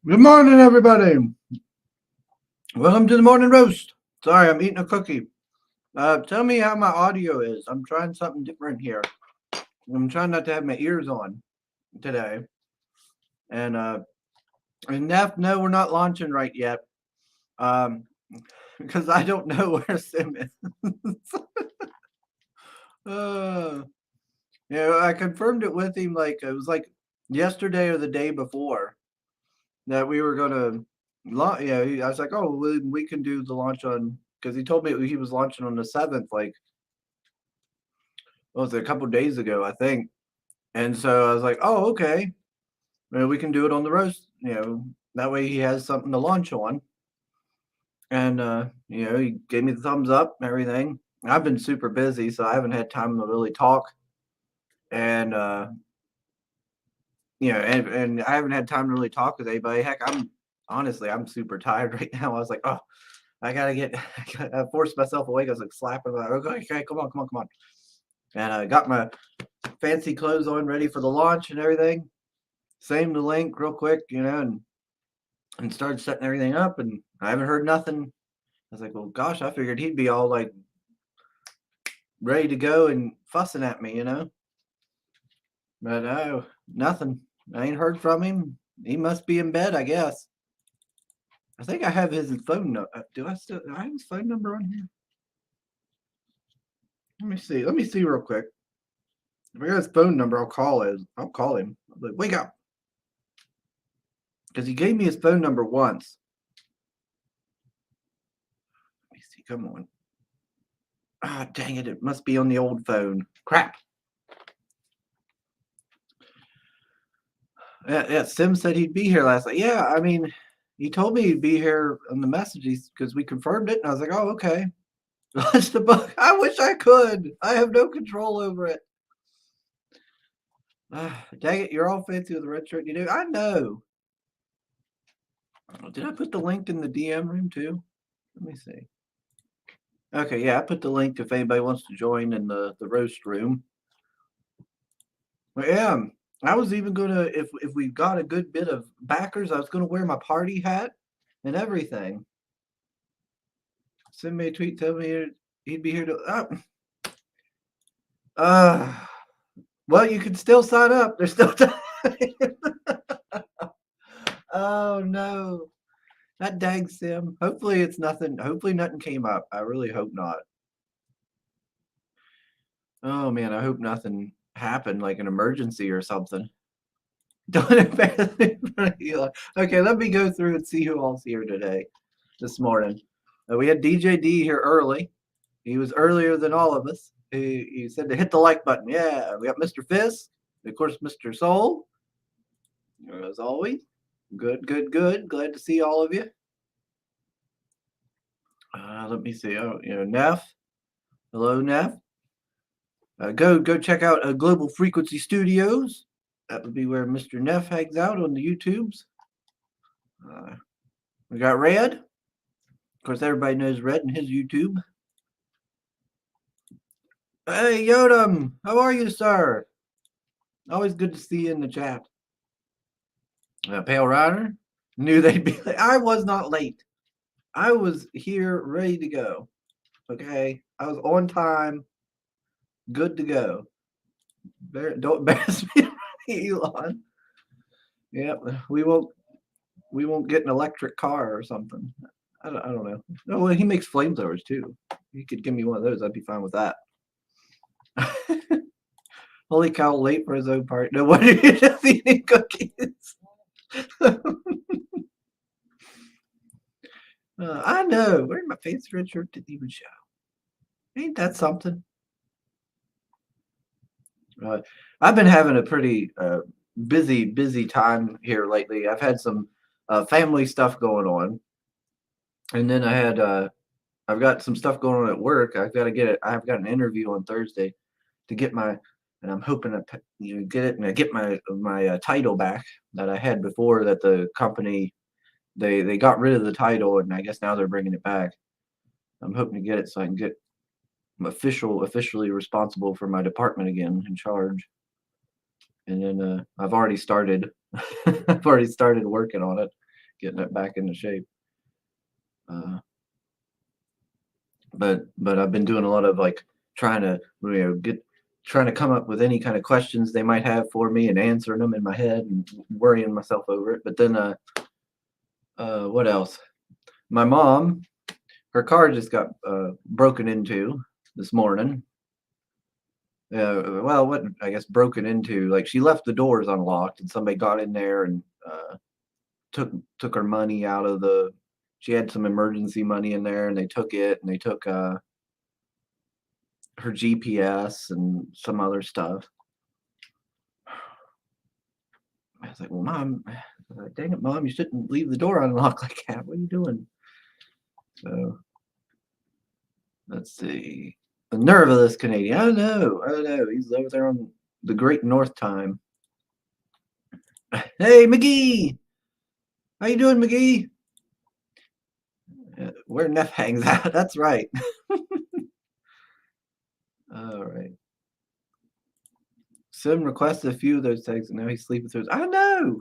Good morning, everybody. Welcome to the morning roast. Sorry, I'm eating a cookie. Tell me how my audio is. I'm trying something different here. I'm trying not to have my ears on today. And Neff, no, we're not launching right yet. Um, because I don't know where Sim is. uh, I confirmed it with him like it was like yesterday or the day before that we were gonna launch. Yeah, I was like, oh, we can do the launch on because he told me he was launching on the 7th, like what was it, a couple days ago, I think. And so I was like, oh, okay, maybe we can do it on the roast. That way he has something to launch on. And he gave me the thumbs up and everything. I've been super busy, so I haven't had time to really talk. And and I haven't had time to really talk with anybody. Heck, I'm super tired right now. I was like, oh, I forced myself awake. I was like slapping, like, okay, come on, come on, come on. And I got my fancy clothes on, ready for the launch and everything. Saved the link real quick, and started setting everything up. And I haven't heard nothing. I was like, well, gosh, I figured he'd be all like ready to go and fussing at me. But no, nothing. I ain't heard from him. He must be in bed, I guess. I think I have his phone number. Do I have his phone number on here? Let me see. Let me see real quick. If I got his phone number, I'll call him. I'll be like, wake up. Because he gave me his phone number once. Let me see. Come on. Ah, dang it. It must be on the old phone. Crap. Yeah, Sim said he'd be here last night. Yeah, I mean, he told me he'd be here on the messages because we confirmed it. And I was like, oh, okay. Launch the book. I wish I could. I have no control over it. Dang it. You're all fancy with the red shirt. You do? I know. Did I put the link in the DM room too? Let me see. Okay, yeah, I put the link if anybody wants to join in the roast room. But yeah, I was even gonna if we got a good bit of backers, I was gonna wear my party hat and everything. Send me a tweet, tell me he'd be here to. Uh, well, you can still sign up. There's still time. Oh no, that dang Sim. Hopefully it's nothing. Hopefully nothing came up. I really hope not. Oh man, I hope nothing happened, like an emergency or something. Don't embarrass me in front of Eli. Okay, let me go through and see who all's here today, this morning. We had DJ D here early. He was earlier than all of us. He said to hit the like button. Yeah, we got Mr. Fisk, of course, Mr. Soul, as always. Good, good, good. Glad to see all of you. Let me see. Oh, Neff. Hello, Neff. Go check out Global Frequency Studios. That would be where Mr. Neff hangs out on the YouTubes. We got Red. Of course, everybody knows Red and his YouTube. Hey, Yodam, how are you, sir? Always good to see you in the chat. Pale Rider, knew they'd be late. I was not late. I was here ready to go. Okay, I was on time, good to go. Don't embarrass me, Elon. Yep, we won't get an electric car or something. I don't know. No, well, he makes flamethrowers too. He could give me one of those. I'd be fine with that. Holy cow, late for his own party. No wonder you're just eating cookies. I know. Wearing my fancy red shirt didn't even show. Ain't that something? I've been having a pretty busy time here lately. I've had some family stuff going on, and then I've got some stuff going on at work. I've got to get it. I've got an interview on Thursday to get my, and I'm hoping to get it and I get my title back that I had before that the company they got rid of the title and I guess now they're bringing it back. I'm hoping to get it so I can get officially responsible for my department again in charge. And then I've already started I've already started working on it. getting it back into shape. But I've been doing a lot of like trying to trying to come up with any kind of questions they might have for me and answering them in my head and worrying myself over it. But then what else? My mom, her car just got broken into this morning. Well, what I guess broken into, like she left the doors unlocked and somebody got in there and took her money out of the. She had some emergency money in there and they took it and they took her GPS and some other stuff. I was like, well, Mom, dang it, Mom, you shouldn't leave the door unlocked like that. What are you doing? So let's see. The nerve of this Canadian. I don't know. He's over there on the Great North Time. Hey, McGee. How you doing, McGee? Where Neff hangs out. That's right. All right. Sim requested a few of those tags, and now he's sleeping through. I know.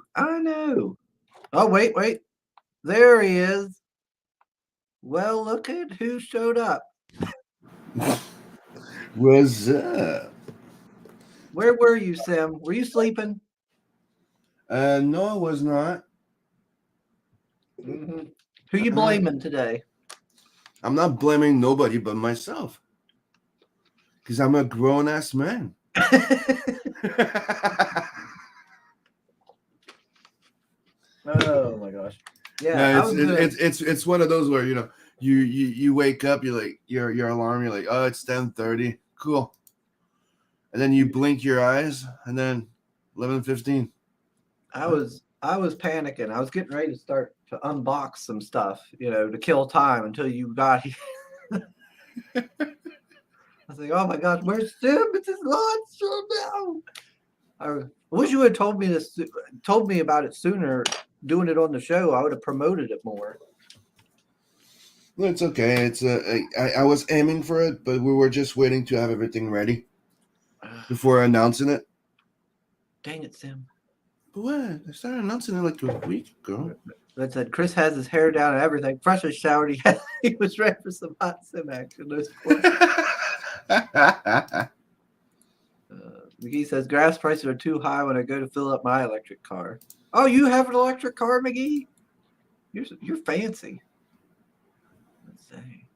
Oh, wait. There he is. Well, look at who showed up. What's up? Where were you, Sim? Were you sleeping? No, I was not. Mm-hmm. Who you blaming today? I'm not blaming nobody but myself. Because I'm a grown-ass man. Oh my gosh. Yeah, it's one of those where you wake up, you're like your alarm, you're like, oh, it's 10:30, cool, and then you blink your eyes, and then 11:15. I was panicking. I was getting ready to start to unbox some stuff, to kill time until you got here. I was like, oh my gosh, where's Sim? It's his launch show now. I wish you had told me about it sooner. Doing it on the show, I would have promoted it more. No, it's okay. I was aiming for it, but we were just waiting to have everything ready before announcing it. Dang it, Sim. But what? I started announcing it like a week ago. That said, Chris has his hair down and everything. Freshly showered. He was ready for some hot Sim action. McGee says gas prices are too high when I go to fill up my electric car. Oh, you have an electric car, McGee? You're fancy. Let's see.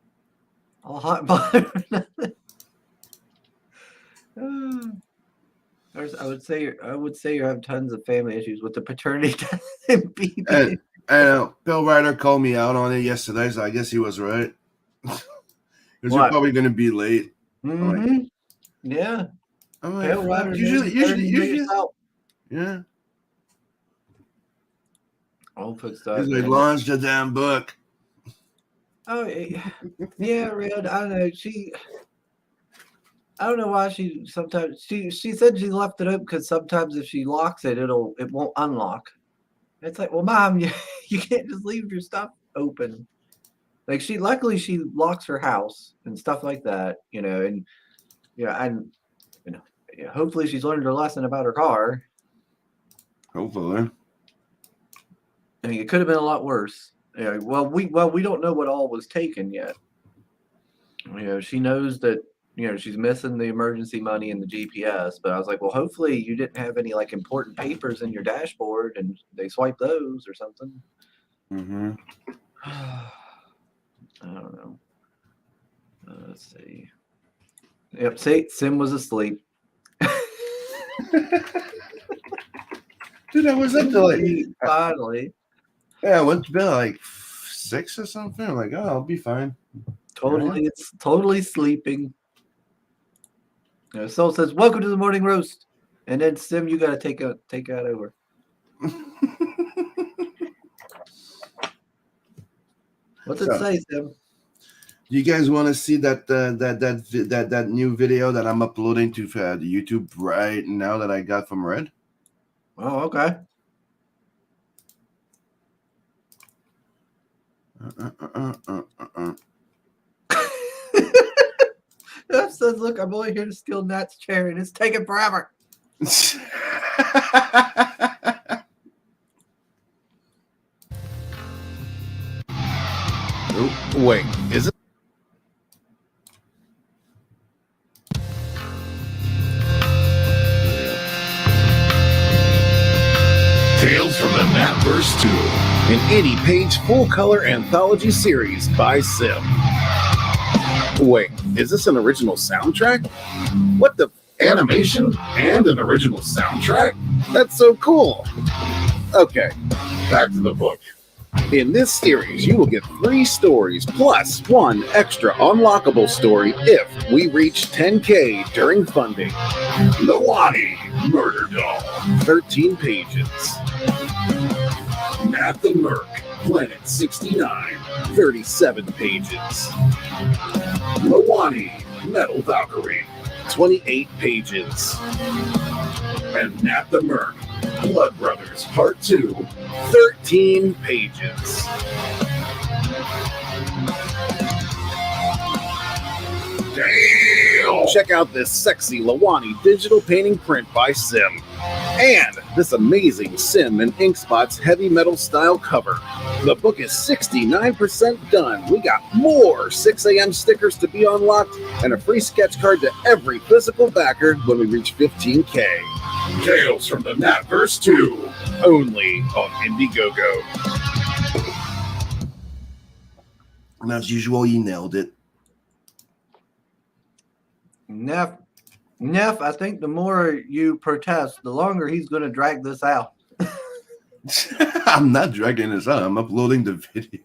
All hot butter. I would say you have tons of family issues with the paternity test and baby. I know. Bill Ryder called me out on it yesterday, so I guess he was right. Because you're probably going to be late. Mm-hmm. Yeah. I'm like, usually. Yeah. Old folks stuff. He's like, launch the damn book. Oh, yeah, Red. I don't know. I don't know why she sometimes she said she left it up because sometimes if she locks it, it won't unlock. It's like, well, Mom, you can't just leave your stuff open. Like luckily she locks her house and stuff like that, and hopefully she's learned her lesson about her car. Hopefully. I mean, it could have been a lot worse. Well, we don't know what all was taken yet. She knows that she's missing the emergency money and the GPS, but I was like, well, hopefully you didn't have any like important papers in your dashboard and they swiped those or something. Mm-hmm. I don't know. Let's see. Yep, see, Sim was asleep. Dude, I was up to like finally. Yeah, I went to bed like 6 or something. I'm like, oh, I'll be fine. It's totally sleeping. Soul says, "Welcome to the morning roast," and then Sim, you got to take that over. What's it say, Sim? Do you guys want to see that new video that I'm uploading to the YouTube right now that I got from Red? Oh, okay. That says, "Look, I'm only here to steal Nat's chair, and it's taking forever." Wait, is it? Tales from the Natverse 2. An 80-page full-color anthology series by Sim. Wait, is this an original soundtrack? What the? Animation and an original soundtrack? That's so cool. Okay, Back to the book. in this series, you will get 3 stories plus 1 extra unlockable story if we reach 10K during funding. Lawani, Murder Doll. 13 pages. Nat the Merc, Planet 69. 37 pages. Lawani, Metal Valkyrie. 28 pages. And Nat the Merc, Blood Brothers Part 2. 13 pages. Damn! Check out this sexy Lawani digital painting print by Sim. And this amazing Sim and Inkspot's heavy metal style cover. The book is 69% done. We got more 6 a.m. stickers to be unlocked and a free sketch card to every physical backer when we reach 15K. Tales from the Natverse 2. Only on Indiegogo. And as usual, you nailed it. Neff, I think the more you protest, the longer he's going to drag this out. I'm not dragging this out. I'm uploading the video.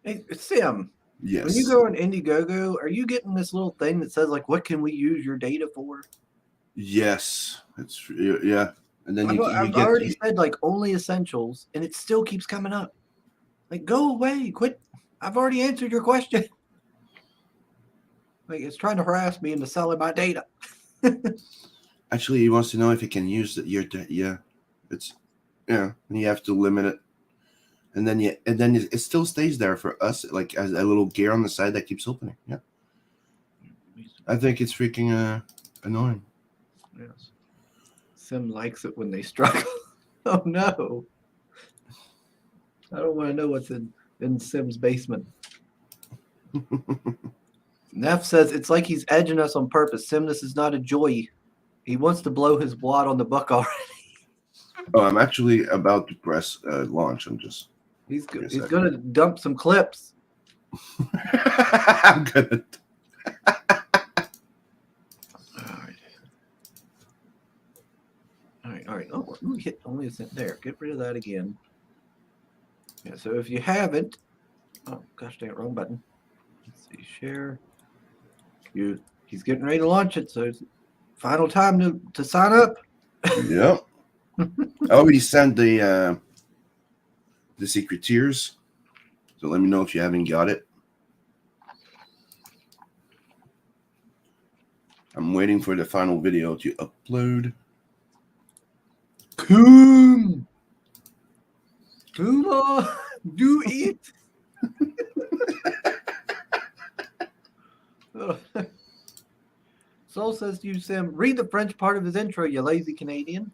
Hey, Sim, Yes. when you go on Indiegogo, are you getting this little thing that says, like, what can we use your data for? Yes. It's yeah. And then I've already said, like, only essentials, and it still keeps coming up. Like, go away. Quit. I've already answered your question. Like, it's trying to harass me into selling my data. Actually, he wants to know if he can use your yeah. It's and you have to limit it. And then it still stays there for us, like as a little gear on the side that keeps opening. Yeah. I think it's freaking annoying. Yes. Sim likes it when they struggle. Oh no. I don't want to know what's in Sim's basement. Neff says it's like he's edging us on purpose. Sim, this is not a joy. He wants to blow his wad on the buck already. Oh, I'm actually about to press launch. I'm just. He's going to dump some clips. I'm gonna. All right. Oh, let me hit only a cent there. Get rid of that again. Yeah. So if you haven't, oh gosh, dang it, wrong button. Let's see, share. He's getting ready to launch it, so it's final time to sign up. Yep. I already sent the secret tiers, so let me know if you haven't got it. I'm waiting for the final video to upload. Coom. Kuma, do it. Soul says to you, Sim, read the French part of his intro, you lazy Canadian.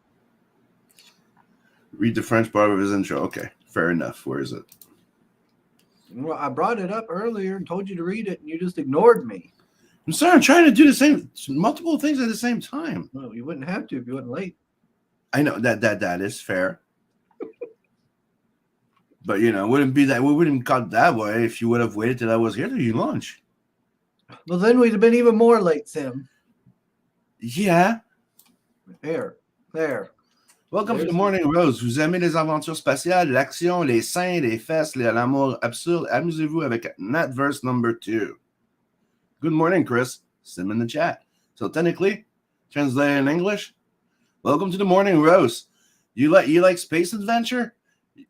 Read the French part of his intro. Okay, fair enough. Where is it? Well, I brought it up earlier and told you to read it, and you just ignored me. I'm sorry. I'm trying to do the same multiple things at the same time. Well, you wouldn't have to if you wasn't late. I know that is fair. But we wouldn't got that way if you would have waited till I was here till you launch. Well, then we'd have been even more late, Sim. Yeah. There. Welcome to the Morning Rose. Vous aimez les aventures spatiales, l'action, les seins, les fesses, l'amour absurde. Amusez-vous avec Natverse number 2. Good morning, Chris. Sim in the chat. So technically, translated in English, welcome to the Morning Rose. You like space adventure?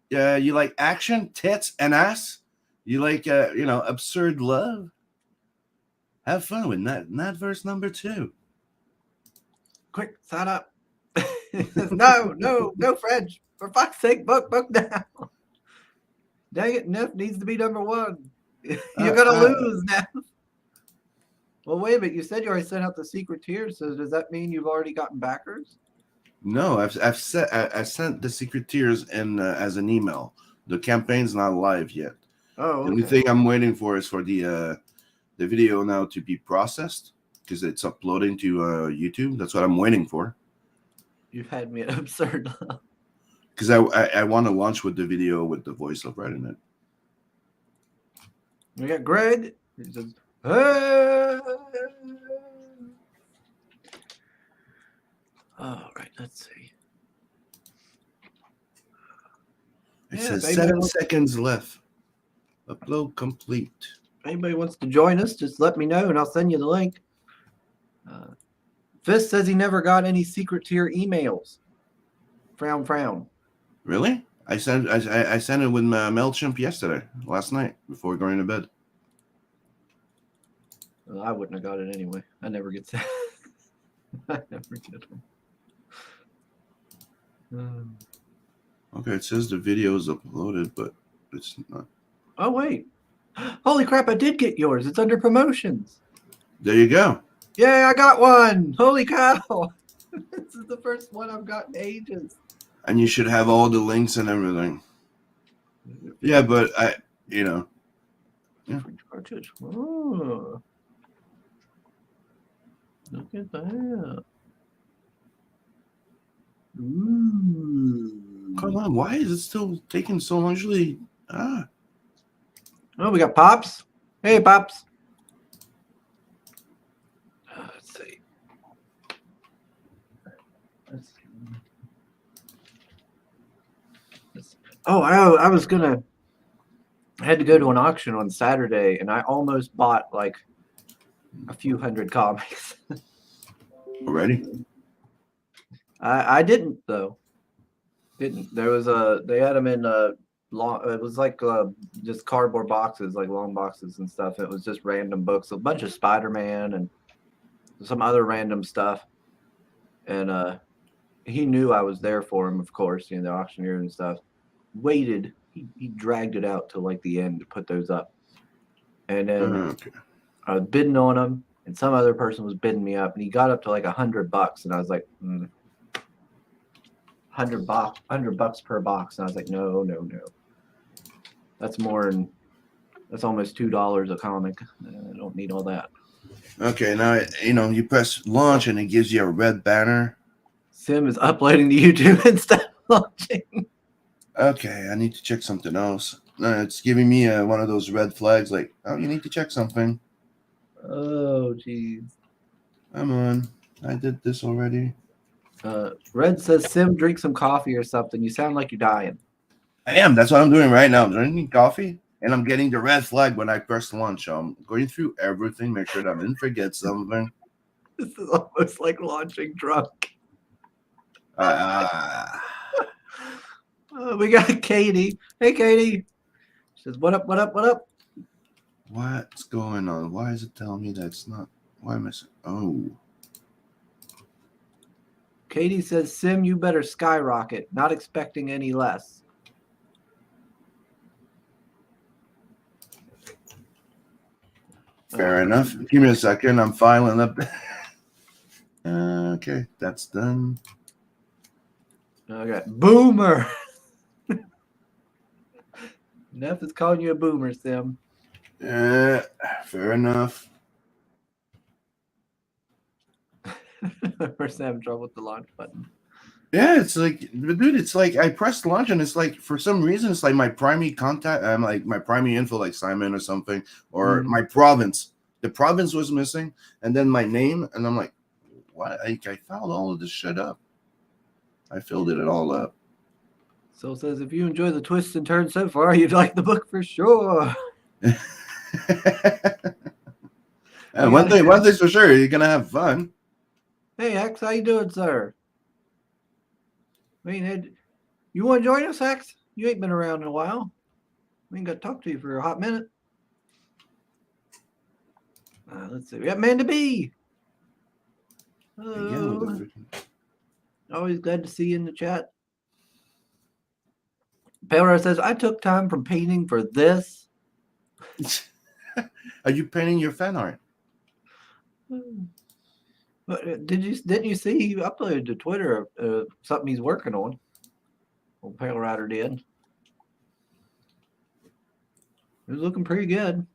You like action, tits, and ass? You like absurd love? Have fun with Natverse number 2. Quick, sign up. No, French. For fuck's sake, book down. Dang it, Neff needs to be number 1. You're going to lose, Neff. Well, wait a minute. You said you already sent out the secret tier, so does that mean you've already gotten backers? No, I sent the secret tiers in as an email. The campaign's not live yet. Oh, The only okay. thing I'm waiting for is for the video now to be processed because it's uploading to YouTube. That's what I'm waiting for. You've had me at absurd. Because I want to launch with the video with the voice of Red in it. We got Greg. He says, "Hey." All right, let's see. It Yeah, says if 7 anybody, seconds left. Upload complete. anybody wants to join us, just let me know and I'll send you the link. Fist says he never got any secret tier emails. Frown, frown. Really? I sent it with my MailChimp last night before going to bed. Well, I wouldn't have got it anyway. I never get that. I never get them. Okay, it says the video is uploaded, but it's not. Oh, wait. Holy crap, I did get yours. It's under promotions. There you go. Yay, I got one. Holy cow. This is the first one I've got in ages. And you should have all the links and everything. Yeah, but Yeah. Oh, look at that. Ooh. Come on, why is it still taking so long? Usually, Oh, we got Pops. Hey, Pops. Let's see. Oh, I was gonna. I had to go to an auction on Saturday, and I almost bought like a few hundred comics. already? I didn't though. Didn't. There was they had them in long. It was like just cardboard boxes, like long boxes and stuff. It was just random books, a bunch of Spider-Man and some other random stuff. And he knew I was there for him, of course, the auctioneer and stuff. Waited. He dragged it out till like the end to put those up. And then Okay. I was bidding on them, and some other person was bidding me up, and he got up to like $100, and I was like, $100 per box, and I was like, no. That's that's almost $2 a comic. I don't need all that. Okay, now you press launch and it gives you a red banner. Sim is uploading to YouTube instead of launching. Okay, I need to check something else. It's giving me one of those red flags, like, oh, you need to check something. Oh, jeez. Come on, I did this already. Red says, Sim, drink some coffee or something. You sound like you're dying. I am. That's what I'm doing right now. I'm drinking coffee, and I'm getting the red flag when I press launch. So I'm going through everything, make sure that I didn't forget something. This is almost like launching drunk. We got Katie. Hey, Katie. She says, what up? What's going on? Why is it telling me that's not? Why am I? Oh. Katie says, Sim, you better skyrocket. Not expecting any less. Fair enough. Give me a second. I'm filing up. Okay, that's done. Okay. Boomer. Neff is calling you a boomer, Sim. Fair enough. We're having trouble with the launch button. Yeah, it's like, dude, it's like I pressed launch and it's like, for some reason, it's like my primary contact, like my primary info, like Simon or something, or my province. The province was missing, and then my name, and I'm like, what? I found all of this shit up. I filled it all up. So it says, if you enjoy the twists and turns so far, you'd like the book for sure. And one thing's for sure, you're gonna have fun. Hey, X, how you doing, sir? I mean, you want to join us, X? You ain't been around in a while. We ain't got to talk to you for a hot minute. Let's see. We got Amanda B. Hello. Always glad to see you in the chat. Pelra says, I took time from painting for this. Are you painting your fan art? But didn't you see he uploaded to Twitter something he's working on? Old Pale Rider did. It was looking pretty good.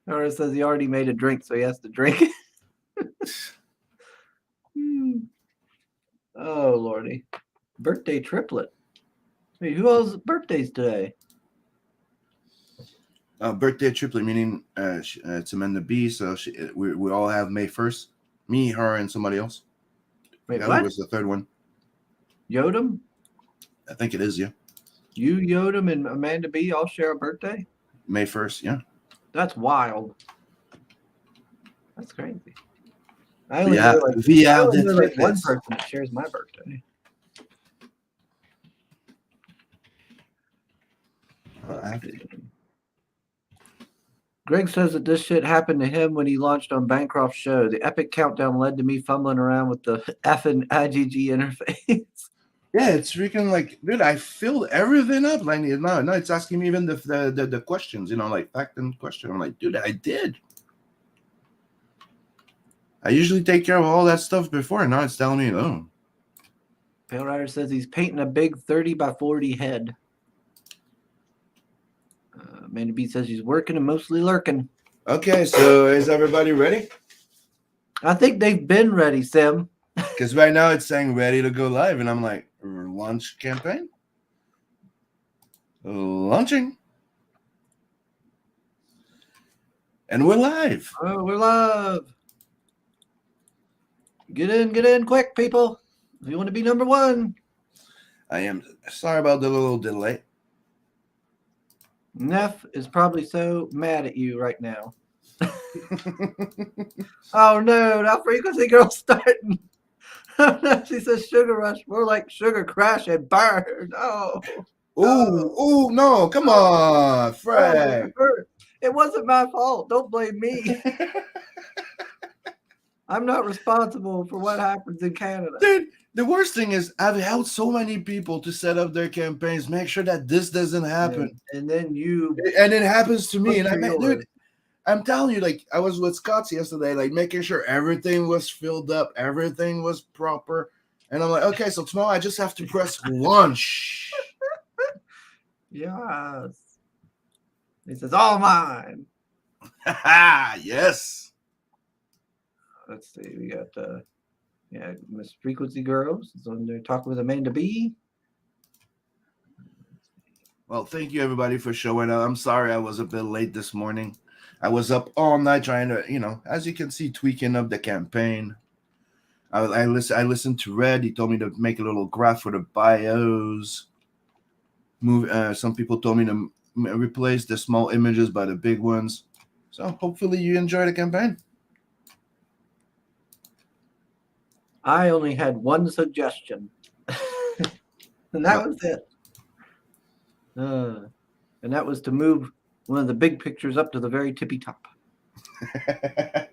Or it says he already made a drink, so he has to drink it. Oh lordy, birthday triplet. Wait, who else birthdays today? Birthday triplet, meaning it's Amanda B. So we all have May 1st. Me, her, and somebody else. Wait, Who what? was the third one? Yodam? I think it is, yeah. You, Yodam, and Amanda B. all share a birthday? May 1st, yeah. That's wild. That's crazy. I only Yeah, know like, via I only the know like one fitness. person that shares my birthday. Greg says that this shit happened to him when he launched on Bancroft's show. The epic countdown led to me fumbling around with the effing IGG interface. Yeah, it's freaking like, dude, I filled everything up. Like, no, it's asking me even the questions, like fact and question. I'm like, dude, I did. I usually take care of all that stuff before, and now it's telling me, oh. Pale Rider says he's painting a big 30 by 40 head. Amanda B says she's working and mostly lurking. Okay, so is everybody ready? I think they've been ready, Sim. Because right now it's saying ready to go live, and I'm like, launch campaign? Launching. And we're live. Oh, we're live. Get in quick, people. If you want to be number one. I am sorry about the little delay. Neff is probably so mad at you right now. Oh no, now Frequency Girl's starting. She says sugar rush, more like sugar crash and burn. Oh. Oh, no, come on, Frank. It wasn't my fault. Don't blame me. I'm not responsible for what happens in Canada. Dude, the worst thing is I've helped so many people to set up their campaigns, make sure that this doesn't happen. And then and it happens to me. And dude, I'm telling you, like, I was with Scott yesterday, like making sure everything was filled up, everything was proper. And I'm like, okay, so tomorrow I just have to press launch. Yes. He says, all mine. Yes. Let's see. We got Miss Frequency Girls is on there talking with Amanda B. Well, thank you everybody for showing up. I'm sorry I was a bit late this morning. I was up all night trying to, as you can see, tweaking up the campaign. I listened to Red. He told me to make a little graph for the bios. Some people told me to replace the small images by the big ones. So hopefully you enjoy the campaign. I only had one suggestion, and that was it. And that was to move one of the big pictures up to the very tippy top.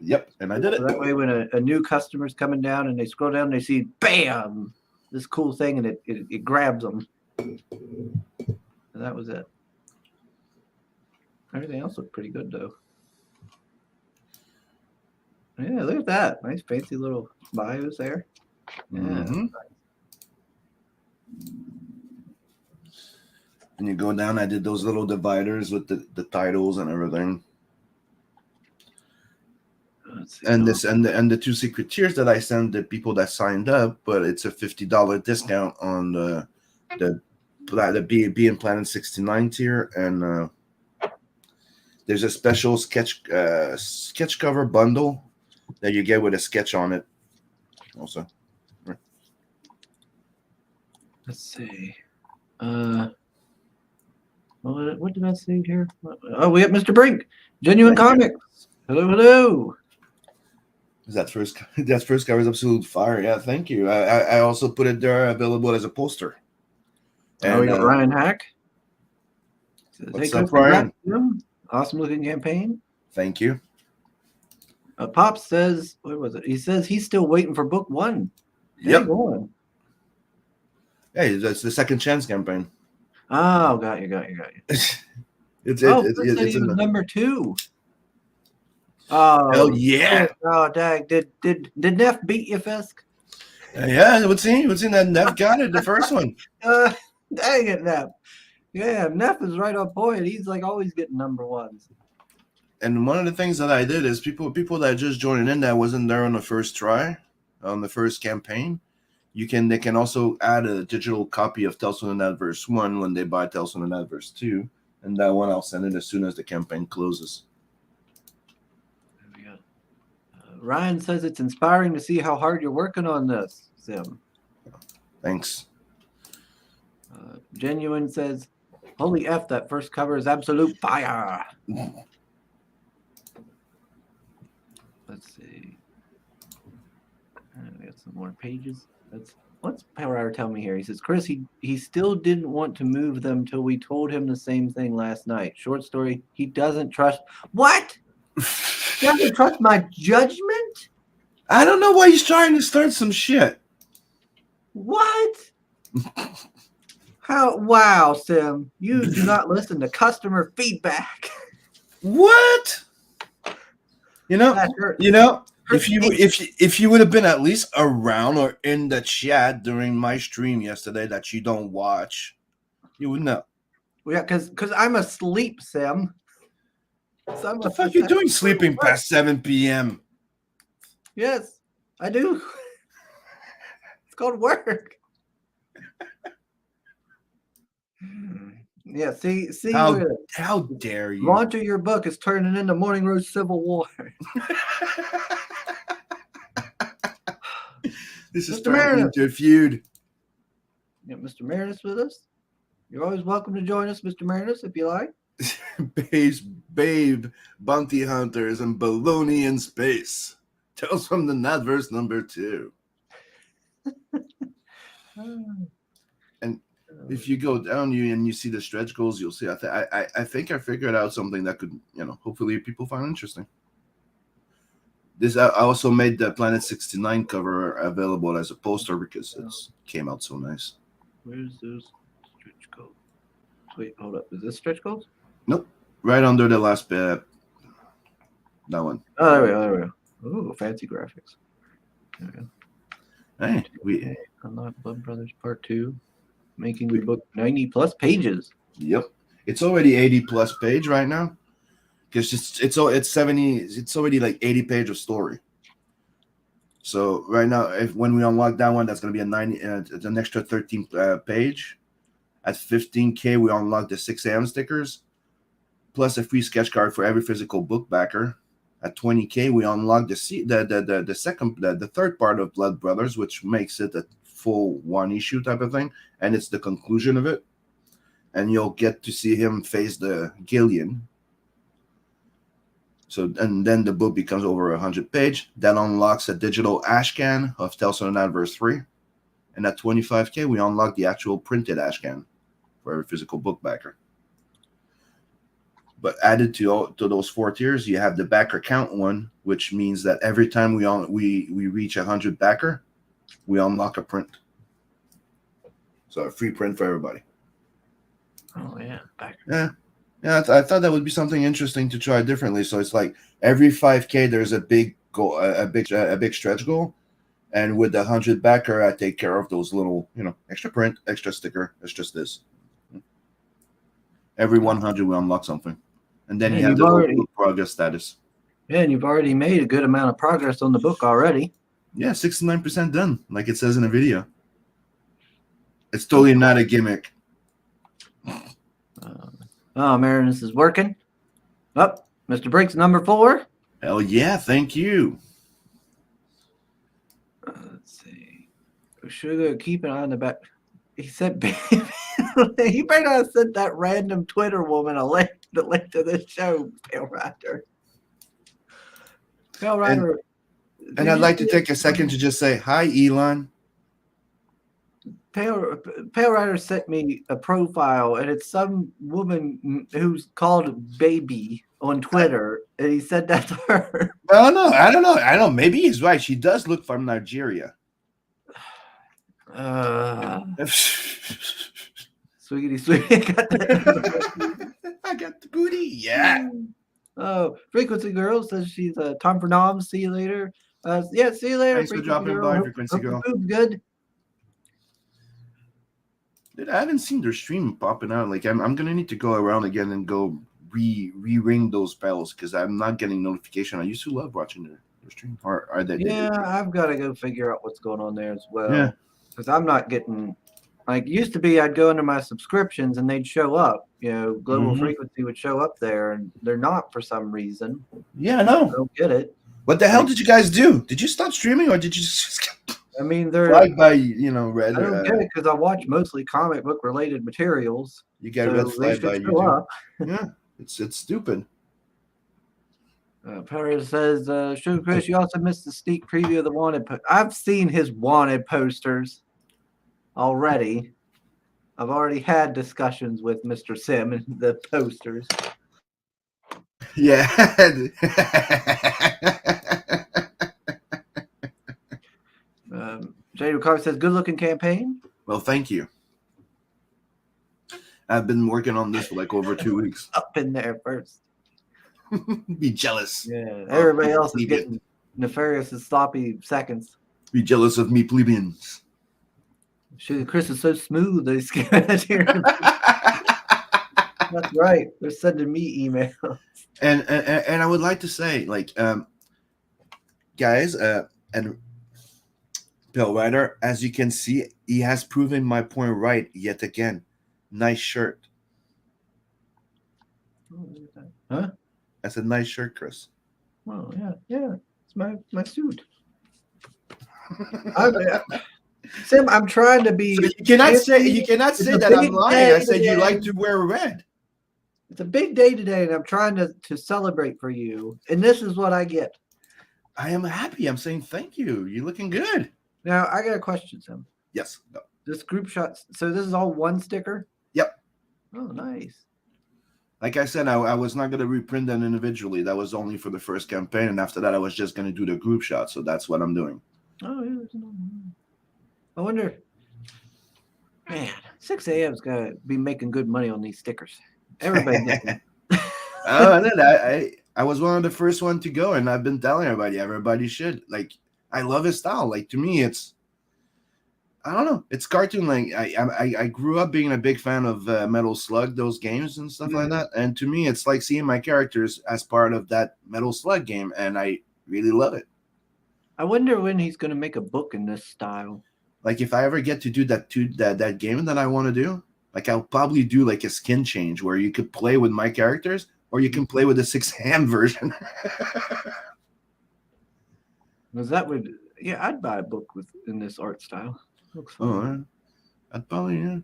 Yep, and I did it. So that way, when a new customer's coming down and they scroll down, they see, bam, this cool thing, and it grabs them. And that was it. Everything else looked pretty good, though. Yeah, look at that. Nice, fancy little bios there. Yeah. Mm-hmm. And you go down, I did those little dividers with the titles and everything. And the two secret tiers that I sent the people that signed up, but it's a $50 discount on the B and Planet 69 tier, and there's a special sketch cover bundle that you get with a sketch on it. Also, let's see. What did I say here? Oh, we have Mr. Brink, Genuine Comics. Hello. That first cover is absolute fire. Yeah, thank you. I also put it there available as a poster. And we got Ryan Hack. What's up, Ryan? Awesome looking campaign. Thank you. Pop says, what was it? He says he's still waiting for book 1. Yep. Hey, that's the second chance campaign. Oh, got you. It's he was number 2. Oh, Hell yeah. Oh, dang. Did Neff beat you, Fisk? Yeah, what's he that Neff got it, the first one. Dang it, Neff. Yeah, Neff is right on point. He's like always getting number ones. And one of the things that I did is people that just joining in that wasn't there on the first try, on the first campaign, they can also add a digital copy of Tales from the Natverse 1 when they buy Tales from the Natverse 2, and that one I'll send it as soon as the campaign closes. There we go. Ryan says it's inspiring to see how hard you're working on this, Sim. Thanks. Genuine says, "Holy F, that first cover is absolute fire." Let's see. We got some more pages. What's Power Hour tell me here? He says, Chris, he still didn't want to move them till we told him the same thing last night. Short story, he doesn't trust. What? He doesn't trust my judgment? I don't know why he's trying to start some shit. What? How? Wow, Sim, you do not listen to customer feedback. What? You know, if you would have been at least around or in the chat during my stream yesterday that you don't watch, you would know. Yeah, because I'm asleep, Sim. So What the fuck you doing sleeping past 7 p.m.? Yes, I do. It's called work. Yeah, see. How dare you? Launch of your book is turning into Morning Rose Civil War. This is Mr. turning Meredith. into a feud. Yeah, Mr. Meredith's with us. You're always welcome to join us, Mr. Meredith, if you like. Babe, bounty hunters, and baloney in space. Tales from the Natverse number 2. And if you go down and you see the stretch goals, you'll see. I think I figured out something that could, hopefully people find interesting. I also made the Planet 69 cover available as a poster because it came out so nice. Where's those stretch goals? Wait, hold up. Is this stretch goals? Nope. Right under the last bit. That one. Oh, there we go. Ooh, fancy graphics. There we go. Hey, Unlock Blood Brothers Part 2. Making your book 90 plus pages. Yep. It's already 80 plus page right now. Because it's 70, it's already like 80 page of story. So right now, when we unlock that one, that's going to be a 90, it's an extra 13 page. At 15K, we unlock the 6 a.m. stickers, plus a free sketch card for every physical book backer. At 20K, we unlock the third part of Blood Brothers, which makes it a full one issue type of thing, and it's the conclusion of it. And you'll get to see him face the Gillian. So, and then the book becomes over 100 page. That unlocks a digital ashcan of Tales from the Natverse 3. And at 25K, we unlock the actual printed ashcan for every physical book backer. But added to those 4 tiers, you have the backer count one, which means that every time we reach 100 backer, we unlock a print. So a free print for everybody. Oh, yeah. Backer. Yeah, I thought that would be something interesting to try differently. So it's like every 5K, there's a big goal, a big stretch goal, and with the 100 backer, I take care of those little, extra print, extra sticker. It's just this. Every 100, we unlock something, and then you have the progress status. Yeah, and you've already made a good amount of progress on the book already. Yeah, 69% done, like it says in the video. It's totally not a gimmick. Marinus is working. Up, Mr. Briggs, number 4. Hell yeah, thank you. Let's see. Sugar, keep an eye on the back. He said, he better not have sent that random Twitter woman a link to this show, Pale Rider. Pale Rider. And I'd like to take a second to just say, hi, Elon. Pale Rider sent me a profile, and it's some woman who's called Baby on Twitter, and he said that to her. I don't know. Maybe he's right. She does look from Nigeria. Sweetie, I got I got the booty. Yeah. Oh, Frequency Girl says she's time for noms. See you later. Yeah, see you later, Thanks for Frequency dropping Girl. by, Hope, Frequency hope Girl. the food's good. Dude, I haven't seen their stream popping out. Like I'm gonna need to go around again and go re-ring those bells because I'm not getting notification. I used to love watching their stream. Or are they? Yeah, I've got to go figure out what's going on there as well. Yeah. Because I'm not getting like used to be. I'd go into my subscriptions and they'd show up. You know, Global Mhm. Frequency would show up there, and they're not for some reason. Yeah, I I know. don't get it. What the hell Like- did you guys do? Did you stop streaming or did you just I mean, they're. flag by red? I don't get it because I watch mostly comic book related materials. You got So red they flag by should show YouTube. up. Yeah, it's stupid. Paris says, Sugar Chris, you also missed the sneak preview of the Wanted. I've seen his Wanted posters already. I've already had discussions with Mr. Sim and the posters. Yeah. Jay Ricard says, good looking campaign. Well, thank you. I've been working on this for like over 2 weeks. Up in there first. Be jealous. Yeah, everybody else is leave it. getting nefarious and sloppy seconds. Be jealous of me, plebeians. Sugar Chris is so smooth that he's getting That's right. They're sending me emails. And I would like to say, like, guys, and Bill Ryder, as you can see, he has proven my point right yet again. Nice shirt. Huh? That's a nice shirt, Chris. Oh yeah. It's my suit. Sim, I'm trying to be. So you cannot say It's a that I'm big lying. day I said you today. like to wear red. It's a big day today, and I'm trying to celebrate for you. And this is what I get. I am happy. I'm saying thank you. You're looking good. Now I got a question, Sim. Yes. No. This group shot. So this is all one sticker. Yep. Oh, nice. Like I said, I was not going to reprint them individually. That was only for the first campaign, and after that, I was just going to do the group shot. So that's what I'm doing. Oh yeah. I wonder. Man, 6 a.m.'s got to be making good money on these stickers. Everybody gets them. I was one of the first one to go, and I've been telling everybody should. Like, I love his style. Like, to me, it's, I don't know, it's cartoon. Like, I grew up being a big fan of Metal Slug, those games and stuff like that. And to me, it's like seeing my characters as part of that Metal Slug game, and I really love it. I wonder when he's going to make a book in this style. Like, if I ever get to do that game that I want to do, like, I'll probably do like a skin change where you could play with my characters, or you can play with the 6-hand version. Because that would, yeah, I'd buy a book in this art style. Looks fun. Oh, I'd probably, yeah.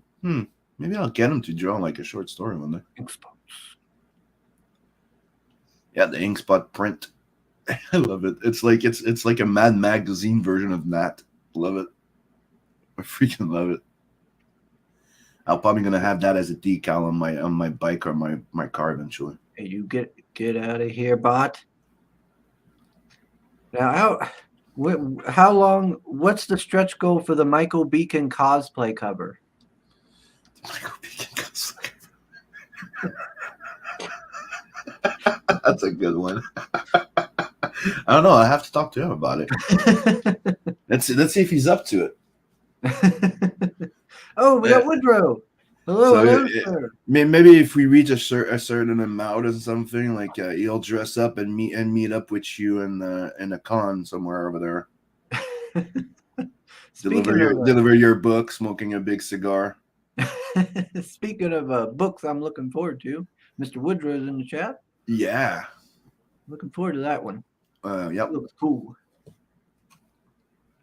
Maybe I'll get him to draw like a short story one day. Inkspot. Yeah, the Inkspot print. I love it. It's like a Mad Magazine version of Nat. Love it. I freaking love it. I'm probably gonna have that as a decal on my bike or my car eventually. Hey, you get out of here, bot. Now, how long? What's the stretch goal for the Michael Beacon cosplay cover? Michael Beacon cosplay. That's a good one. I don't know. I have to talk to him about it. Let's see if he's up to it. Oh, we got Woodrow. Hello, sir. Maybe if we reach a certain amount or something, like he'll dress up and meet up with you in a con somewhere over there. Deliver your book, smoking a big cigar. Speaking of books, I'm looking forward to. Mr. Woodrow's in the chat. Yeah. Looking forward to that one. Yep. Looks cool.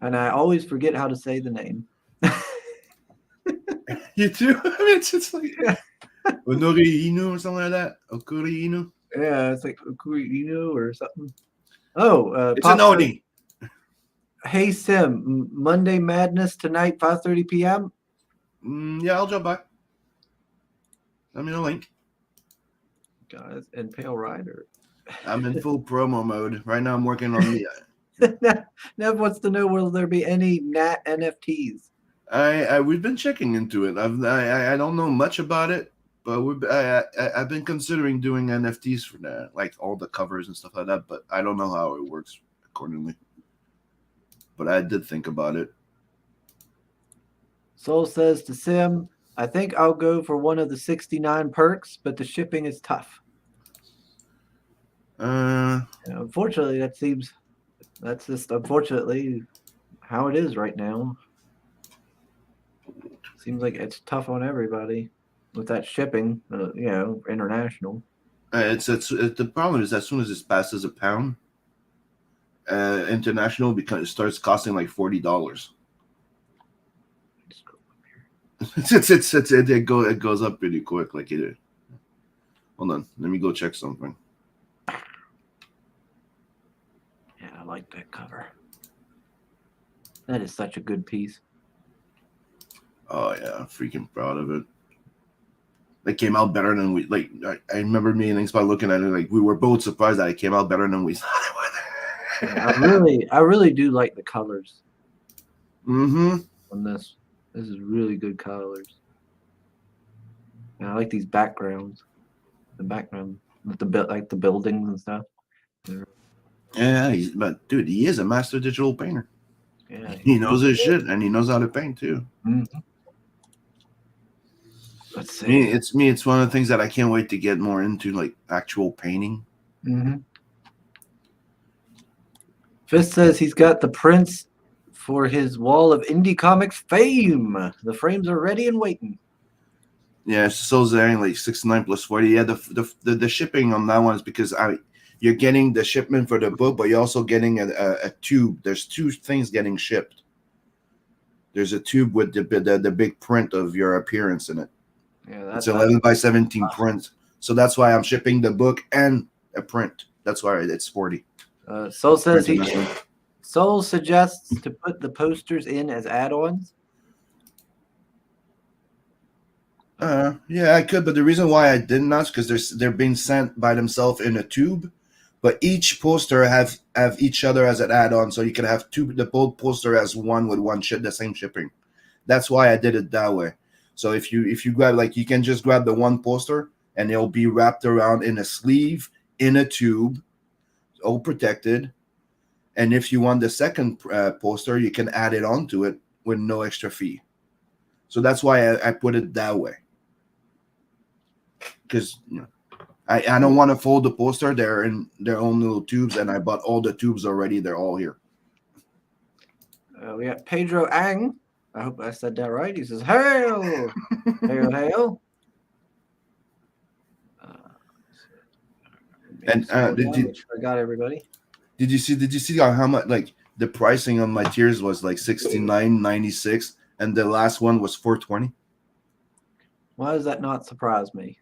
And I always forget how to say the name. You too? I mean, it's just like Onori Inu or something like that. Okuri Inu. Yeah, it's like Okuri Inu or something. Oh, it's an Oni. Hey Sim, Monday Madness tonight, 5:30 p.m. Yeah, I'll drop by. Send me the link. Guys, and Pale Rider. I'm in full promo mode right now. I'm working on the. Nev wants to know, will there be any NFTs? We've been checking into it. I don't know much about it. But I've been considering doing NFTs for that, like all the covers and stuff like that. But I don't know how it works accordingly. But I did think about it. Soul says to Sim, I think I'll go for one of the 69 perks, but the shipping is tough. Unfortunately, that's just unfortunately how it is right now. Seems like it's tough on everybody with that shipping, international. The problem is as soon as it passes a pound, international because it starts costing like $40. It goes up pretty quick. Like it. Hold on, let me go check something. Yeah, I like that cover. That is such a good piece. Oh yeah, I'm freaking proud of it. It came out better than we like. I remember me and Inkspot looking at it like we were both surprised that it came out better than we thought it would. I really do like the colors. Mm-hmm. On this. This is really good colors. And I like these backgrounds. The background with the buildings and stuff. Yeah, but dude, he is a master digital painter. Yeah, he knows his shit and he knows how to paint too. Mm-hmm. Let's see. It's one of the things that I can't wait to get more into, like actual painting. Mm-hmm. Fist says he's got the prints for his wall of indie comics fame. The frames are ready and waiting. Yeah, so there like 69 plus 40. Yeah, the shipping on that one is because you're getting the shipment for the book, but you're also getting a tube. There's two things getting shipped. There's a tube with the big print of your appearance in it. Yeah, that's it's 11 by 17 print. So that's why I'm shipping the book and a print. That's why it's 40. Soul says Soul suggests to put the posters in as add-ons. Yeah, I could, but the reason why I didn't is because they're being sent by themselves in a tube, but each poster have each other as an add-on, so you can have two. The both poster as one with the same shipping. That's why I did it that way. So if you grab you can just grab the one poster and it'll be wrapped around in a sleeve in a tube, all protected. And if you want the second poster, you can add it onto it with no extra fee. So that's why I put it that way. Because I don't want to fold the poster. They're in their own little tubes, and I bought all the tubes already. They're all here. We got Pedro Ang. I hope I said that right. He says, "Hail, hail, hail." And I got everybody. Did you see how much the pricing on my tiers was like $69.96, and the last one was $420? Why does that not surprise me?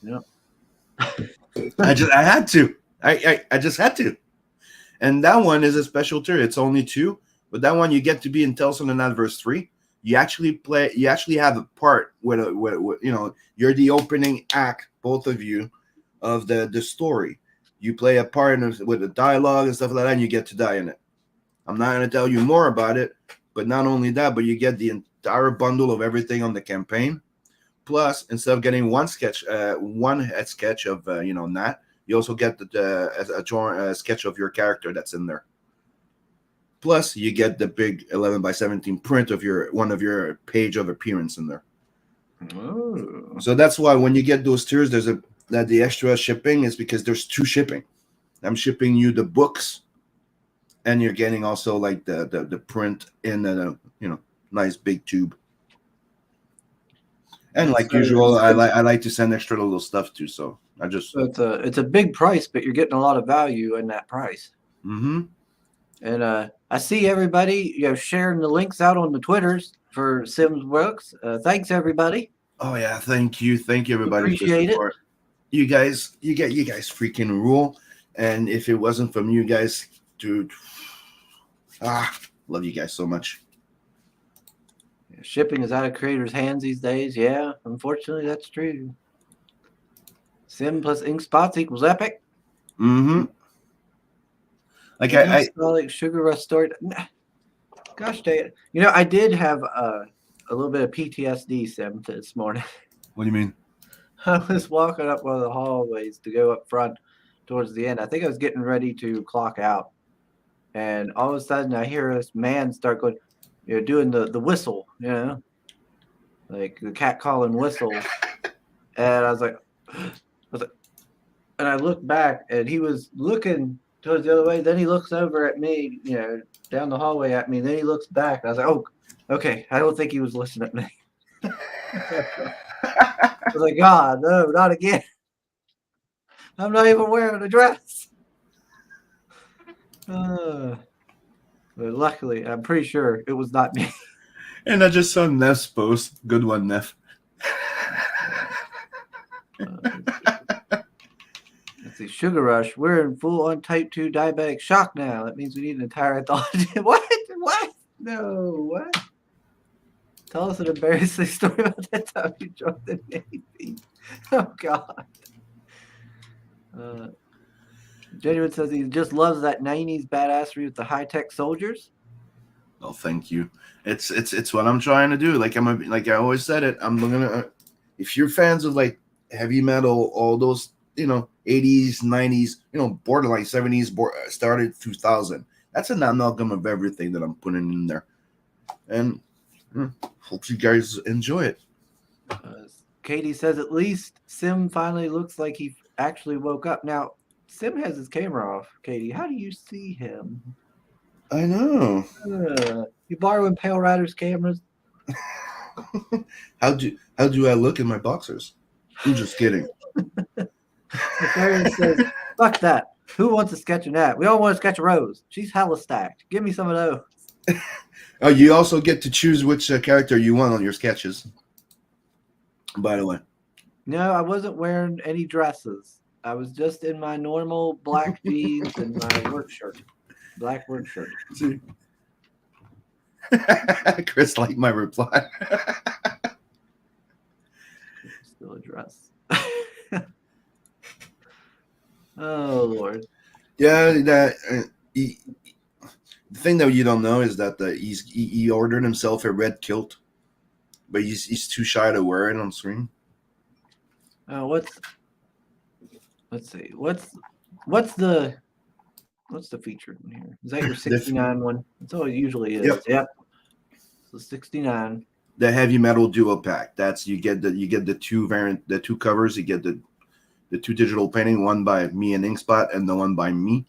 Yep. I had to. I just had to. And that one is a special tier. It's only 2, but that one you get to be in Telson and Natverse 3. You actually have a part with you're the opening act, both of you, of the story. You play a part with the dialogue and stuff like that, and you get to die in it. I'm not going to tell you more about it, but not only that, but you get the entire bundle of everything on the campaign. Plus, instead of getting one sketch of Nat, you also get a sketch of your character that's in there. Plus, you get the big 11 by 17 print of one of your page of appearance in there. Oh. So that's why when you get those tiers, the extra shipping is because there's 2 shipping. I'm shipping you the books, and you're getting also like the print in a nice big tube. And like usual, I like to send extra little stuff too. So I just it's a big price, but you're getting a lot of value in that price. Mm-hmm. And I see everybody sharing the links out on the Twitters for Sims Works. Thanks everybody. Oh yeah, thank you everybody. Appreciate it. You guys freaking rule. And if it wasn't from you guys, dude, love you guys so much. Shipping is out of creators' hands these days. Yeah, unfortunately, that's true. Sim plus ink spots equals epic. Mm-hmm. Like Like Sugar Rush story. Gosh dang it! You know, I did have a little bit of PTSD, Sim, this morning. what do you mean? I was walking up one of the hallways to go up front towards the end. I think I was getting ready to clock out, and all of a sudden I hear this man start going, doing the whistle, like the cat calling whistle, and I was like, and I looked back, and he was looking towards the other way. Then he looks over at me, down the hallway at me. Then he looks back. I was like, oh, okay. I don't think he was listening to me. I was like, God, no, not again. I'm not even wearing a dress. But luckily, I'm pretty sure it was not me. And I just saw Neff's post. Good one, Neff. Let's see. Sugar Rush. We're in full on type 2 diabetic shock now. That means we need an entire anthology. What? What? No, what? Tell us an embarrassing story about that time you joined the Navy. Oh, God. Genuine says he just loves that 90s badassery with the high-tech soldiers. Oh, thank you. It's what I'm trying to do. Like like I always said it. I'm gonna. If you're fans of like heavy metal, all those 80s, 90s, borderline 70s, started 2000. That's an amalgam of everything that I'm putting in there, and hope you guys enjoy it. Katie says at least Sim finally looks like he actually woke up. Now Sim has his camera off. Katie, how do you see him? I know. You borrowing Pale Rider's cameras? How do I look in my boxers? I'm just kidding. The fairy says, fuck that. Who wants to sketch a gnat? We all want to sketch a rose. She's hella stacked. Give me some of those. Oh, you also get to choose which character you want on your sketches. By the way. No, I wasn't wearing any dresses. I was just in my normal black jeans and my work shirt. Black work shirt. See. Chris liked my reply. Still a dress. Oh, Lord. Yeah, the thing that you don't know is that he ordered himself a red kilt, but he's too shy to wear it on screen. Let's see. What's the featured one here? Is that your 69 one? That's all it usually is. Yep. So 69. The heavy metal duo pack. That's you get the two covers. You get the two digital painting, one by me and Inkspot, and the one by me.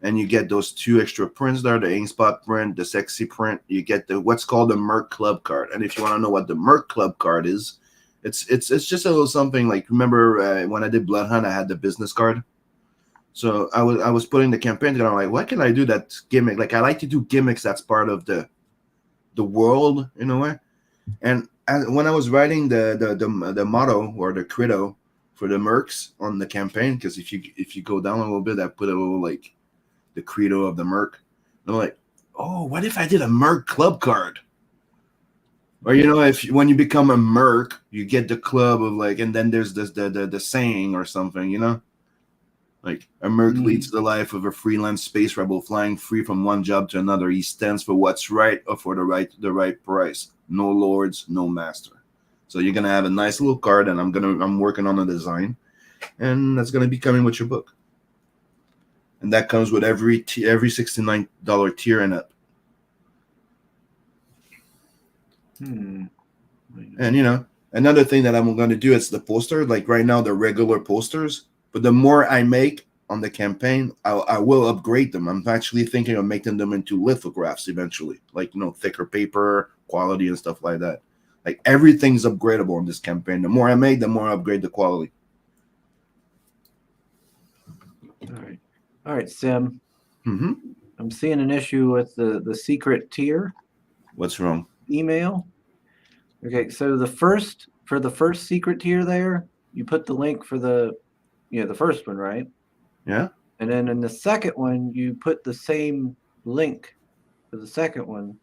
And you get those two extra prints there, the Inkspot print, the sexy print. You get what's called the Merc Club card. And if you want to know what the Merc Club card is, it's just a little something like, remember when I did Blood Hunt, I had the business card. So I was putting the campaign together. I'm like, what can I do that's gimmick? Like I like to do gimmicks that's part of the world in a way. And when I was writing the motto or the credo for the Mercs on the campaign, because if you go down a little bit, I put a little like the credo of the Merc. And I'm like, oh, what if I did a Merc club card? Or when you become a Merc, you get the club of like, and then there's this the saying or something, Like a Merc leads the life of a freelance space rebel flying free from one job to another. He stands for what's right or for the right price. No lords, no master. So you're gonna have a nice little card, and I'm working on a design, and that's gonna be coming with your book. And that comes with every $69 tier and up. And another thing that I'm gonna do is the poster. Like right now, the regular posters. But the more I make on the campaign, I will upgrade them. I'm actually thinking of making them into lithographs eventually, like thicker paper, quality, and stuff like that. Like everything's upgradable in this campaign. The more I make, the more I upgrade the quality. All right, Sim. Mm-hmm. I'm seeing an issue with the secret tier. What's wrong? Email. Okay, so for the first secret tier there, you put the link for the first one, right? Yeah. And then in the second one, you put the same link for the second one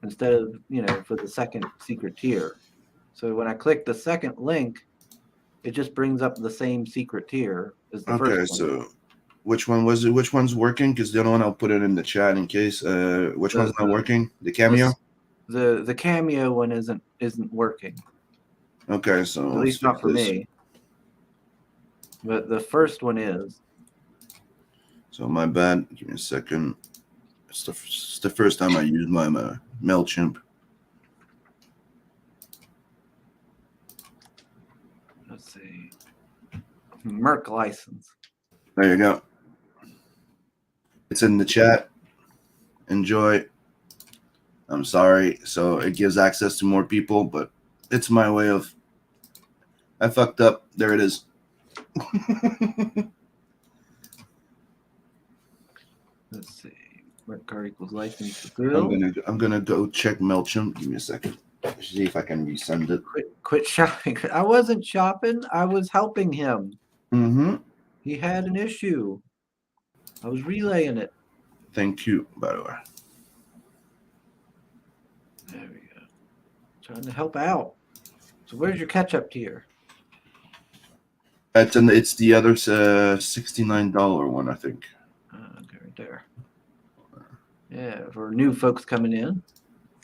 instead of, for the second secret tier. So when I click the second link, it just brings up the same secret tier as the first one. Okay, so Which one was it? Which one's working? Because the other one I'll put it in the chat in case. Which one's not working? The cameo. The cameo one isn't working. Okay, so At least not for me. But the first one is. So my bad. Give me a second. It's the first time I used my MailChimp. Let's see. Merc license. There you go. It's in the chat. Enjoy. I'm sorry. So it gives access to more people, but it's my way of. I fucked up. There it is. Let's see. Merc card equals license to Bill. I'm gonna go check MailChimp. Give me a second. See if I can resend it. Quit shopping. I wasn't shopping. I was helping him. Mm-hmm. He had an issue. I was relaying it. Thank you, by the way. There we go. Trying to help out. So where's your catch-up tier? It's the other $69 one, I think. Okay, right there. Yeah, for new folks coming in.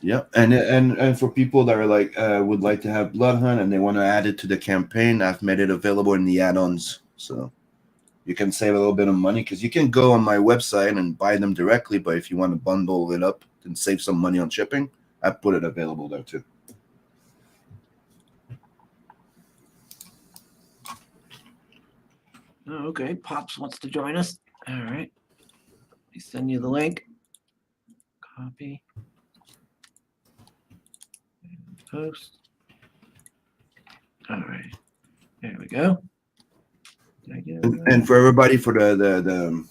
Yep, and for people that are like would like to have Blood Hunt and they want to add it to the campaign, I've made it available in the add-ons, so you can save a little bit of money because you can go on my website and buy them directly. But if you want to bundle it up and save some money on shipping, I put it available there too. Oh, okay, Pops wants to join us. All right. Let me send you the link. Copy. And post. All right. There we go. Did I get it right? And for everybody, for the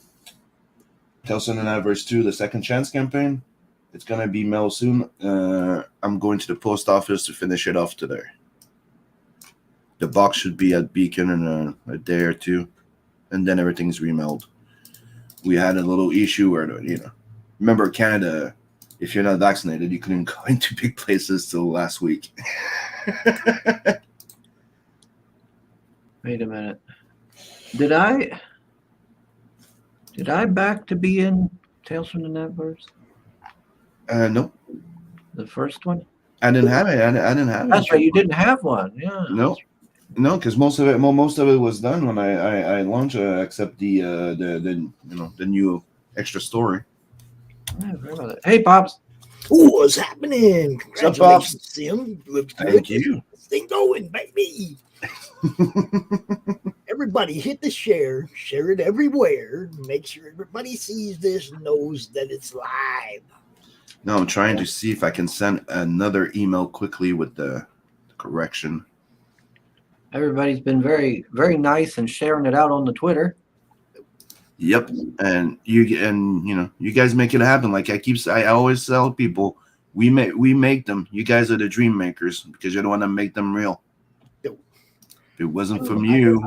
Tales from the Natverse 2, the Second Chance campaign, it's gonna be mailed soon. I'm going to the post office to finish it off today. The box should be at Beacon in a day or two, and then everything's remailed. We had a little issue where, remember Canada, if you're not vaccinated, you couldn't go into big places till last week. Wait a minute. Did I back to be in Tales from the Natverse? Nope. The first one? I didn't have it. I didn't have it. That's right. You didn't have one. Yeah. No, because most of it was done when I launched, except the new extra story. Yeah, very about that. Hey, Pops. Ooh, what's happening? What's up, Pops? Congratulations, Sim. Looks good. Thank you. This thing going, baby. Everybody hit the share it everywhere. Make sure everybody sees this, knows that it's live. No, I'm trying to see if I can send another email quickly with the correction. Everybody's been very, very nice and sharing it out on the Twitter. Yep, and you guys make it happen. Like I always tell people, we make them. You guys are the dream makers because you're the one that make them real. If it wasn't from you,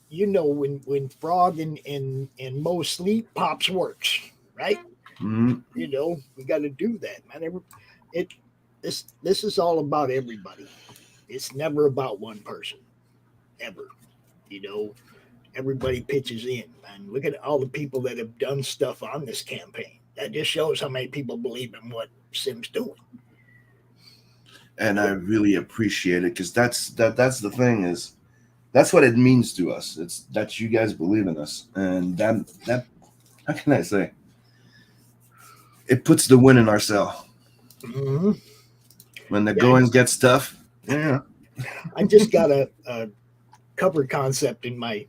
when Frog and Mo sleep, Pops works, right? Mm-hmm. We got to do that, man. This is all about everybody. It's never about one person, ever. Everybody pitches in, man. Look at all the people that have done stuff on this campaign. That just shows how many people believe in what Sim's doing. And I really appreciate it because that's the thing is, that's what it means to us. It's that you guys believe in us, and that how can I say? It puts the wind in our sail. Mm-hmm. When the goings gets tough, yeah. I just got a cover concept in my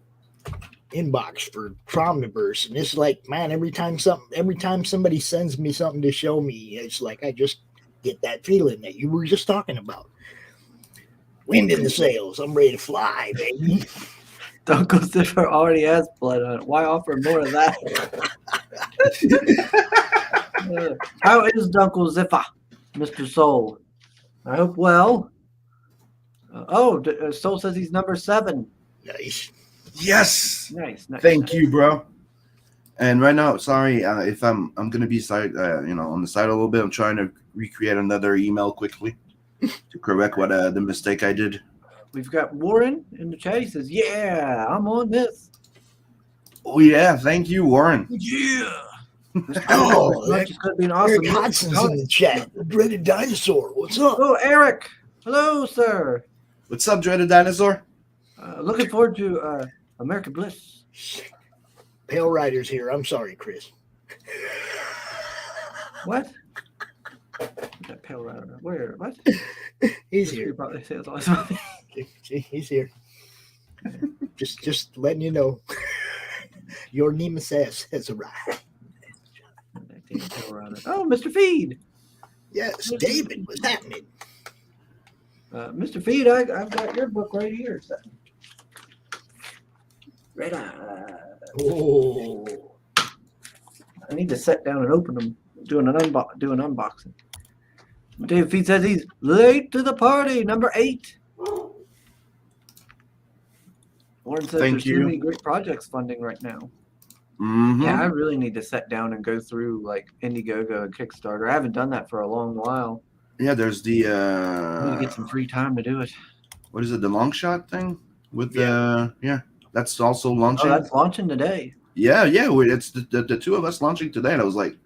inbox for Natverse, and it's like, man, every time somebody sends me something to show me, it's like I just get that feeling that you were just talking about. Wind in the sails. I'm ready to fly, baby. Dunkel Ziffer already has blood on it. Why offer more of that? How is Dunkel Ziffer, Mr. Soul? I hope well. Soul says he's number 7. Nice. Yes. Nice. Thank you, bro. And right now, sorry if I'm gonna be on the side a little bit. I'm trying to recreate another email quickly to correct what the mistake I did. We've got Warren in the chat. He says, "Yeah, I'm on this." Oh yeah, thank you, Warren. Yeah. Oh, It's going to be an Eric awesome. Hodson's in the chat. The dreaded dinosaur. What's up? Oh, Eric. Hello, sir. What's up, dreaded dinosaur? Looking forward to American Bliss. Pale Rider's here. I'm sorry, Chris. What? That Pale Rider. Where? What? He's This here. dude probably says all this. He's here. Just letting you know. Your nemesis has arrived. That damn Pale Rider. Oh, Mr. Feed. Yes, David, what's happening? Mr. Feed, I've got your book right here. So. Right on. Oh, I need to sit down and open them. Do an unboxing. David Feed says he's late to the party. Number 8. Warren says Thank there's you. too many great projects funding right now. Mm-hmm. Yeah, I really need to sit down and go through like Indiegogo and Kickstarter. I haven't done that for a long while. Yeah, there's the I need to get some free time to do it. what is it, the long shot thing with the that's also launching. Oh, that's launching today. Yeah, it's the two of us launching today, and I was like,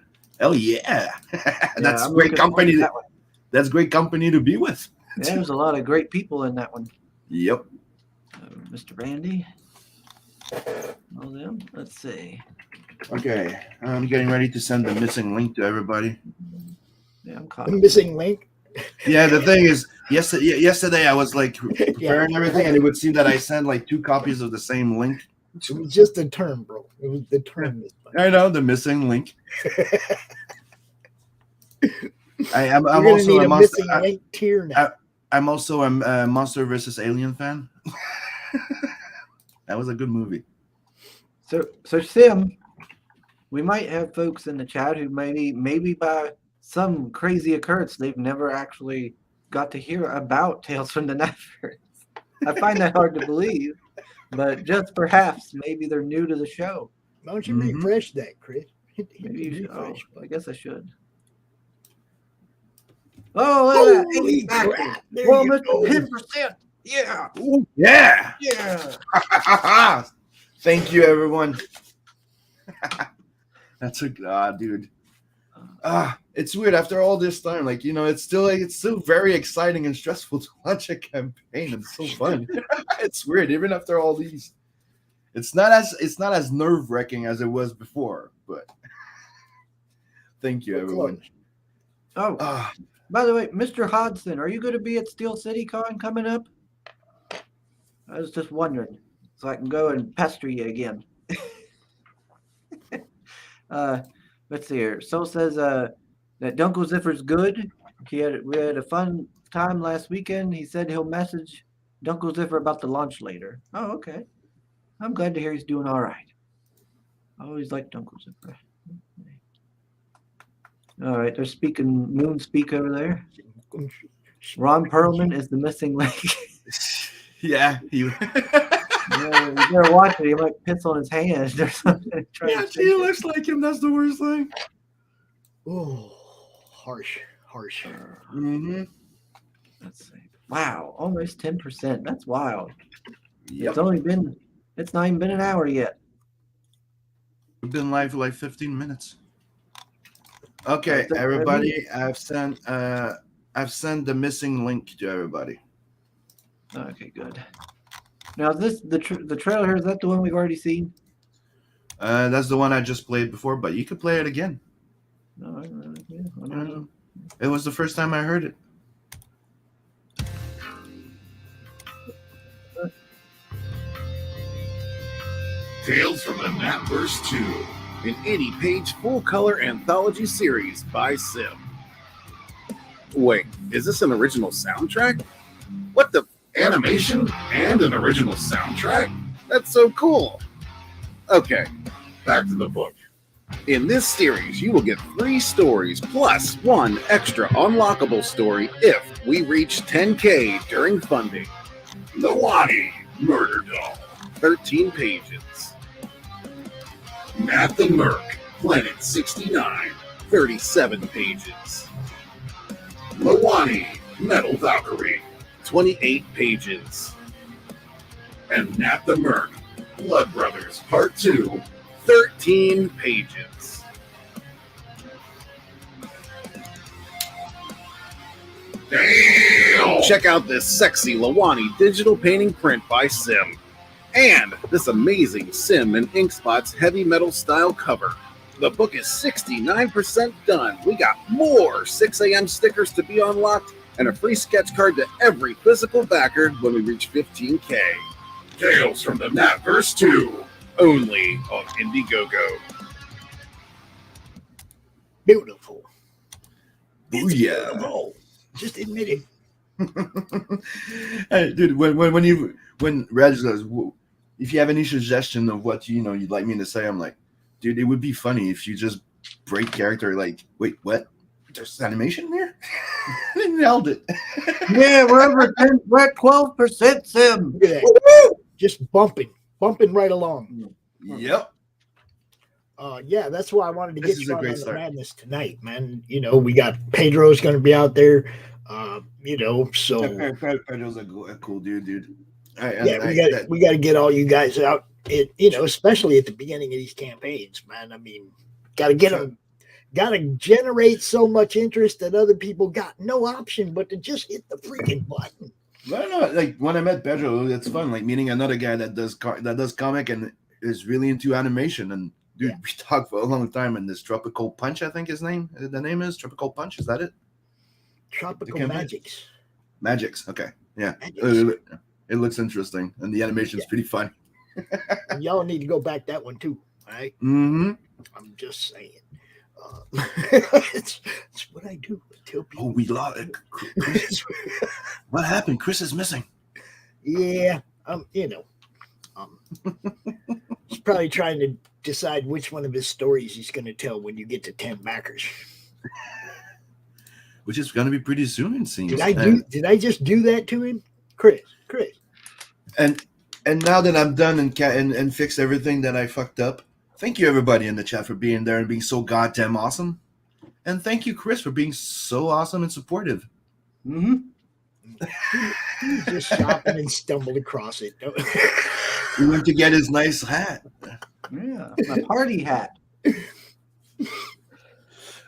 hell yeah, that's I'm great looking forward company. to that one. That's great company to be with. Yeah, there's a lot of great people in that one. Yep. Mr. Randy. All them. Let's see. Okay, I'm getting ready to send the missing link to everybody. Yeah, I'm caught. the missing link. Yeah, the thing is, yesterday I was like preparing everything, and it would seem that I sent like 2 copies of the same link. It was just a term, bro. It was the term. I know, the missing link. I'm We're gonna also need a a monster. missing link tier now. I'm also a Monster vs. Alien fan. That was a good movie. So Sim, we might have folks in the chat who maybe by some crazy occurrence they've never actually got to hear about Tales from the Natverse. I find that hard to believe, but just perhaps maybe they're new to the show. Why don't you Mhm. refresh that, Chris? Hit Maybe you should. Oh, refresh button. I guess I should. Oh, look at that. Holy 8 backers. crap! There Well, you Mr. go. 10%. Yeah. Ooh, yeah. Yeah. Thank you, everyone. That's a dude. It's weird after all this time. Like, it's still very exciting and stressful to launch a campaign. It's so fun. It's weird, even after all these. It's not as nerve-wracking as it was before, but thank you, everyone. Oh, by the way, Mr. Hodson, are you going to be at Steel City Con coming up? I was just wondering, so I can go and pester you again. Let's see here. Soul says that Dunkel Ziffer's good. We had a fun time last weekend. He said he'll message Dunkel Ziffer about the launch later. Oh, okay. I'm glad to hear he's doing all right. I always liked Dunkel Ziffer. All right, they're speaking Moon Speak over there. Ron Perlman is the missing link. Yeah, Yeah, you better watch it. He might piss on his hand or something. he looks like him. That's the worst thing. Oh, harsh. Mm-hmm. Let's see. Wow, almost 10%. That's wild. Yep. It's not even been an hour yet. We've been live for like 15 minutes. Okay, everybody, I've sent the missing link to everybody. Okay, good. Now, is this the trailer? Is that the one we've already seen? That's the one I just played before, but you could play it again. No, I don't know. It was the first time I heard it. Tales from the Natverse 2. An 80-page full-color anthology series by Sim. Wait, is this an original soundtrack? What the? Animation and an original soundtrack? That's so cool. Okay, Back to the book. in this series, you will get 3 stories plus 1 extra unlockable story if we reach 10K during funding. Lawani, Murder Doll. 13 pages. Nat the Merc, Planet 69. 37 pages. Lawani, Metal Valkyrie. 28 pages. And Nat the Merc, Blood Brothers Part 2. 13 pages. Damn! Check out this sexy Lawani digital painting print by Sim. And this amazing Sim and Inkspots heavy metal style cover. The book is 69% done. We got more 6 a.m. stickers to be unlocked and a free sketch card to every physical backer when we reach 15K. Tales from the Natverse 2. Only on Indiegogo. Beautiful. Oh, yeah. Beautiful. Just admit it. Hey, dude, when Reg says, if you have any suggestion of what you'd like me to say, I'm like, dude, it would be funny if you just break character. Like, wait, what? There's animation there? They nailed it. Yeah, we're at 12%, Sim. Look at that. Just bumping right along. Yep. Yeah, that's why I wanted to This get is you a on great the start. madness tonight, man. We got Pedro's going to be out there. So Pedro's a cool dude. we got to get all you guys out. Especially at the beginning of these campaigns, man. I mean, got to get them. Got to generate so much interest that other people got no option but to just hit the freaking button. No, like when I met Pedro, it's fun. Like meeting another guy that does comic and is really into animation. And dude, we talked for a long time. And this Tropical Punch, I think the name is Tropical Punch. Is that it? Tropical Magics. Okay, yeah. Magics. It looks interesting, and the animation is pretty fun. And y'all need to go back that one too. All right. Mm-hmm. I'm just saying. It's what I do. I tell people. Oh, we lost it. What happened? Chris is missing. Yeah, he's probably trying to decide which one of his stories he's going to tell when you get to 10 backers. Which is going to be pretty soon, it seems. Did I just do that to him, Chris? And now that I'm done and fixed everything that I fucked up, thank you everybody in the chat for being there and being so goddamn awesome. And thank you, Chris, for being so awesome and supportive. Mm-hmm. He was just shopping and stumbled across it. He went to get his nice hat. Yeah, my party hat.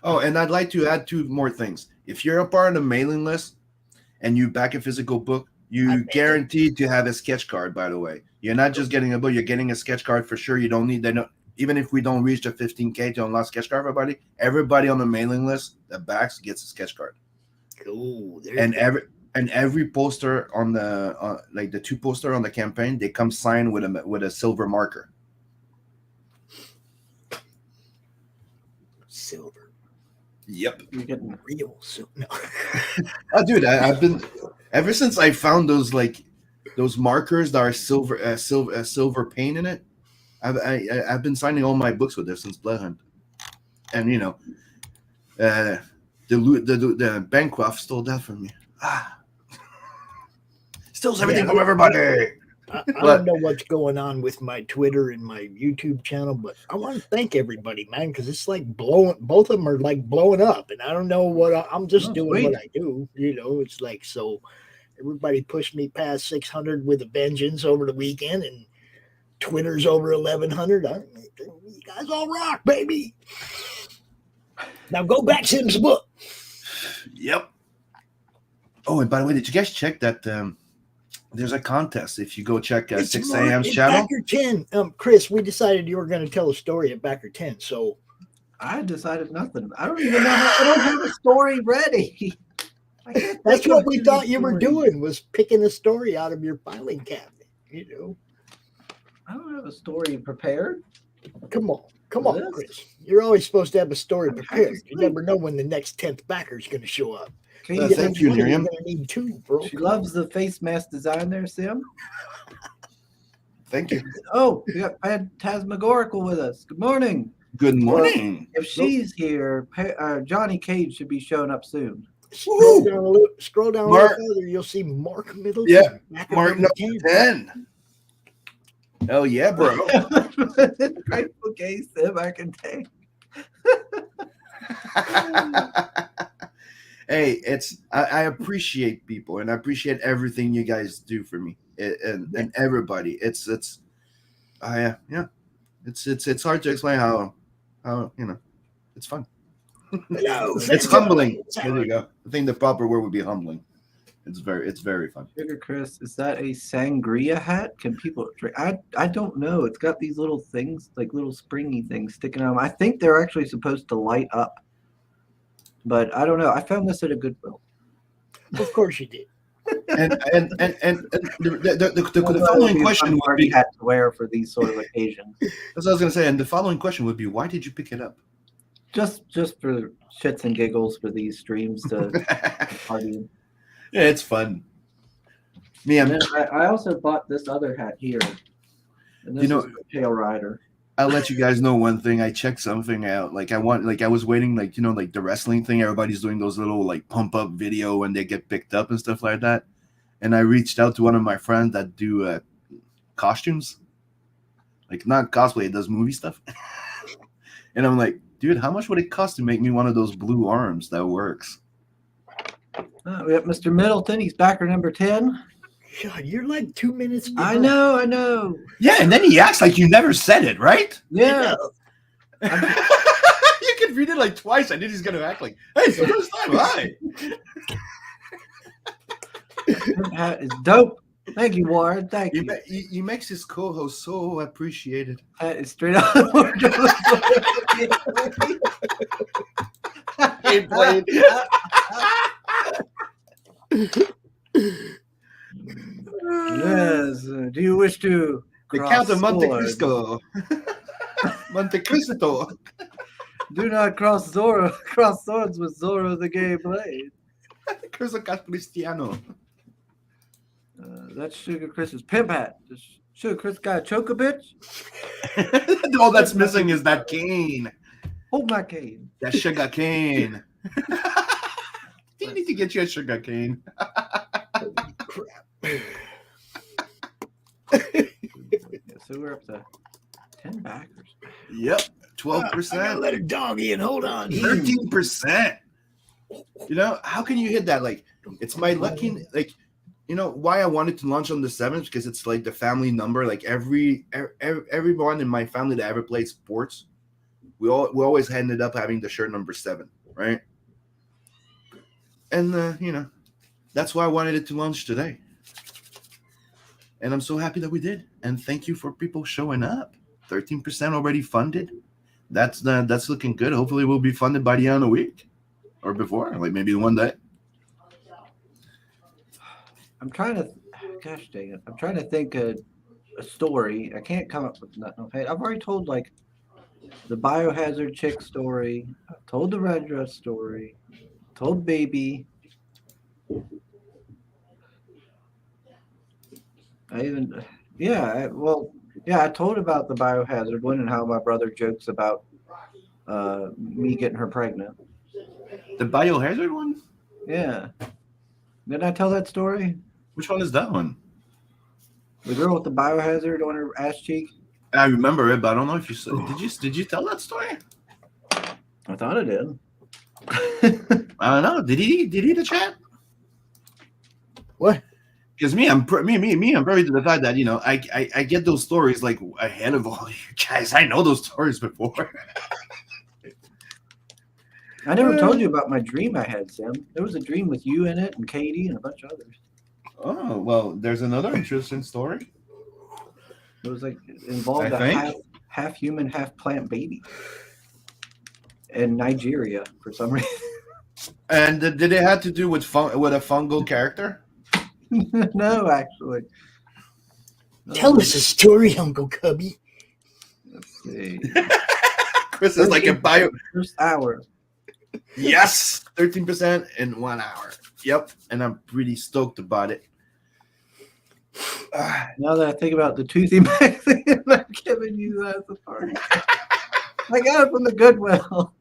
Oh, and I'd like to add 2 more things. If you're a part of the mailing list and you back a physical book, you guaranteed to have a sketch card, by the way. You're not just getting a book, you're getting a sketch card for sure. You don't need that. Even if we don't reach the 15K to unlock sketch card for everybody on the mailing list that backs gets a sketch card. Cool. And every poster on the like the 2 poster on the campaign, they come signed with a silver marker. Silver. Yep. You're getting Real silver. No. Oh, dude, I've been ever since I found those markers that are silver paint in it. I've been signing all my books with this since Bloodhunt, and the Bancroft stole that from me. Steals everything from everybody. I don't know what's going on with my Twitter and my YouTube channel, but I want to thank everybody, man, because it's like blowing. Both of them are like blowing up, and I don't know what I'm just doing. What I do. It's like so. Everybody pushed me past 600 with a vengeance over the weekend, and Twitter's over 1,100. You guys all rock, baby. Now go back Sim's book. Yep. Oh, and by the way, did you guys check that? There's a contest if you go check 6 a.m.'s channel. Backer 10. Chris, we decided you were going to tell a story at Backer 10. So I decided nothing. I don't even know. I don't have a story ready. That's what we thought you were doing, was picking a story out of your filing cabinet. I don't have a story prepared. Come on, Chris. You're always supposed to have a story prepared. You never know when the next 10th backer is going to show up. Thank you, Miriam. You're going to need 2, bro. She loves the face mask design there, Sim. Thank you. Oh, we got Phantasmagorical with us. Good morning. Good morning. If she's here, Johnny Cage should be showing up soon. Scroll down a little further, you'll see Mark Middleton. Yeah, Mark number 10. Oh yeah, bro. Okay, Sim, I can take. Hey, I appreciate people and I appreciate everything you guys do for me and everybody. It's Yeah. It's hard to explain how it's fun. No, It's humbling. There you go. I think the proper word would be humbling. It's very fun. Sugar Chris, is that a sangria hat? Can people drink? I don't know. It's got these little things, like little springy things sticking out. I think they're actually supposed to light up, but I don't know. I found this at a Goodwill. of course you did. And the following question would party be, hat to wear for these sort of occasions. as I was going to say, and the following question would be, why did you pick it up? Just for shits and giggles for these streams to party. Yeah, it's fun. Me, And then I also bought this other hat here. And this is Pale Rider. I'll let you guys know one thing. I checked something out. I was waiting, the wrestling thing. Everybody's doing those little pump up video when they get picked up and stuff like that. And I reached out to one of my friends that do costumes, not cosplay, does movie stuff. And I'm like, dude, how much would it cost to make me one of those blue arms that works? We got Mr. Middleton. He's backer number 10. God, you're like 2 minutes. I know. Yeah, and then he acts like you never said it, right? Yeah. You can read it twice, and then he's gonna act like, "Hey, it's the first time." Hi. That hat is dope. Thank you, Warren. Thank you. He makes his co-host so appreciated. That is straight out of Yes. Do you wish to The cross Count of Monte swords? Cristo. Monte Cristo. Do not cross swords with Zoro the Gay Blade. Cristo Cristiano. That's Sugar Chris's pimp hat. Does Sugar Chris got a choke a bitch? All that's missing is that cane. Hold my cane. That sugar cane. You need to get you a sugar cane. So we're up to 10 backers. Yep. I gotta 12%. let a dog in. Hold on. 13%. How can you hit that? It's my lucky, why I wanted to launch on the 7th, because it's the family number. Everyone in my family that ever played sports, we always ended up having the shirt number 7, right? And that's why I wanted it to launch today. And I'm so happy that we did. And thank you for people showing up. 13% already funded. That's looking good. Hopefully we'll be funded by the end of the week or before, maybe one day. I'm trying to, gosh dang it. I'm trying to think a story. I can't come up with nothing. Okay, I've already told the Biohazard chick story. I've told the Red Dress story. Told Baby. I told about the Biohazard one and how my brother jokes about me getting her pregnant. The Biohazard one? Yeah. Didn't I tell that story? Which one is that one? The girl with the Biohazard on her ass cheek? I remember it, but I don't know if you said. Did you tell that story? I thought I did. I don't know. Did he the chat? What? Because I'm very to the fact that I get those stories ahead of all you guys. I know those stories before. I never told you about my dream I had, Sam. There was a dream with you in it and Katie and a bunch of others. Oh well, there's another interesting story. It was involved a half human, half plant baby in Nigeria for some reason. And did it have to do with a fungal character? No, actually. Tell us a story, Uncle Cubby. Let's see. Chris is a bio. First hour. Yes, 13% in 1 hour. Yep, and I'm pretty stoked about it. Now that I think about the toothy back thing, I'm giving you that as a party. I got it from the Goodwill.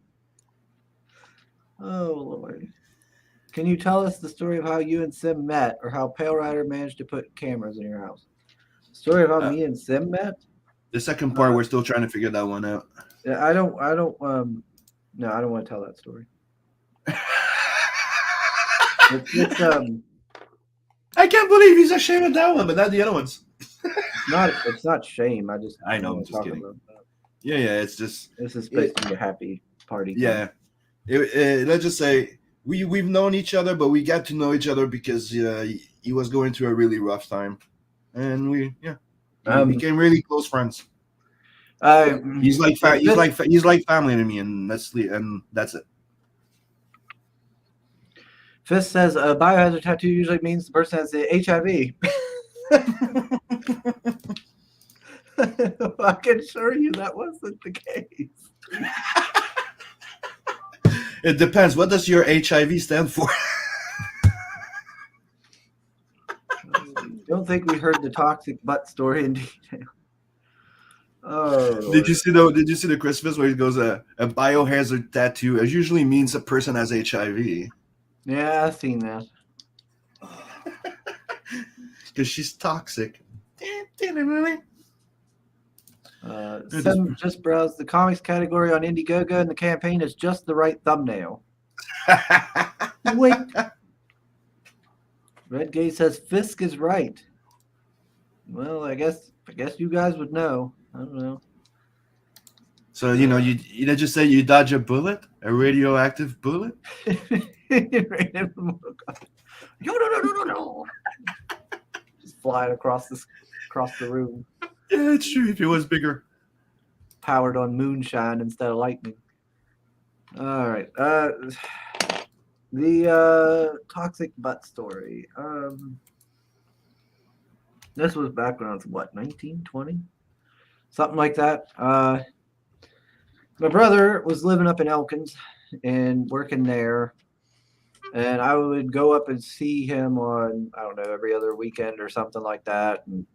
Oh, Lord. Can you tell us the story of how you and Sim met, or how Pale Rider managed to put cameras in your house? Story of how me and Sim met? The second part, we're still trying to figure that one out. Yeah, I don't want to tell that story. I can't believe he's ashamed of that one, but not the other ones. It's not shame. I just I know, wanna I'm just talk kidding. about that. Yeah, it's just This is supposed to be a happy party. thing. yeah. Let's just say we've known each other, but we got to know each other because he was going through a really rough time, and we became really close friends. He's like he's like family to me, and that's it. Fist says a biohazard tattoo usually means the person has the HIV. I can assure you that wasn't the case. It depends. What does your HIV stand for? Don't think we heard the toxic butt story in detail. Oh, Did you see the Christmas where he goes a biohazard tattoo? It usually means a person has HIV. yeah, I've seen that. Because she's toxic. Sim just browsed the comics category on Indiegogo, and the campaign is just the right thumbnail. Wait. Red Gate says Fisk is right. Well, I guess you guys would know. I don't know. So you just say you dodge a bullet, a radioactive bullet. No. Just flying across the room. Yeah, it's true. If it was bigger. Powered on moonshine instead of lightning. All right. The toxic butt story. This was back when I was what, 19, 20? Something like that. My brother was living up in Elkins and working there. And I would go up and see him on, I don't know, every other weekend or something like that. And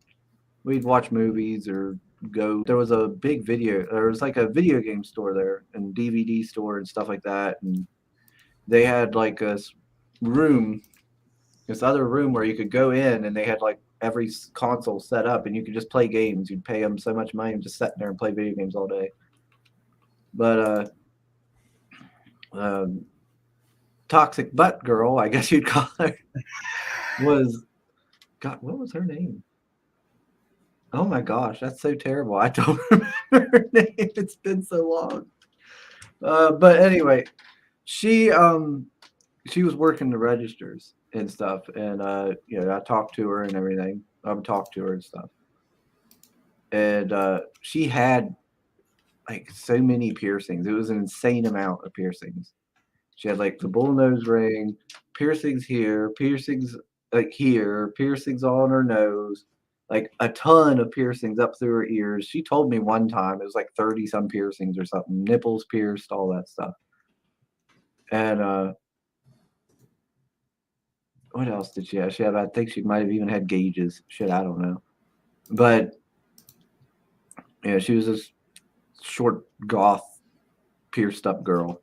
we'd watch movies or go. There was a big there was like a video game store there and DVD store and stuff like that. And they had like this other room where you could go in and they had like every console set up and you could just play games. You'd pay them so much money and just sit there and play video games all day. But toxic butt girl, I guess you'd call her, was, God, what was her name? Oh my gosh, that's so terrible. I don't remember her name. It's been so long. But anyway, she was working the registers and stuff, and I talked to her and everything. I would talk to her and stuff. And she had like so many piercings. It was an insane amount of piercings. She had like the bullnose ring, piercings here, piercings like here, piercings all on her nose, like a ton of piercings up through her ears. She told me one time it was like 30 some piercings or something, nipples pierced, all that stuff. And what else did she have? I think she might have even had gauges. Shit, I don't know. But yeah, she was this short goth pierced up girl.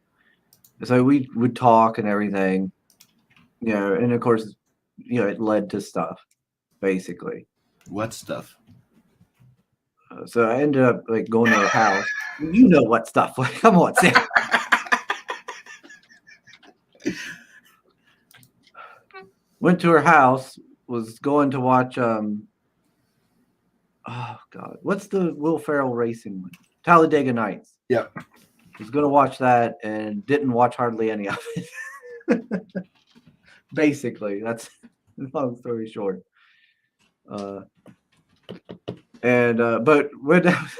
So we would talk and everything, and of course, it led to stuff, basically. What stuff? So I ended up like going to her house. You know what stuff? Like, come on, Sam. Went to her house. Was going to watch. Oh God, what's the Will Ferrell racing one? Talladega Nights. Yep. Was going to watch that and didn't watch hardly any of it. Basically, that's long story short. But when that was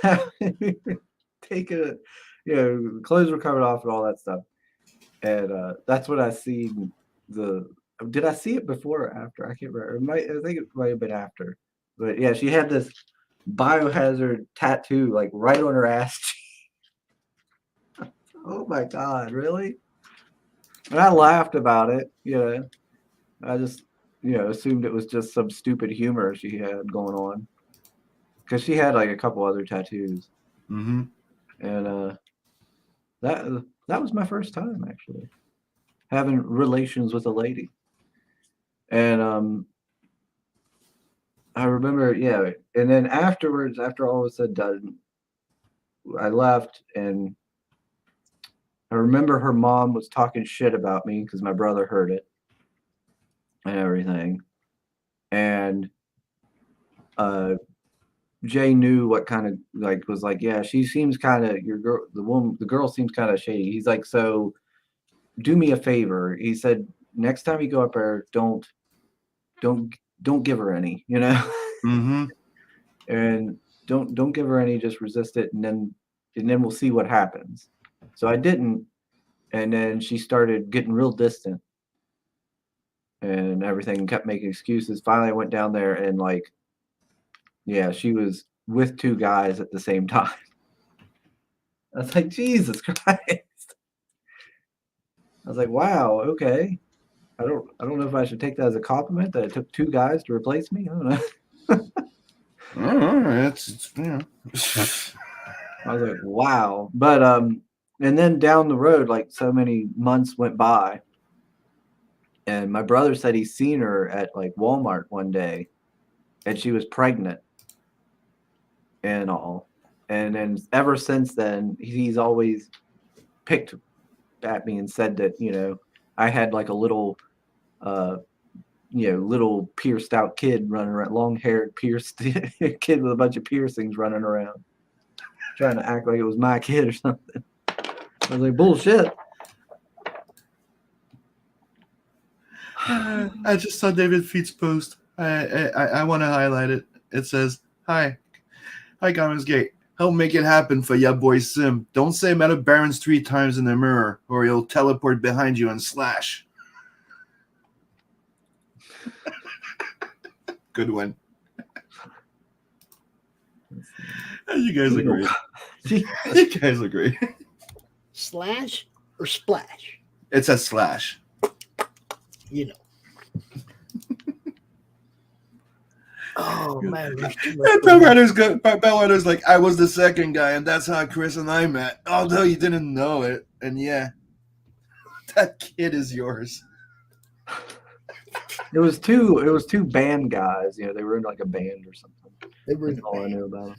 happening, we were taking it, clothes were covered off and all that stuff. And that's when I seen did I see it before or after? I can't remember. I think it might have been after. But yeah, she had this biohazard tattoo like right on her ass cheek. Oh my God, really? And I laughed about it. I just, assumed it was just some stupid humor she had going on. Because she had like a couple other tattoos. Mm-hmm. And that was my first time actually having relations with a lady. And I remember, and then afterwards, after all was said and done, I left, and I remember her mom was talking shit about me because my brother heard it and everything. And Jay knew what kind of like was like, yeah, she seems kind of your girl. The girl seems kind of shady. He's like, so do me a favor. He said, next time you go up there, don't don't give her any, you know, Mm-hmm. and don't give her any. Just resist it, and then we'll see what happens. So I didn't, and then she started getting real distant and everything, kept making excuses. Finally, I went down there and like, yeah, she was with two guys at the same time. I was like, Jesus Christ. I was like, wow, okay. I don't know if I should take that as a compliment that it took two guys to replace me. I don't know. It's you know. I was like, wow. But and then down the road, like so many months went by, and my brother said he's seen her at like Walmart one day, and she was pregnant and all. And then ever since then, he's always picked at me and said that, you know, I had like a little little pierced out kid running around, long haired pierced kid with a bunch of piercings running around, trying to act like it was my kid or something. I was like, bullshit. I just saw David Feet's post. I want to highlight it. It says, Hi, Comments Gate. Help make it happen for ya boy Sim. Don't say Meta Barons 3 times in the mirror, or he'll teleport behind you and slash. Good one. You guys are great. You guys are great. Slash or splash? It's a slash. You know. Oh man, there's too much And Bellwetter's like, I was the second guy, and that's how Chris and I met. Although you didn't know it. And yeah, that kid is yours. It was two band guys. You know, they were in like a band or something. They were in That's the all I band. knew about them.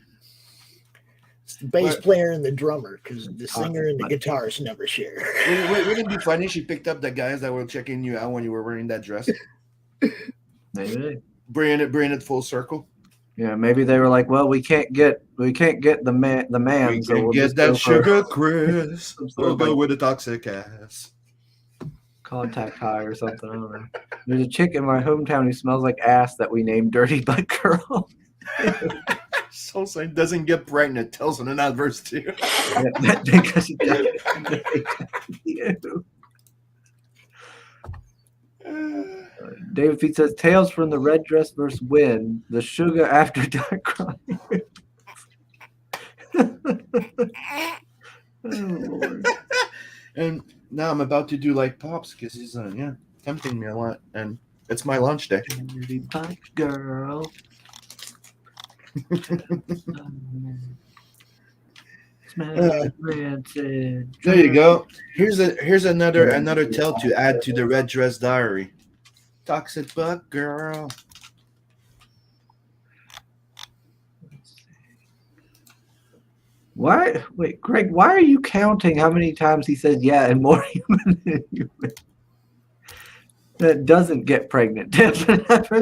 It's the bass player and the drummer, because the singer and the guitarist never share. Wouldn't it be funny? She picked up the guys that were checking you out when you were wearing that dress. Maybe. Bringing it full circle. Yeah, maybe they were like, well, we can't get the man, We so can we'll get just go that for sugar, Chris. some sort We'll of go like with the toxic ass. contact high or something. I don't know. There's a chick in my hometown who smells like ass that we named Dirty Butt Girl. So saying doesn't get pregnant. Tells an adverse too. Because she does. David Pete says, Tales from the Red Dress versus Win, the Sugar After Dark Crying. Oh, Lord. And now I'm about to do like Pops because he's tempting me a lot, and it's my lunch day. Dirty Butt Girl. There you go. Here's another tale to add to the Red Dress Diary. Toxic butt girl. Why? Wait, Greg, why are you counting how many times he says yeah and more human than human? That doesn't get pregnant. That's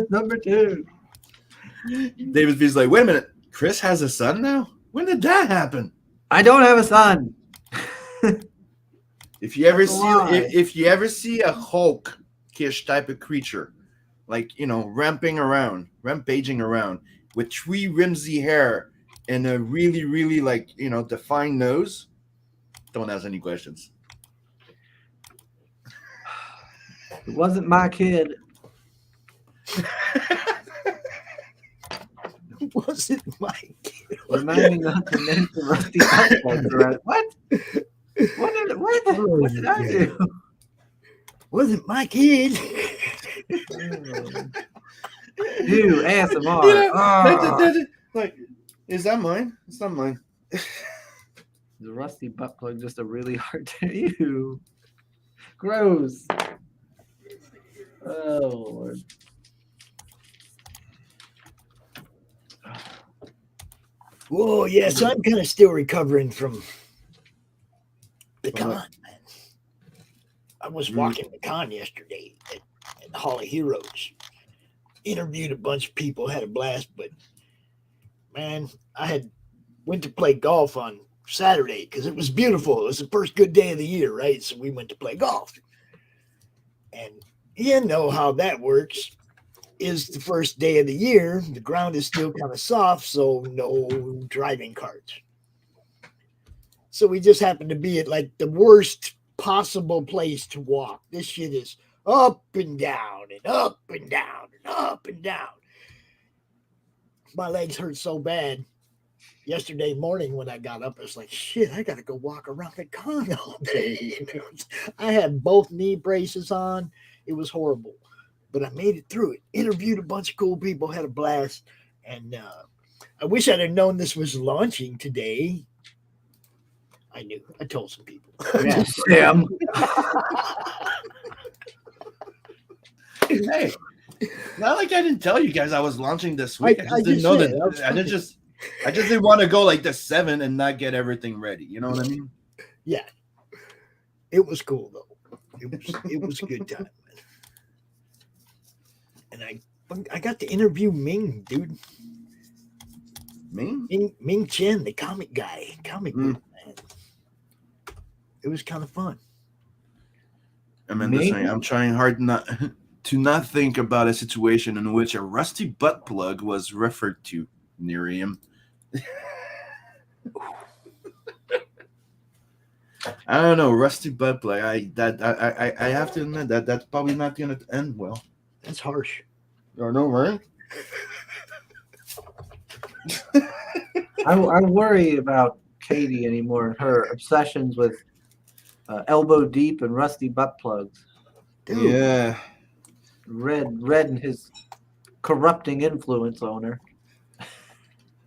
number 2. David V's like, wait a minute. Chris has a son now? When did that happen? I don't have a son. If you ever That's a lie. if you ever see a Hulk-ish type of creature, like rampaging around with 3 rimsy hair and a really, really defined nose, don't ask any questions. It wasn't my kid. Wasn't my kid. Remind me not to mention Rusty Butt. What? What did I do? Wasn't my kid. Dude, ASMR. Like, is that mine? It's not mine. The rusty butt plug just a really hard to ew. Gross. Oh Lord. Whoa, yes, I'm kind of still recovering from the con, man. I was walking the con yesterday at the Hall of Heroes. Interviewed a bunch of people, had a blast, but man, I went to play golf on Saturday because it was beautiful. It was the first good day of the year, right? So we went to play golf. And you know how that works. Is the first day of the year. The ground is still kind of soft, so no driving carts. So we just happened to be at like the worst possible place to walk. This shit is up and down and up and down and up and down. My legs hurt so bad. Yesterday morning when I got up, I was like, shit, I got to go walk around the con all day. I had both knee braces on. It was horrible. But I made it through it. Interviewed a bunch of cool people, had a blast. And I wish I'd have known this was launching today. I knew. I told some people. Yeah, Sam. Hey, not like I didn't tell you guys I was launching this week. I just didn't know that. I just didn't want to go like the 7 and not get everything ready. You know what I mean? Yeah. It was cool though. It was a good time. And I got to interview Ming, dude. Ming Chen, the comic guy, comic book man. It was kind of fun. Amanda saying, I'm trying hard not to not think about a situation in which a rusty butt plug was referred to, Miriam. I don't know, rusty butt plug. I have to admit that's probably not going to end well. That's harsh. I know, right? I worry about Katie anymore and her obsessions with elbow deep and rusty butt plugs. Dude. Yeah. Red and his corrupting influence on her.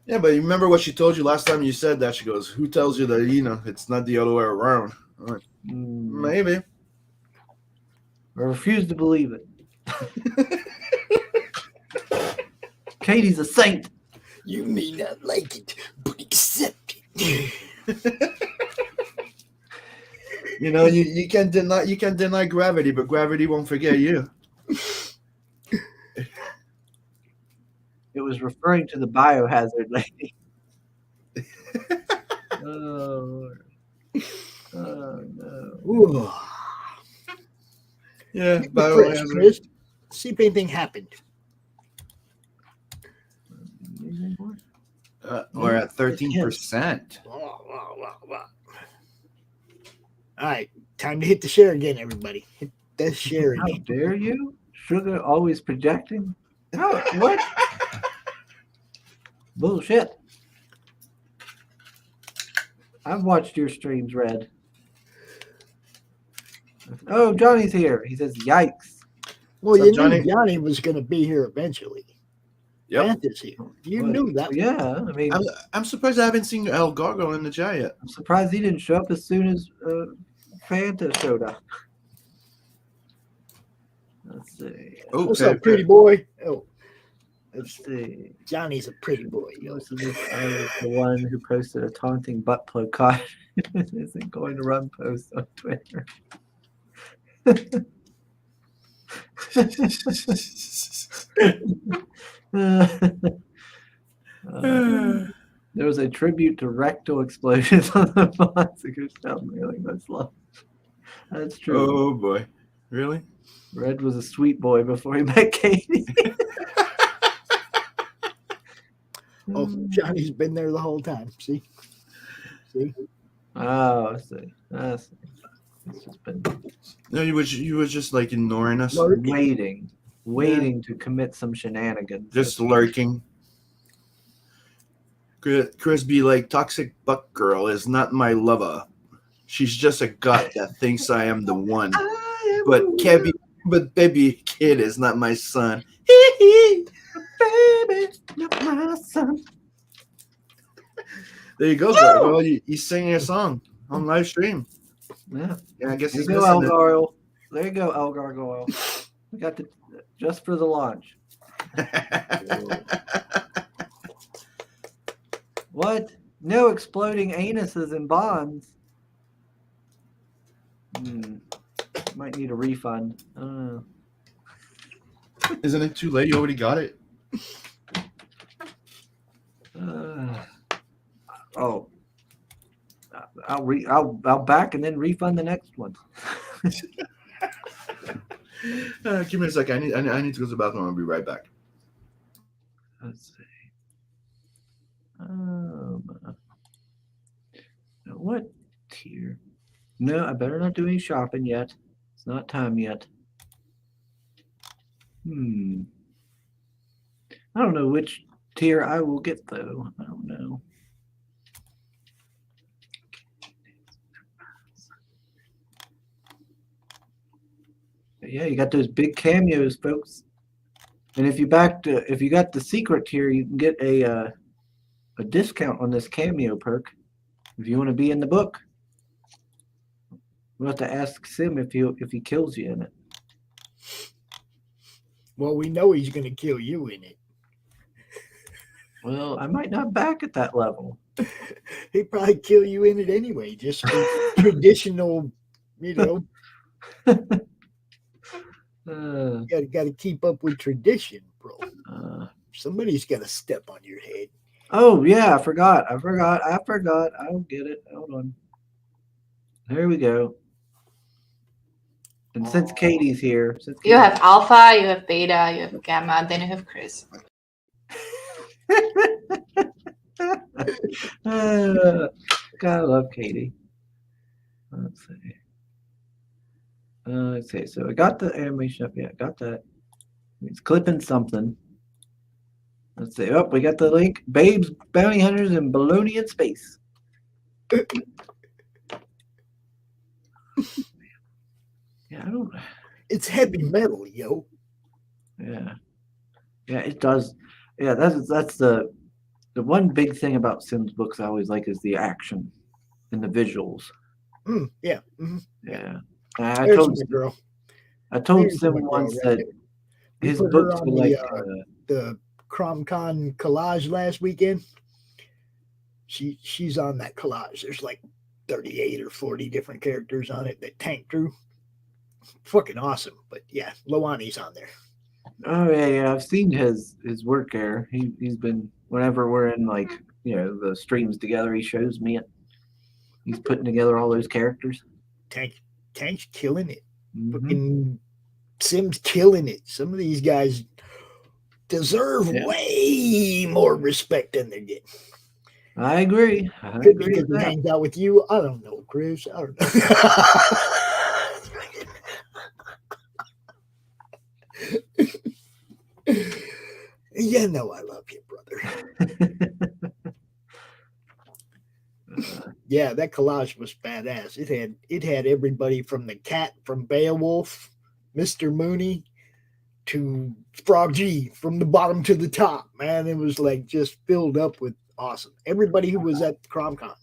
Yeah, but you remember what she told you last time you said that? She goes, who tells you that, it's not the other way around? I'm like, maybe. I refuse to believe it. Katie's a saint. You may not like it, but accept it. You can't deny gravity, but gravity won't forget you. It was referring to the biohazard lady. Oh no. Ooh. Yeah, Chris, see if anything happened. We're at 13%. Wow. All right, time to hit the share again, everybody. Hit the share How again. dare you? Sugar always projecting. Oh, what? Bullshit. I've watched your streams, Red. Oh, Johnny's here. He says, yikes. Well, So you Johnny- knew Johnny was going to be here eventually. Yep. Matt is here. You Well, knew that. Yeah, I mean, I'm surprised I haven't seen El Gargo in the chat yet. I'm surprised he didn't show up as soon as Fanta showed up. Let's see. Oh, What's up, pretty boy? Oh, Let's see. Johnny's a pretty boy. Yo. Most of this, I was the one who posted a taunting butt plug caution. Isn't going to run posts on Twitter. There was a tribute to rectal explosions on the Fonzigers Town mailing list launch. That's true. Oh boy, really? Red was a sweet boy before he met Katie. Oh, Johnny's been there the whole time. See? Oh, I see. It's just been No, you was just like ignoring us, waiting to commit some shenanigans. just lurking. Chris be like, toxic buck girl is not my lover. She's just a gut that thinks I am the one. But baby kid is not my son. Baby, not my son. There you go, Gargo. He's singing a song on live stream. Yeah. Yeah, I guess There he's you go, El missing it. Gargoyle. There you go, El Gargoyle. We got the just for the launch. What? No exploding anuses and bonds. Might need a refund. I don't know. Isn't it too late? You already got it. Oh, I'll back and then refund the next one. Give me a second. I need to go to the bathroom. I'll be right back. Let's see. What tier? No, I better not do any shopping yet. It's not time yet. I don't know which tier I will get though. I don't know. But yeah, you got those big cameos, folks. And if you got the secret tier, you can get a discount on this cameo perk if you want to be in the book. We'll have to ask Sim if he kills you in it. Well, we know he's going to kill you in it. Well, I might not back at that level. He'd probably kill you in it anyway, just for traditional, you know. Got to keep up with tradition, bro. Somebody's got to step on your head. Oh yeah, I forgot. I don't get it. Hold on. There we go. And since Katie's here, you have alpha, you have beta, you have gamma, then you have Chris. God, I love Katie. Let's see. So I got the animation up. Yeah, got that. It's clipping something. Let's see. Oh, we got the link. Babes, Bounty Hunters, and Baloney in Space. Yeah, I don't. It's heavy metal, yo. Yeah, it does. Yeah, that's the one big thing about Sims books I always like is the action and the visuals. Yeah. Mm-hmm. Yeah. I told Sim once that his books were like the CromCon collage last weekend. She's on that collage. There's like 38 or 40 different characters on it that Tank drew. Fucking awesome. But yeah, Lowani's on there. Oh yeah. I've seen his work there. He's been whenever we're in like the streams together, he shows me it. He's putting together all those characters. Tank's killing it. Mm-hmm. Fucking Sim's killing it. Some of these guys deserve way more respect than they're getting. I agree. Could be because he hangs out with you. I don't know, Chris. I don't know. You know I love you, brother. Yeah, that collage was badass. It had everybody from the cat from Beowulf, Mr. Mooney, to Frog G, from the bottom to the top. Man, it was like just filled up with awesome. Everybody who was at CromCon.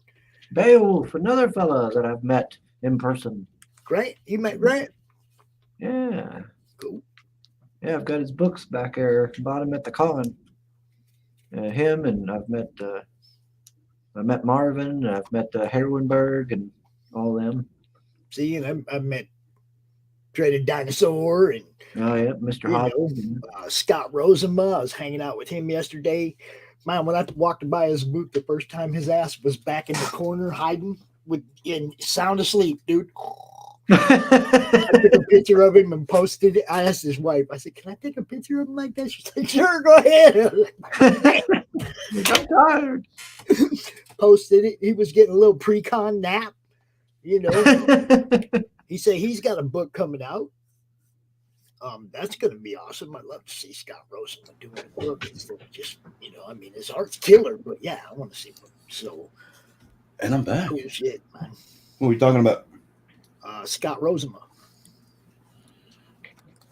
Beowulf, another fella that I've met in person. Grant? You met Grant? Yeah. Cool. Yeah, I've got his books back there, bought him at the con. Him, and I've met Marvin, and I've met Herwenberg and all them. See, and I met Dreaded Dinosaur and Mr. Hobbs. Scott Rosenma. I was hanging out with him yesterday. Man, when I walked by his booth the first time, his ass was back in the corner hiding in sound asleep, dude. I took a picture of him and posted it. I asked his wife, I said, "Can I take a picture of him like that?" She's like, "Sure, go ahead." I'm tired. Posted it. He was getting a little pre-con nap, He said he's got a book coming out. That's going to be awesome. I'd love to see Scott Rosenman doing a book instead of just, his art's killer, but yeah, I want to see him. So, and I'm back. Cool shit, man. What are we talking about? Scott Rosenman.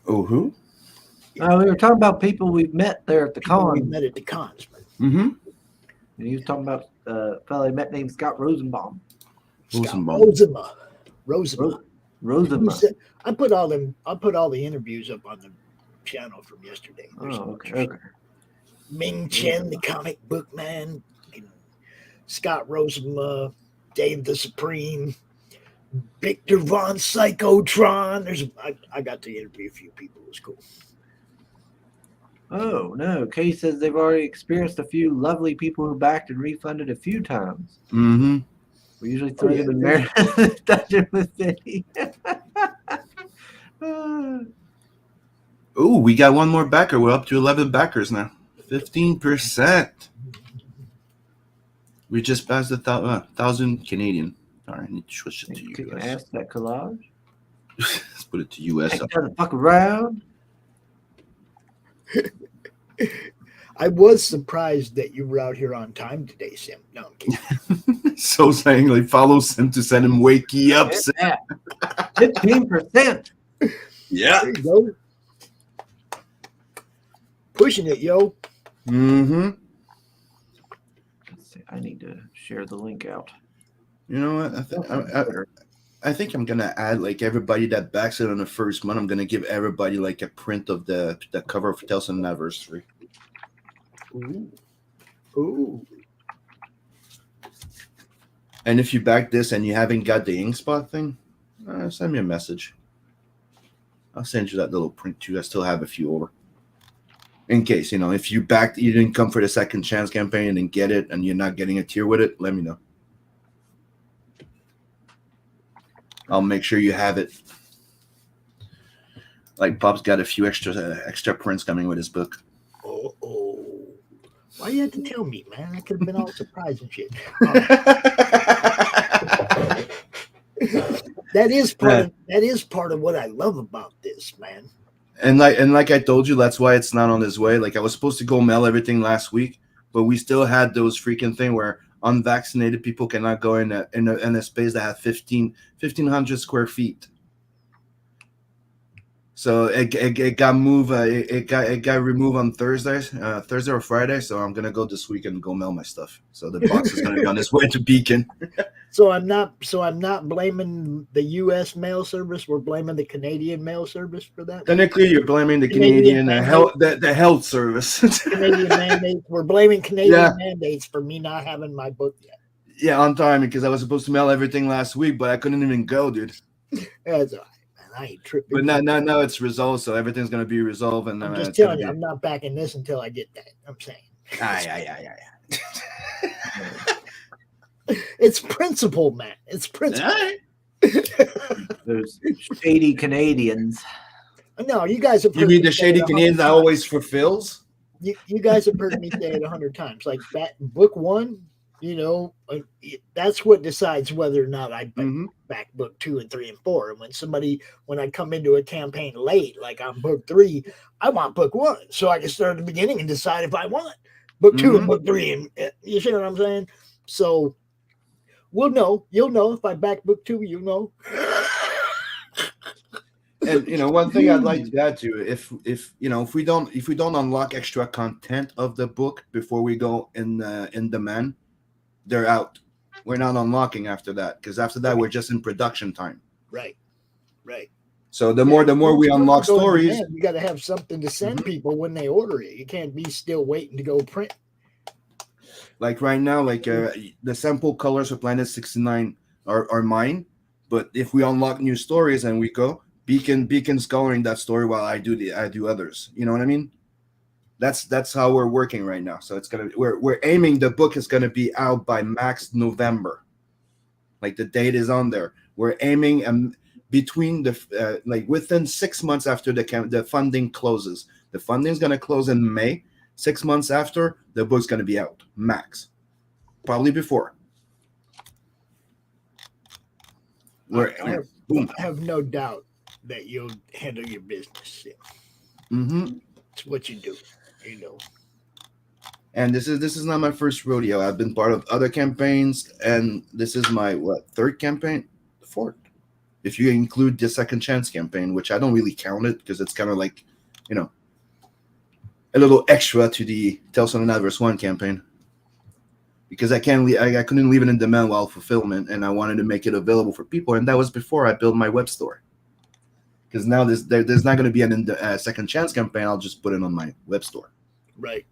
Oh, who? We were talking about people we've met there at the con. We met at the cons, man. Mm-hmm. And he was talking about a fellow he met named Scott Rosenbaum. Rosenma. I put all the interviews up on the channel from yesterday. Okay. Ming Chen, the comic book man, Scott Rosenma, Dave the Supreme, Victor Von Psychotron. I got to interview a few people. It was cool. Oh no, Kay says they've already experienced a few lovely people who backed and refunded a few times. Mm-hmm. We usually Oh, throw yeah, them in there's- Meredith dungeon with Vinny. Ooh, we got one more backer. We're up to 11 backers now. 15%. We just passed the 1,000 Canadian. All right, I need to switch it to Kicking US. ass that collage. Let's put it to US. Hey, doesn't fuck around. I was surprised that you were out here on time today, Sim. No, I'm kidding. So saying like follow Sim to send him wakey up. Sim. 15%. Yeah. There you go. Pushing it, yo. Mm-hmm. Let's see, I need to share the link out. You know what? I think I'm gonna add like everybody that backs it on the first month. I'm gonna give everybody like a print of the cover of Tales of Natverse. Ooh. Ooh. And if you back this and you haven't got the ink spot thing, send me a message. I'll send you that little print too. I still have a few over. In case, if you backed, you didn't come for the second chance campaign and didn't get it, and you're not getting a tier with it, let me know. I'll make sure you have it. Like Bob's got a few extra prints coming with his book. Oh. Why you have to tell me, man? I could have been all surprised and shit. That is part of what I love about this, man. And like I told you, that's why it's not on his way. Like I was supposed to go mail everything last week, but we still had those freaking thing where unvaccinated people cannot go in a space that has 1,500 square feet. So it got moved. It got removed on Thursday or Friday. So I'm gonna go this week and go mail my stuff. So the box is gonna be on its way to Beacon. So I'm not blaming the U.S. mail service. We're blaming the Canadian mail service for that. Technically, you're blaming the Canadian the health service. Canadian mandates. We're blaming Canadian mandates for me not having my book yet. Yeah, on time because I was supposed to mail everything last week, but I couldn't even go, dude. That's all right, man. I ain't tripping. But now it's resolved, so everything's gonna be resolved. And I'm just telling you, I'm not backing this until I get that. I'm saying. Yeah. It's principle, man. It's principle. Those shady Canadians. No, you guys have. You mean the shady Canadians that always fulfills? You guys have heard me say it 100 times. Like book one, that's what decides whether or not I back book 2 and 3 and 4. And when I come into a campaign late, like on book 3, I want book 1, so I can start at the beginning and decide if I want book 2 and book 3. And you see what I'm saying? So we'll know. You'll know if I back book 2. You know. And one thing I'd like to add to if we don't unlock extra content of the book before we go in demand, they're out. We're not unlocking after that because after that we're just in production time. Right. So the more we unlock stories, you got to have something to send people when they order it. You can't be still waiting to go print. Like right now, like the sample colors for Planet 69 are mine, but if we unlock new stories and we go. Beacon's coloring that story while I do others. You know what I mean? That's how we're working right now. So we're aiming. The book is gonna be out by max November. Like the date is on there. We're aiming between within 6 months after the funding closes. The funding is gonna close in May. 6 months after, the book's gonna be out max. Probably before. I have no doubt that you'll handle your business. It's what you do, And this is not my first rodeo. I've been part of other campaigns, and this is my third campaign, fourth, if you include the second chance campaign, which I don't really count it because it's kind of like, a little extra to the Tales of the Natverse 1 campaign. Because I couldn't leave it in demand while fulfillment, and I wanted to make it available for people, and that was before I built my web store. Because now there's not going to be a second chance campaign. I'll just put it on my web store. Right.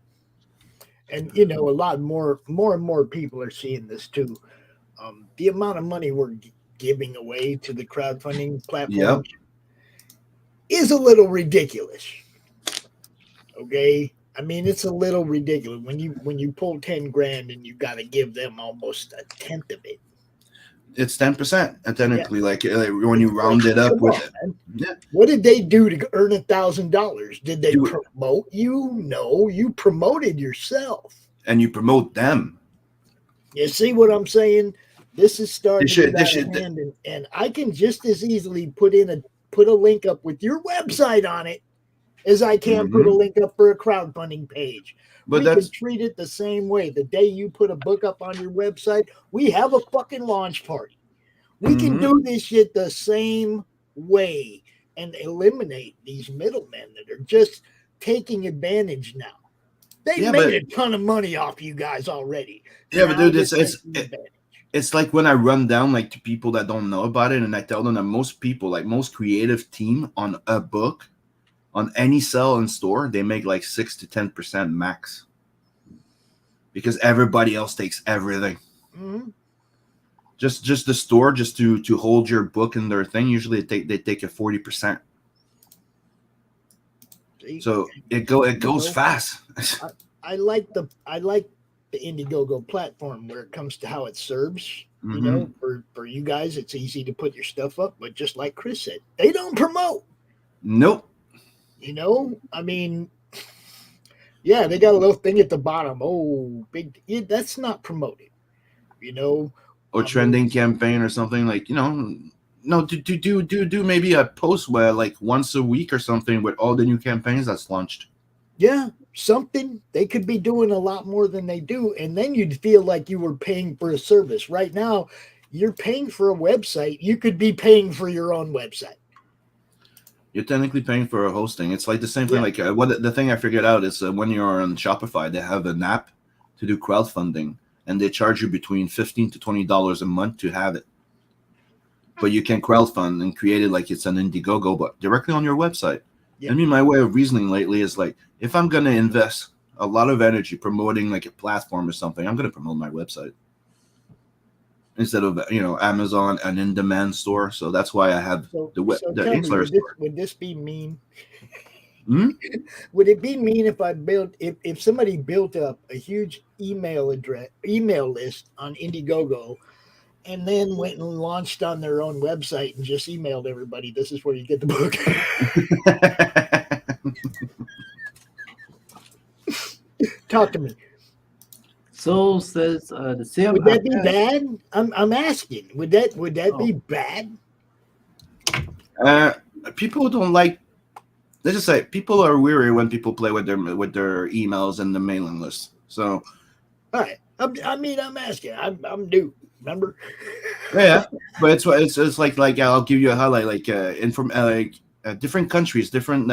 And a lot more and more people are seeing this too. The amount of money we're giving away to the crowdfunding platform is a little ridiculous. Okay. I mean, it's a little ridiculous when you pull 10 grand and you got to give them almost a tenth of it. It's 10%, technically. Like when It's you round it up come with on, it. man. Yeah. What did they do to earn $1,000? Did they Do it. promote you? No, you promoted yourself. And you promote them. You see what I'm saying? This is starting should- to they get out should- of hand, and I can just as easily put a link up with your website on it as I can put a link up for a crowdfunding page. But We can treat it the same way. The day you put a book up on your website, we have a fucking launch party. We can do this shit the same way and eliminate these middlemen that are just taking advantage now. They made a ton of money off you guys already. Yeah, but Now dude, they're taking advantage. it's like when I run down like to people that don't know about it, and I tell them that most people, like most creative team on a book, on any sell and store, they make like 6 to 10% max, because everybody else takes everything. Mm-hmm. Just the store, just to hold your book in their thing. Usually they take a 40%. So it goes fast. I like the Indiegogo platform where it comes to how it serves. You know, for you guys, it's easy to put your stuff up, but just like Chris said, they don't promote. Nope. You know, I mean, yeah, they got a little thing at the bottom. Oh, big. Yeah, that's not promoted. You know, or trending campaign or something, like, you know. No, do maybe a post where like once a week or something with all the new campaigns that's launched. Yeah, something. They could be doing a lot more than they do, and then you'd feel like you were paying for a service. Right now, you're paying for a website. You could be paying for your own website. You're technically paying for a hosting. It's like the same thing. Like what the thing I figured out is when you're on Shopify, they have an app to do crowdfunding, and they charge you between $15 to $20 a month to have it. But you can crowdfund and create it like it's an Indiegogo, but directly on your website. Yeah. I mean, my way of reasoning lately is like, if I'm going to invest a lot of energy promoting like a platform or something, I'm going to promote my website instead of, you know, Amazon, an in-demand store. So that's why I have the ancillary store. Would this be mean? Would it be mean if if somebody built up a huge email list on Indiegogo and then went and launched on their own website and just emailed everybody, this is where you get the book? Talk to me. Soul says the Sim. Would that be bad? I'm asking. Would that be bad? People don't like. Let's just say people are weary when people play with their emails and the mailing list. So, all right. I'm asking. I'm new. Remember? Yeah, but it's like I'll give you a highlight, like different countries, different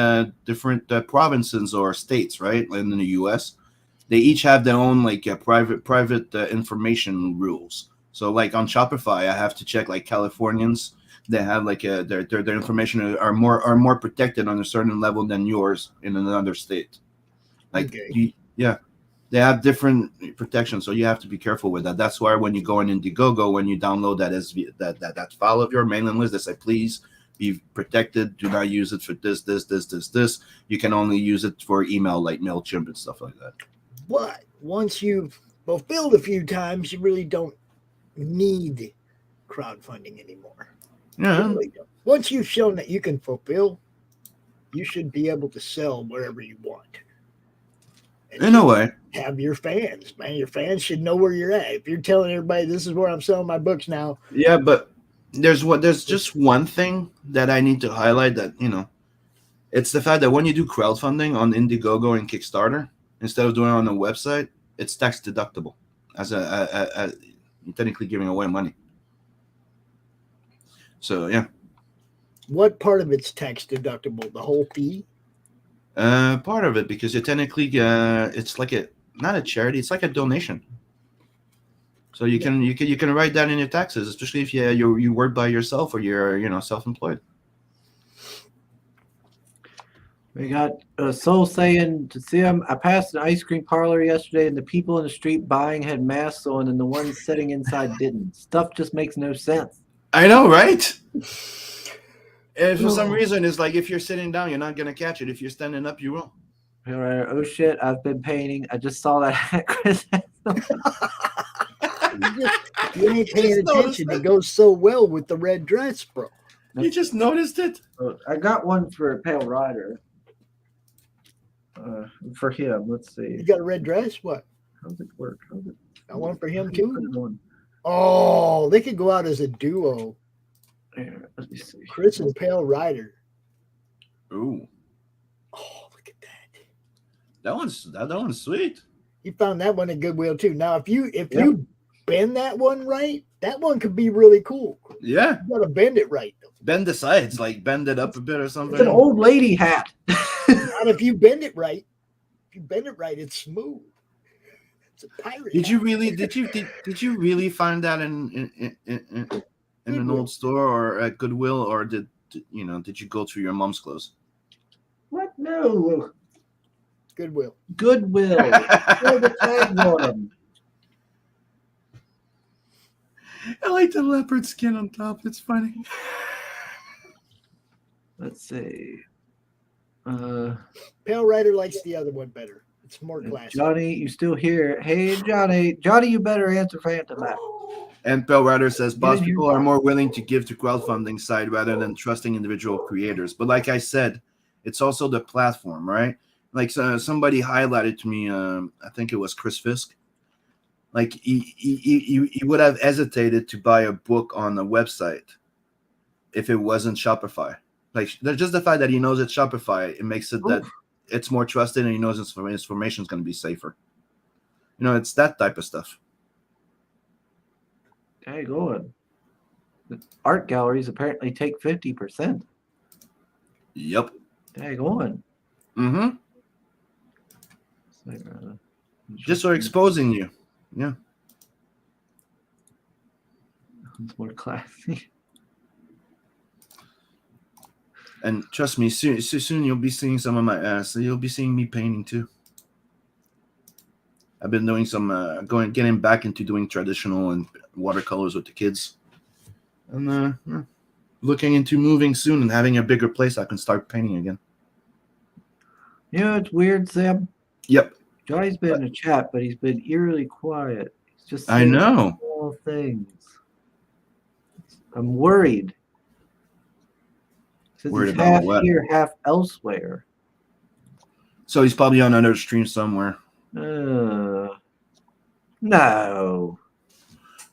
provinces or states, right? In the U.S., they each have their own like private information rules. So like on Shopify, I have to check like Californians. They have like their information are more protected on a certain level than yours in another state. Like they have different protections, so you have to be careful with that. That's why when you go in Indiegogo, when you download that file of your mailing list, they say please be protected. Do not use it for this. You can only use it for email, like MailChimp and stuff like that. But once you've fulfilled a few times, you really don't need crowdfunding anymore. Yeah. Really don't. Once you've shown that you can fulfill, you should be able to sell wherever you want. And in a way, have your fans, man. Your fans should know where you're at. If you're telling everybody this is where I'm selling my books now. Yeah, but there's just one thing that I need to highlight, that, you know, it's the fact that when you do crowdfunding on Indiegogo and Kickstarter, instead of doing it on a website, it's tax deductible as you're technically giving away money. So yeah. What part of it's tax deductible? The whole fee? Part of it, because you're technically it's like not a charity, it's like a donation. So you can write that in your taxes, especially if you work by yourself or you're self-employed. We got Soul saying to Sim, I passed an ice cream parlor yesterday and the people in the street buying had masks on and the ones sitting inside didn't. Stuff just makes no sense. I know, right? And for some reason, it's like if you're sitting down, you're not going to catch it. If you're standing up, you will. Pale Rider. Oh shit! I've been painting. I just saw that hat, Chris. You ain't You paying just noticed attention. that? It goes so well with the red dress, bro. You just noticed it? I got one for Pale Rider. For him, let's see. You got a red dress? What? How's it work? Got one for him how do you put too? it on? Oh, they could go out as a duo. Here, let me see. Chris and Pale Rider. Ooh, Oh, look at that. that one's sweet. You found that one at Goodwill too. Now, if you bend that one right, that one could be really cool. Yeah, You gotta bend it right though. bend the sides, like bend it up a bit or something. It's an old lady hat. Not if you bend it right. If you bend it right, it's smooth. It's a pirate. Did you hat. really? Did you really find that in an old store or at Goodwill, or did you go through your mom's clothes? What? No. Goodwill. Goodwill. Throw the tags on 'em. I like the leopard skin on top. It's funny. Let's see. Pale Rider likes the other one better. It's more classic. Johnny, you still here? Hey, Johnny. Johnny, you better answer Phantom Map. And Bell Rider says, boss Yeah, people are more willing to give to crowdfunding side rather than trusting individual creators. But like I said, it's also the platform, right? Like somebody highlighted to me, I think it was Chris Fisk. Like he would have hesitated to buy a book on a website if it wasn't Shopify. Like just the fact that he knows it's Shopify, it makes it that it's more trusted, and he knows his information is going to be safer. It's that type of stuff. Hey, go on. The art galleries apparently take 50%. Yep. Hey, go on. Mm-hmm. Just for exposing you. Yeah. It's more classy. And trust me, soon you'll be seeing some of my ass. So you'll be seeing me painting too. I've been doing some getting back into doing traditional and watercolors with the kids, and looking into moving soon and having a bigger place I can start painting again. It's weird, Sam. Yep. Johnny's been in a chat, but he's been eerily quiet. He's just I saying know. small things. I'm worried. Says Worried he's about half what? here, half elsewhere. So he's probably on another stream somewhere. No.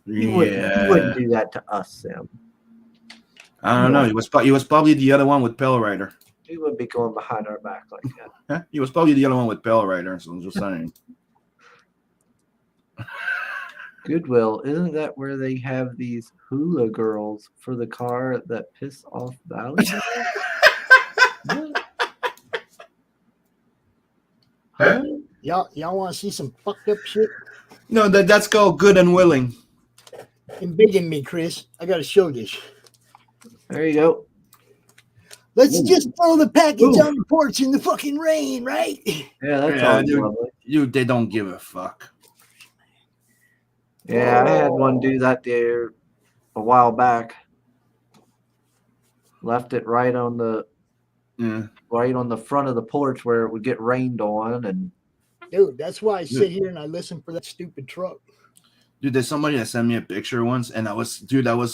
He Yeah. wouldn't do that to us, Sam. I don't know. He was probably the other one with Pale Rider. He wouldn't be going behind our back like that. Huh? He was probably the other one with Pale Rider. So I'm just saying. Goodwill, isn't that where they have these hula girls for the car that piss off Valley? Huh? Y'all want to see some fucked up shit? No, that's called Good and Willing. Embiggen me, Chris. I gotta show this. There you go. Let's just throw the package Ooh. on the porch in the fucking rain, right? Yeah, that's Yeah, all dude. lovely. They don't give a fuck. Yeah, I had one do that there a while back. Left it right on the front of the porch where it would get rained on, and Dude, that's why I sit here and I listen for that stupid truck. Dude, there's somebody that sent me a picture once, and I was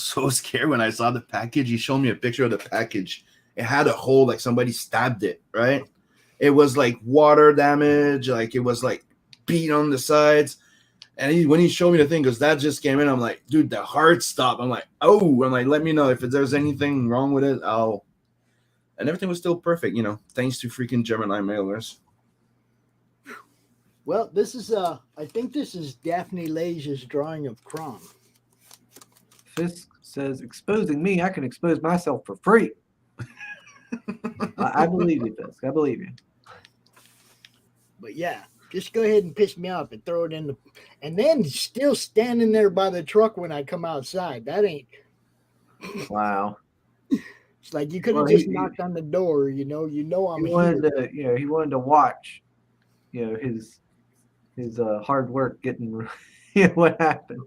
so scared when I saw the package. He showed me a picture of the package. It had a hole, like somebody stabbed it, right? It was like water damage, like it was like beat on the sides. And when he showed me the thing, because that just came in, I'm like, dude, the heart stopped. I'm like, oh, I'm like, let me know if there's anything wrong with it. And everything was still perfect, thanks to freaking Gemini mailers. Well, this is I think this is Daphne Leja's drawing of Crom. Fisk says, exposing me, I can expose myself for free. I believe you, Fisk. I believe you. But yeah, just go ahead and piss me off and throw it in the, and then still standing there by the truck when I come outside. That ain't. Wow. It's like you could have just knocked on the door. I'm He here. he wanted to watch, his hard work getting, what happens.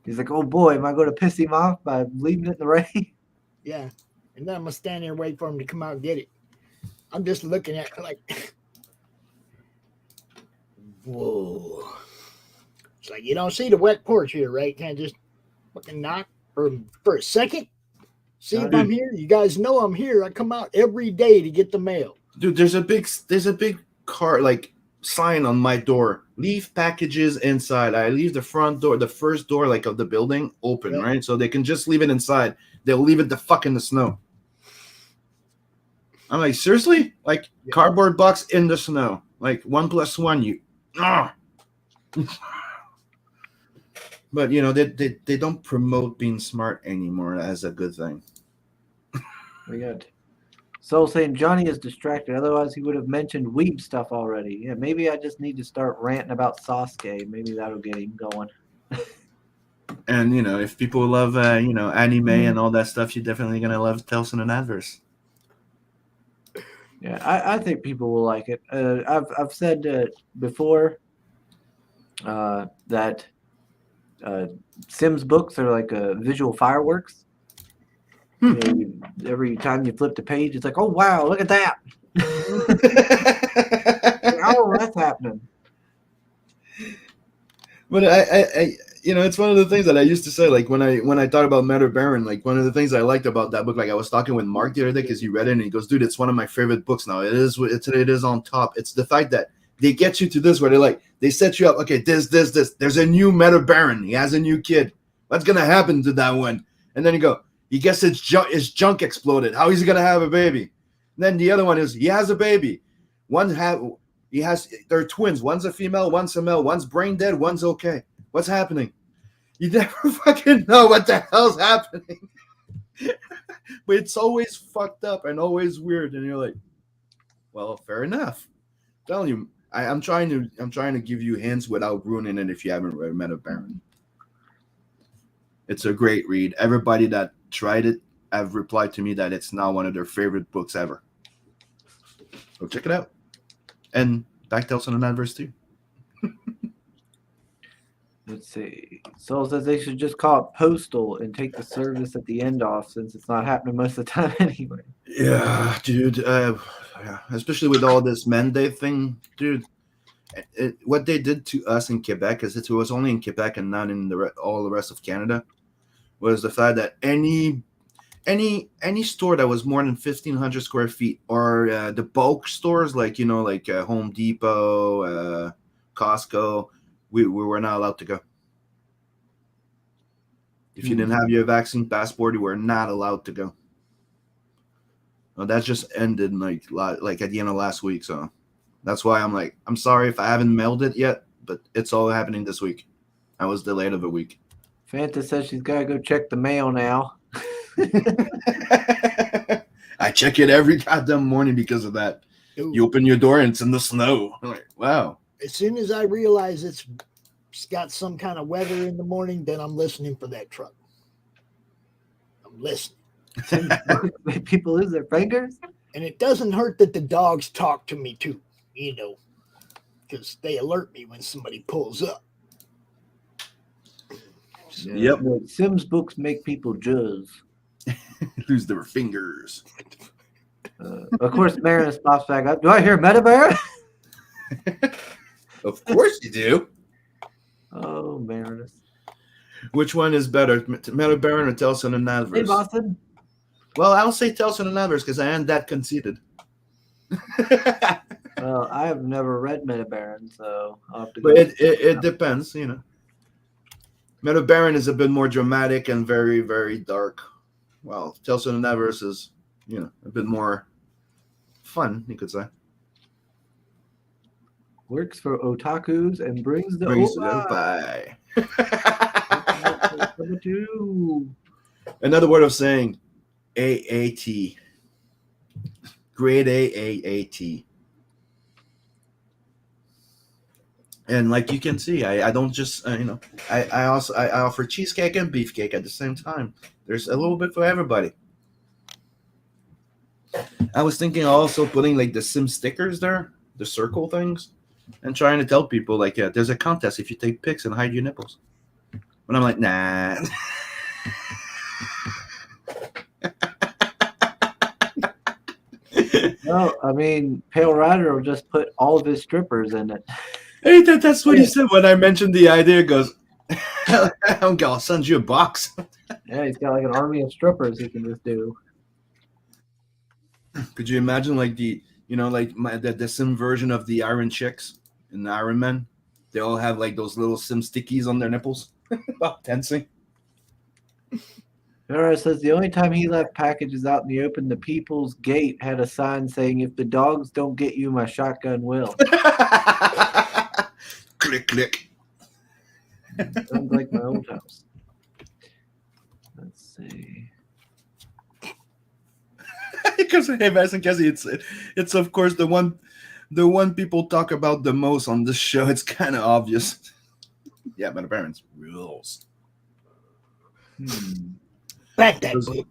He's like, oh boy, am I going to piss him off by leaving it in the rain? Yeah, and then I'm gonna stand there and wait for him to come out and get it. I'm just looking at it like, whoa. It's like you don't see the wet porch here, right? Can't just fucking knock for a second. See if I'm here. You guys know I'm here. I come out every day to get the mail. Dude, there's a big car like sign on my door. Leave packages inside. I leave the front door, the first door like of the building open, Yep. right? So they can just leave it inside. They'll leave it the fuck in the snow. I'm like, seriously? Like cardboard box in the snow. Like 1 + 1, you But you know, they don't promote being smart anymore as a good thing. We got Soul saying Johnny is distracted. Otherwise, he would have mentioned weeb stuff already. Yeah, maybe I just need to start ranting about Sasuke. Maybe that'll get him going. And you know, if people love anime and all that stuff, you're definitely gonna love Tales in the Natverse. Yeah, I think people will like it. I've said before that Sims books are like visual fireworks. You know, every time you flip the page, it's like, oh wow, look at that! Oh, that's happening. But I it's one of the things that I used to say, like when I thought about Meta Baron, like one of the things I liked about that book, like I was talking with Mark the other day because he read it and he goes, dude, it's one of my favorite books now. It is on top. It's the fact that they get you to this where they set you up. Okay, this. There's a new Meta Baron. He has a new kid. What's gonna happen to that one? And then you go, he gets his junk exploded. How is he gonna have a baby? And then the other one is he has a baby. They're twins. One's a female, one's a male. One's brain dead, one's okay. What's happening? You never fucking know what the hell's happening. But it's always fucked up and always weird, and you're like, well, fair enough. I'm telling you, I'm trying to give you hints without ruining it if you haven't read Meta Baron. It's a great read. Everybody that tried it have replied to me that it's now one of their favorite books ever. Go check it out. And back Tales in the Natverse too. Let's see. Soul says they should just call it postal and take the service at the end off since it's not happening most of the time anyway. Yeah, dude. Especially with all this mandate thing, dude. What they did to us in Quebec, because it was only in Quebec and not in all the rest of Canada, was the fact that any store that was more than 1,500 square feet, or the bulk stores like Home Depot, Costco, we were not allowed to go. If you didn't have your vaccine passport, you were not allowed to go. Well, that just ended like at the end of last week, so that's why I'm like, I'm sorry if I haven't mailed it yet, but it's all happening this week. I was delayed of a week. Fanta says she's got to go check the mail now. I check it every goddamn morning because of that. Ooh. You open your door and it's in the snow. I'm like, wow. As soon as I realize it's got some kind of weather in the morning, then I'm listening for that truck. I'm listening. Make people lose their fingers. And it doesn't hurt that the dogs talk to me too, because they alert me when somebody pulls up. Yeah. Yep. Sims books make people judge. Lose their fingers. Of course, Marinus pops back up. Do I hear Metabear? Of course you do. Oh, Marinus. Which one is better, Metabaron or Tales in the Natverse? Hey, Boston. Well, I'll say Tales in the Natverse because I am that conceited. Well, I have never read Metabaron, so I'll have to go. But it depends, Metabaron is a bit more dramatic and very, very dark. Well, Tales in the Natverse is, a bit more fun, you could say. Works for otakus and brings the opai. Opai. Another word of saying AAT. Grade AAT. And like you can see, I don't just I offer cheesecake and beefcake at the same time. There's a little bit for everybody. I was thinking also putting like the Sim stickers there, the circle things, and trying to tell people like, yeah, there's a contest if you take pics and hide your nipples. But I'm like, nah. Well, I mean, Pale Rider will just put all of his strippers in it. Hey, that's what he said when I mentioned the idea. He goes, I'll send you a box. Yeah, he's got like an army of strippers he can just do. Could you imagine like the the sim version of the Iron Chicks in the Iron Man? They all have like those little sim stickies on their nipples. Tensing. Nora says the only time he left packages out in the open, the People's Gate had a sign saying, "If the dogs don't get you, my shotgun will." Click, click. Sounds like my old house. Let's see. Because hey, Madison Cassie, it's of course the one people talk about the most on this show. It's kind of obvious. Yeah, but parents rules. Back that book.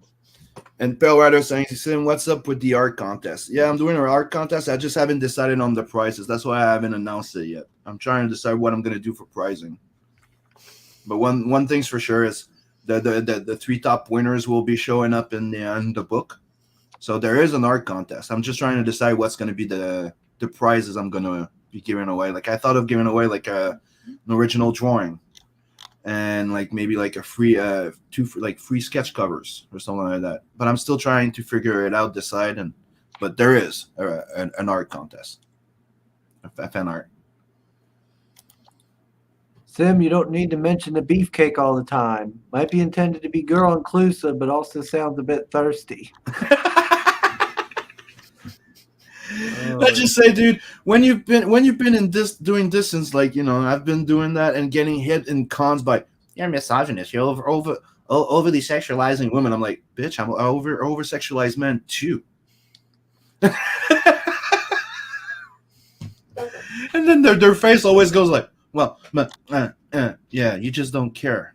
And Pale Rider saying, he's saying, what's up with the art contest? Yeah, I'm doing an art contest. I just haven't decided on the prices. That's why I haven't announced it yet. I'm trying to decide what I'm going to do for pricing. But one thing's for sure is the 3 top winners will be showing up in the book. So there is an art contest. I'm just trying to decide what's going to be the prizes I'm going to be giving away. Like I thought of giving away like an original drawing. And like maybe like a free 2 free sketch covers or something like that. But I'm still trying to figure it out, decide. But there is an art contest, a fan art. Sim, you don't need to mention the beefcake all the time. Might be intended to be girl inclusive, but also sounds a bit thirsty. Let's just say, dude, when you've been in this doing distance, like I've been doing that and getting hit in cons by you're misogynist, you're overly sexualizing women. I'm like, bitch, I'm over sexualized men too. And then their face always goes like, well, yeah, you just don't care.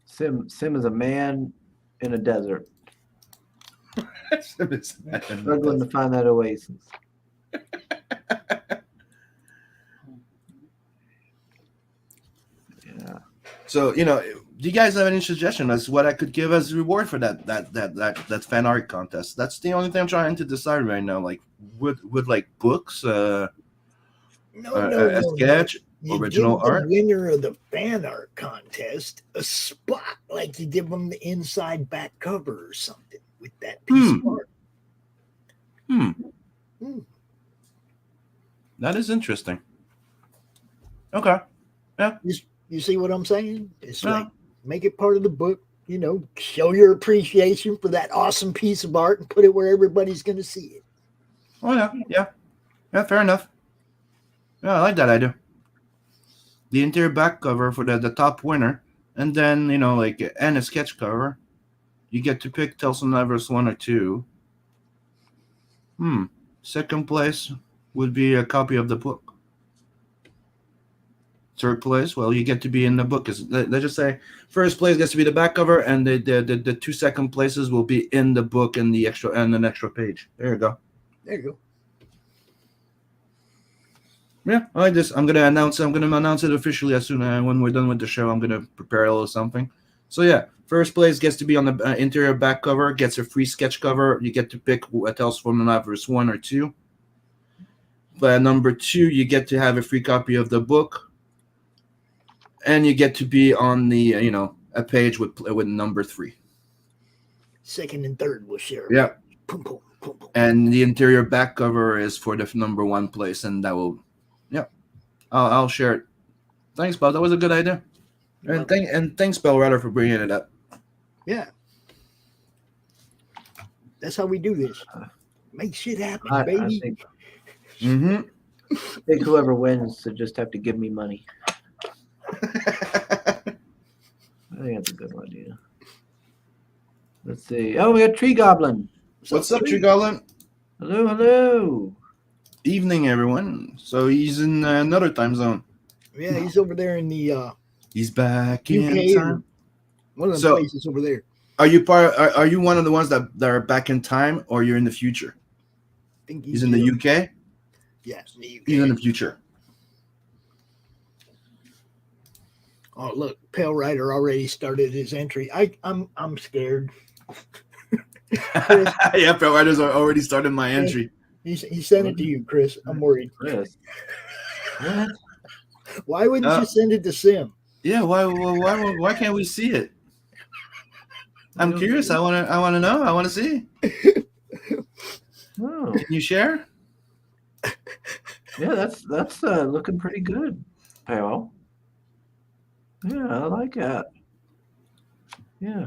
Sim is a man in a desert. Struggling to find that oasis. Yeah. So do you guys have any suggestion as what I could give as reward for that fan art contest? That's the only thing I'm trying to decide right now. Like would like books, a sketch, You original give the art. winner of the fan art contest a spot, like you give them the inside back cover or something with that piece of art. That is interesting. Okay. Yeah. You see what I'm saying? It's like make it part of the book, show your appreciation for that awesome piece of art and put it where everybody's going to see it. Oh yeah. Fair enough. Yeah, I like that idea. The interior back cover for the top winner, and then and a sketch cover. You get to pick Tales from Natverse 1 or 2. Second place would be a copy of the book. Third place, well, you get to be in the book. Let's just say first place gets to be the back cover, and the 2 second places will be in the book and an extra page. There you go. There you go. Yeah, I like this. I'm gonna announce it officially as soon as when we're done with the show. I'm gonna prepare a little something. So yeah, first place gets to be on the interior back cover, gets a free sketch cover. You get to pick Tales from Natverse 1 or 2. But number 2, you get to have a free copy of the book, and you get to be on the a page with number 3. Second and third will share. Yeah. Boom, boom, boom, boom. And the interior back cover is for the number 1 place, and that will, I'll share it. Thanks, Bob. That was a good idea. And thanks, Bell Rider, for bringing it up. Yeah. That's how we do this. Make shit happen, I baby. think, Mm-hmm. I think whoever wins should just have to give me money. I think that's a good idea. Let's see. Oh, we got Tree Goblin. What's up, Tree Goblin? Hello. Evening, everyone. So he's in another time zone. Yeah, he's over there in the He's back UK in time. one of the places over there. Are you Are you one of the ones that are back in time, or you're in the future? I think He's in the UK. Yeah, in the UK. He's in the future. Oh, look, Pale Rider already started his entry. I'm scared. Yeah, Pale Riders are already started my entry. He sent it to you, Chris. I'm worried. Chris. What? Why wouldn't you send it to Sim? Yeah, why can't we see it? I'm curious. I want to know. I want to see. Oh. Can you share? Yeah, that's looking pretty good, Pale. Yeah, I like that. Yeah.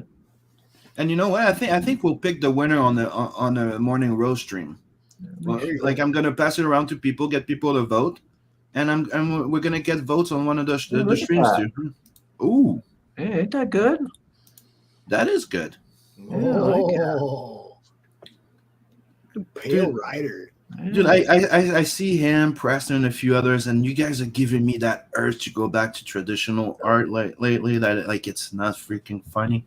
And you know what? I think we'll pick the winner on the morning roast stream. Like I'm gonna pass it around to people, get people to vote, and we're gonna get votes on one of the streams too. Ooh, Hey, ain't that good? that is good. Yeah, I like it. Oh, Pale Rider. Dude, I see him, Preston, and a few others, and you guys are giving me that urge to go back to traditional art lately. That like it's not freaking funny.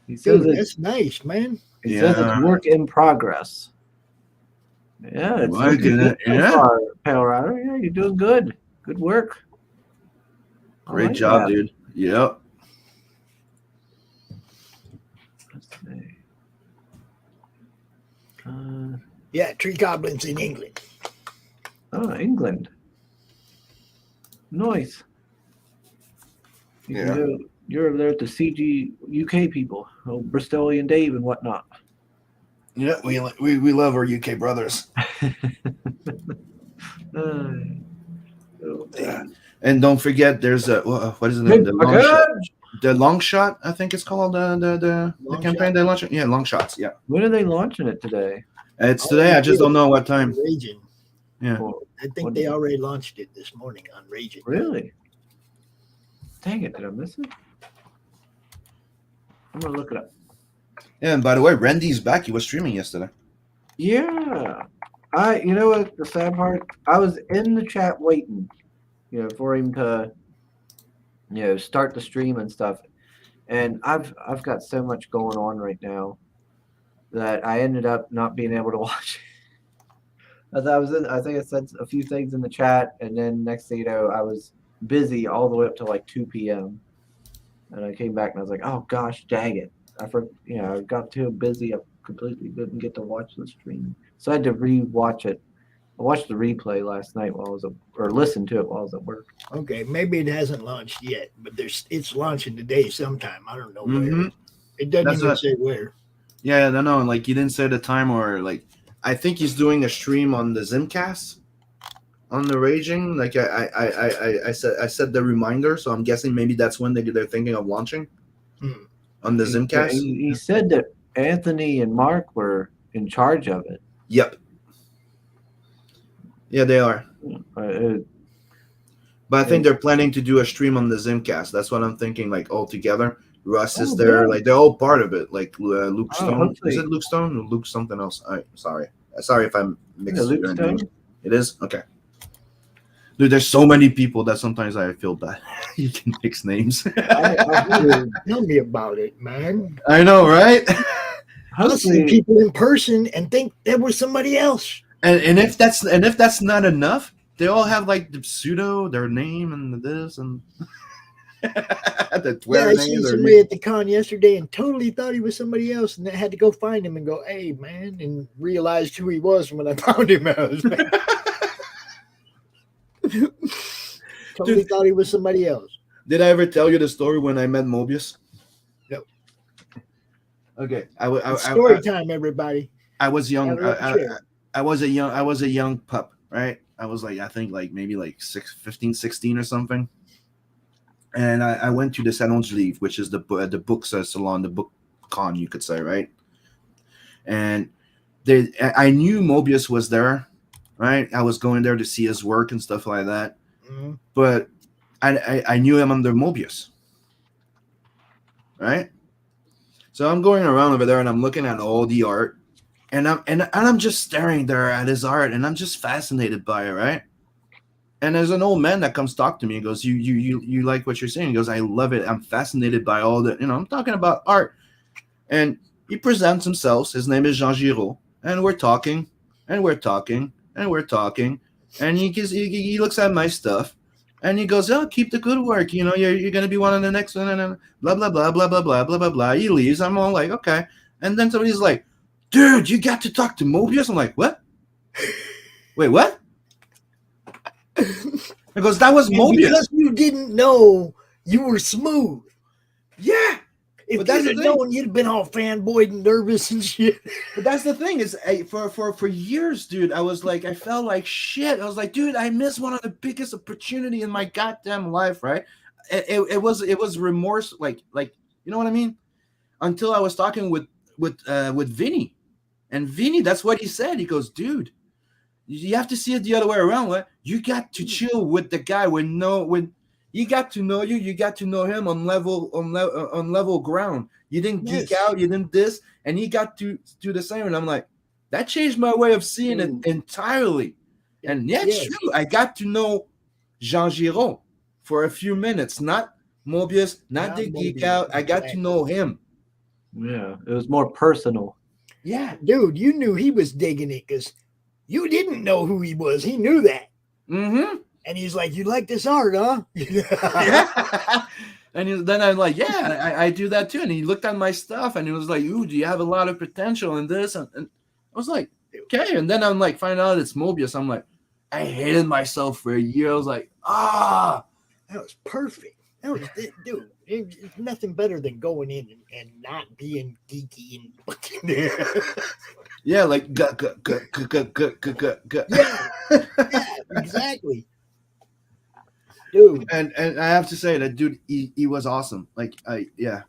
He says Dude, it's, that's nice, man. he says it's work in progress. Yeah, it's My looking goodness, good so yeah. far, Pale Rider. Yeah, you're doing good. Good work. I Great like job, that. dude. Yep. Let's see. Yeah, Tree Goblins in England. Oh, England. Nice. Yeah. You're there to CG UK people, Bristolian Dave and whatnot. Yeah, we love our UK brothers. Yeah. And don't forget, there's a what is it? The long shot. I think it's called the campaign they launched. Yeah, long shots. Yeah. When are they launching it today? It's today. I just don't know what time. Raging. Yeah. Well, I think they already launched it this morning on Raging. really? Dang it! Did I miss it? I'm gonna look it up. Yeah. And by the way, Randy's back. He was streaming yesterday. Yeah. You know what the sad part? I was in the chat waiting, for him to, start the stream and stuff. And I've got so much going on right now that I ended up not being able to watch. As I think I said a few things in the chat, and then next thing you know, I was busy all the way up to like 2 p.m. And I came back and I was like, oh gosh, dang it! I got too busy. I completely didn't get to watch the stream, so I had to re-watch it. I watched the replay last night or listened to it while I was at work. Okay, maybe it hasn't launched yet, but it's launching today sometime. I don't know Mhm. where. It doesn't That's even what- say where. Yeah, I know. Like you didn't say the time or like. I think he's doing a stream on the Zimcast, on the Raging. Like I said the reminder, so I'm guessing maybe that's when they're thinking of launching on the Zimcast. He said that Anthony and Mark were in charge of it. Yep. Yeah, they are. Uh, But I think they're planning to do a stream on the Zimcast. That's what I'm thinking. Like all together, Russ is there. good. Like they're all part of it. Like Luke Stone. hopefully. Is it Luke Stone or Luke something else? Sorry if I'm mixed. Luke your Stone. names. It is okay. Dude, there's so many people that sometimes I feel bad. You can mix names. Tell me about it, man. I know, right? I'll see people in person and think that was somebody else. And if that's not enough, they all have like the pseudo, their name, and this and the Twitter I name. seen somebody at the con yesterday and totally thought he was somebody else, and I had to go find him and go, "Hey, man," and realized who he was when I found him. I was totally thought he was somebody else. Did I ever tell you the story when I met Mobius? No. Okay, Story time, everybody. I was young. Share. I was a young pup, right? I was like, I think like maybe like 15, 16 or something. And I went to the Salon du Livre, which is the book salon, the book con, you could say, right? And I knew Mobius was there, right? I was going there to see his work and stuff like that. Mm-hmm. But I knew him under Mobius, right? So I'm going around over there and I'm looking at all the art, and I'm just staring there at his art, and I'm just fascinated by it, right? And there's an old man that comes talk to me and goes, you like what you're saying? He goes, I love it. I'm fascinated by all the, I'm talking about art. And he presents himself. His name is Jean Giraud. And we're talking, and we're talking, and we're talking. And he looks at my stuff, and he goes, oh, keep the good work. You're going to be one of the next one, and blah, blah, blah, blah, blah, blah, blah, blah, blah. He leaves. I'm all like, okay. And then somebody's like, dude, you got to talk to Mobius. I'm like, what? Wait, what? Because that was And Mobius. because you didn't know, you were smooth. Yeah. If But that's you'd the have thing. known, you'd have been all fanboyed and nervous and shit. But that's the thing is, for years, dude, I was like, I felt like shit. I was like, dude, I missed one of the biggest opportunity in my goddamn life, right? It was remorse, like you know what I mean? Until I was talking with Vinny, and Vinny, that's what he said. He goes, dude, you have to see it the other way around. Right? You got to chill with the guy when he got to know you, you got to know him on level ground. You didn't geek Yes. out, you didn't this, and he got to do the same. And I'm like, that changed my way of seeing it entirely. And yeah, it's Yes. true. I got to know Jean Giraud for a few minutes, not Mobius, not the geek Mobius, out. I got to exactly. know him. Yeah, it was more personal. Yeah. Dude, you knew he was digging it because you didn't know who he was. He knew that. Mm-hmm. And he's like, you like this art, huh? Yeah. And then I'm like, yeah, I do that too. And he looked at my stuff and he was like, ooh, do you have a lot of potential in this? And I was like, okay. And then I'm like, find out it's Mobius. I'm like, I hated myself for a year. I was like, That was perfect. That was, dude, it's nothing better than going in and not being geeky and fucking yeah, like, yeah, exactly. Dude. And I have to say that dude, he was awesome. Like, yeah.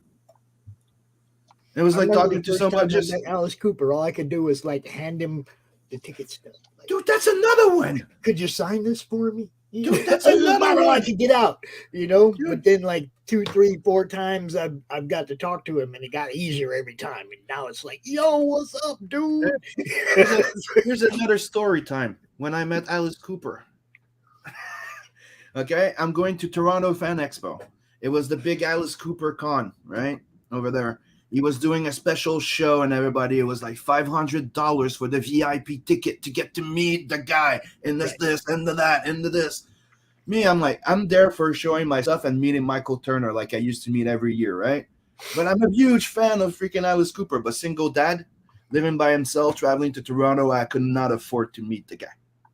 It was I like remember talking the to first someone time I just, met Alice Cooper. All I could do was like hand him the ticket stub. Like, dude, that's another one. could you sign this for me? Dude, that's This is another about all I one. could get out, you know. Dude. But then, like 2, 3, 4 times, I've got to talk to him, and it got easier every time. And now it's like, yo, what's up, dude? Here's another story time when I met Alice Cooper. Okay, I'm going to Toronto Fan Expo. It was the big Alice Cooper con, right? Over there. He was doing a special show and everybody, it was like $500 for the VIP ticket to get to meet the guy and this, and that, and this. Me, I'm like, I'm there for showing my stuff and meeting Michael Turner like I used to meet every year, right? But I'm a huge fan of freaking Alice Cooper, but single dad, living by himself, traveling to Toronto, I could not afford to meet the guy.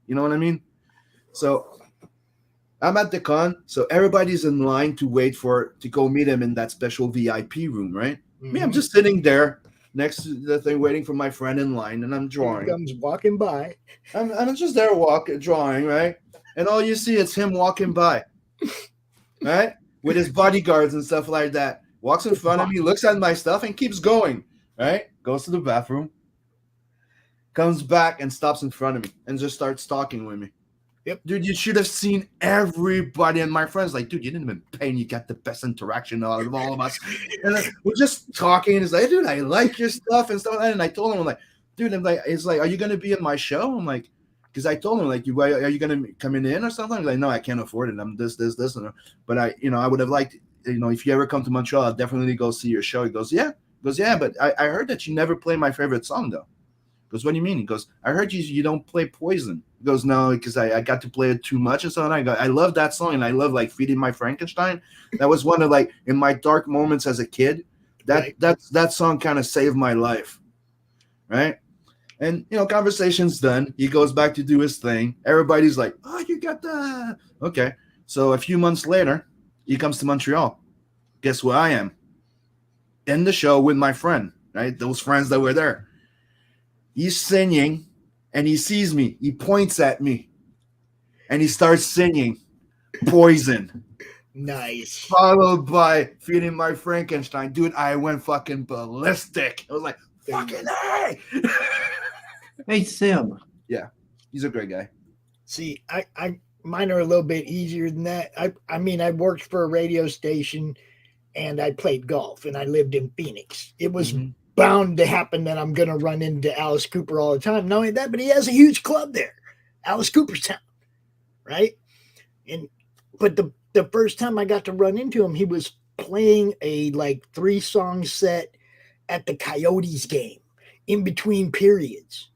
You know what I mean? So I'm at the con, so everybody's in line to wait to go meet him in that special VIP room, right? Me, I'm just sitting there next to the thing, waiting for my friend in line, and I'm drawing. He comes walking by. I'm just there drawing, right? And all you see is him walking by, right? With his bodyguards and stuff like that. Walks in front of me, looks at my stuff, and keeps going, right? Goes to the bathroom, comes back and stops in front of me and just starts talking with me. Yep. Dude, you should have seen everybody and my friends like, dude, you didn't even pay and you got the best interaction out of all of us. And we're just talking. And it's like, dude, I like your stuff and stuff. And I told him, I'm like, dude, it's like, are you going to be in my show? I'm like, because I told him, like, are you going to come in or something? He's like, no, I can't afford it. I'm this. But I would have liked, if you ever come to Montreal, I'll definitely go see your show. He goes, yeah. But I heard that you never play my favorite song, though. He goes, what do you mean? He goes, I heard you don't play Poison. He goes, no, because I got to play it too much and so on. I love that song, and I love like Feeding My Frankenstein. That was one of like in my dark moments as a kid. That song kind of saved my life, right? And conversation's done. He goes back to do his thing. Everybody's like, oh, you got that. Okay. So a few months later, he comes to Montreal. Guess where I am? In the show with my friend, right? Those friends that were there. He's singing, and he sees me. He points at me, and he starts singing Poison. Nice. Followed by Feeding My Frankenstein. Dude, I went fucking ballistic. I was like, fucking hey! Hey, Sim. Yeah, he's a great guy. See, I mine are a little bit easier than that. I mean, I worked for a radio station, and I played golf, and I lived in Phoenix. It was bound to happen that I'm going to run into Alice Cooper all the time. Not only that, but he has a huge club there, Alice Cooperstown, right? But the first time I got to run into him, he was playing a like 3-song set at the Coyotes game in between periods,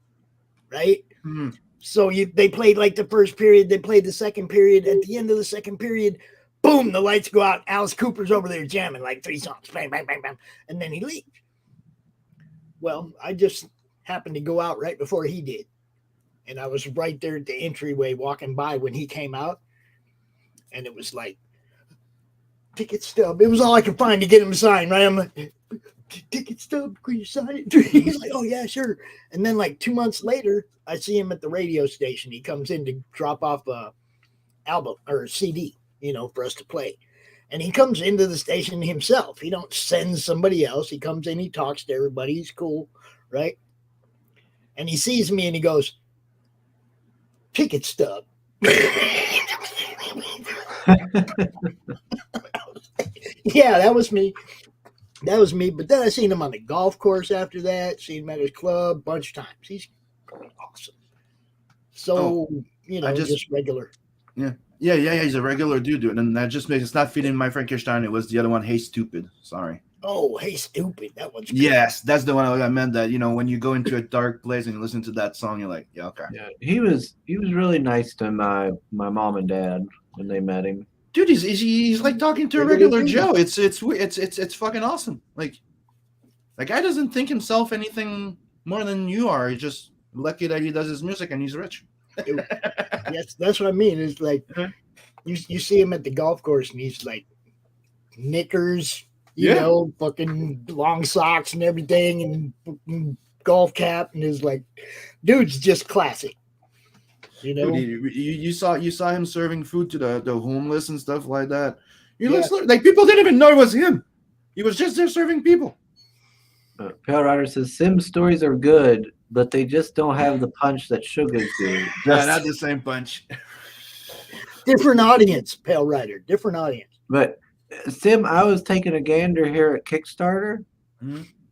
right? Mm-hmm. So they played like the first period, they played the second period. At the end of the second period, boom, the lights go out. Alice Cooper's over there jamming like 3 songs, bang, bang, bang, bang, and then he leaves. Well, I just happened to go out right before he did. And I was right there at the entryway walking by when he came out. And it was like, ticket stub. It was all I could find to get him to sign, right? I'm like, ticket stub, can you sign it? He's like, oh, yeah, sure. And then like 2 months later, I see him at the radio station. He comes in to drop off a album or a CD, for us to play. And he comes into the station himself. He don't send somebody else. He comes in, he talks to everybody. He's cool, right? And he sees me and he goes, ticket stub. Yeah, that was me. That was me. But then I seen him on the golf course after that. Seen him at his club a bunch of times. He's awesome. So, just regular. Yeah. He's a regular dude. And that just makes it's not fitting my Frankenstein. It was the other one. Hey, stupid. Sorry. Oh, hey, stupid. That one's good. Yes, that's the one I meant. That when you go into a dark place and you listen to that song, you're like, yeah, okay. Yeah, he was really nice to my mom and dad when they met him. Dude, he's like talking to a regular Joe. It's fucking awesome. Like, that guy doesn't think himself anything more than you are. He's just lucky that he does his music and he's rich. Yes, that's what I mean. It's like you see him at the golf course and he's like knickers, fucking long socks and everything, and golf cap, and is like, dude's just classic. Dude, you saw him serving food to the homeless and stuff like that. Like people didn't even know it was him. He was just there serving people. Pale Rider says Sim's stories are good, but they just don't have the punch that Sugar's do. Yeah, not the same punch. Different audience, Pale Rider. Different audience. But Sim, I was taking a gander here at Kickstarter,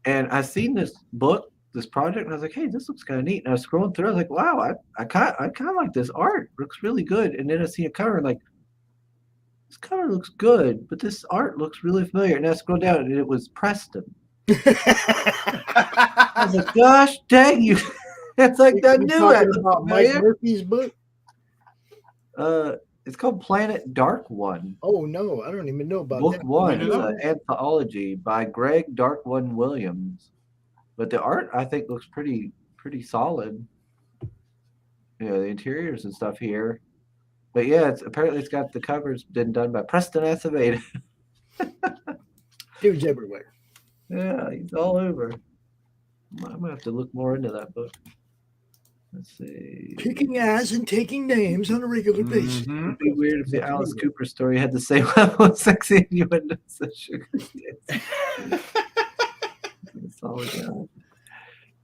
and I seen this book, this project, and I was like, hey, this looks kind of neat. And I was scrolling through, I was like, wow, I kind of like this art. It looks really good. And then I see a cover, and like, this cover looks good, but this art looks really familiar. And I scrolled down, and it was Preston. I was like, gosh dang you. It's like I knew it. About Mike Murphy's book? It's called Planet Dark One. Oh, no, I don't even know about Book that. one. It's an anthology by Greg Dark One Williams. But the art, I think, looks pretty solid. The interiors and stuff here. But yeah, apparently it's got the covers been done by Preston Aceveda. Dude's everywhere. Yeah, he's all over. I'm gonna have to look more into that book. Let's see. Kicking ass and taking names on a regular basis. It'd be weird if the Alice Cooper story had the same level of sexy innuendos as Sugar did. Solid guy.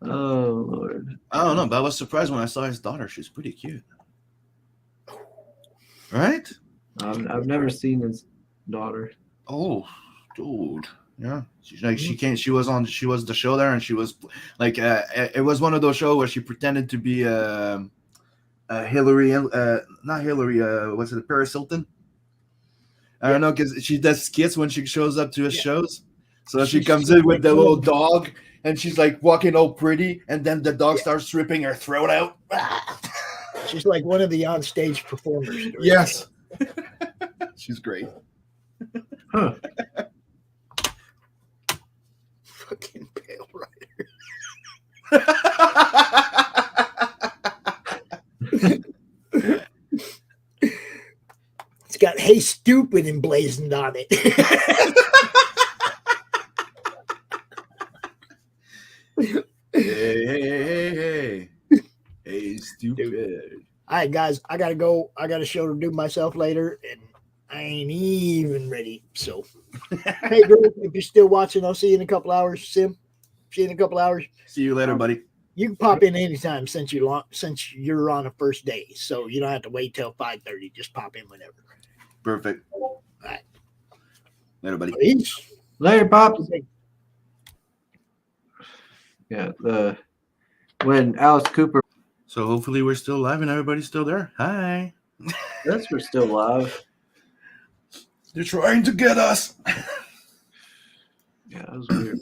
Oh Lord. I don't know, but I was surprised when I saw his daughter. She's pretty cute. Right? I've never seen his daughter. Oh, dude. Yeah. She was the show there, and she was like it was one of those shows where she pretended to be Hillary, not Hillary, what's it, Paris Hilton? I don't know, because she does skits when she shows up to his shows. So she comes in with the little dog, and she's like walking all pretty, and then the dog starts ripping her throat out. She's like one of the on-stage performers. Yes. She's great. Huh. Fucking Pale Rider. It's got "Hey Stupid" emblazoned on it. Hey. Hey, stupid. All right, guys, I gotta go. I got a show to do myself later, and I ain't even ready. So, hey, girl, if you're still watching, I'll see you in a couple hours. Sim, see you in a couple hours. See you later, buddy. You can pop in anytime since you're on a first day, so you don't have to wait till 5:30. Just pop in whenever. Perfect. All right. Later, buddy. Peace. Later, Pops. Yeah, when Alice Cooper. So hopefully we're still live and everybody's still there. Hi. Yes, we're still live. They're trying to get us. Yeah, that was weird.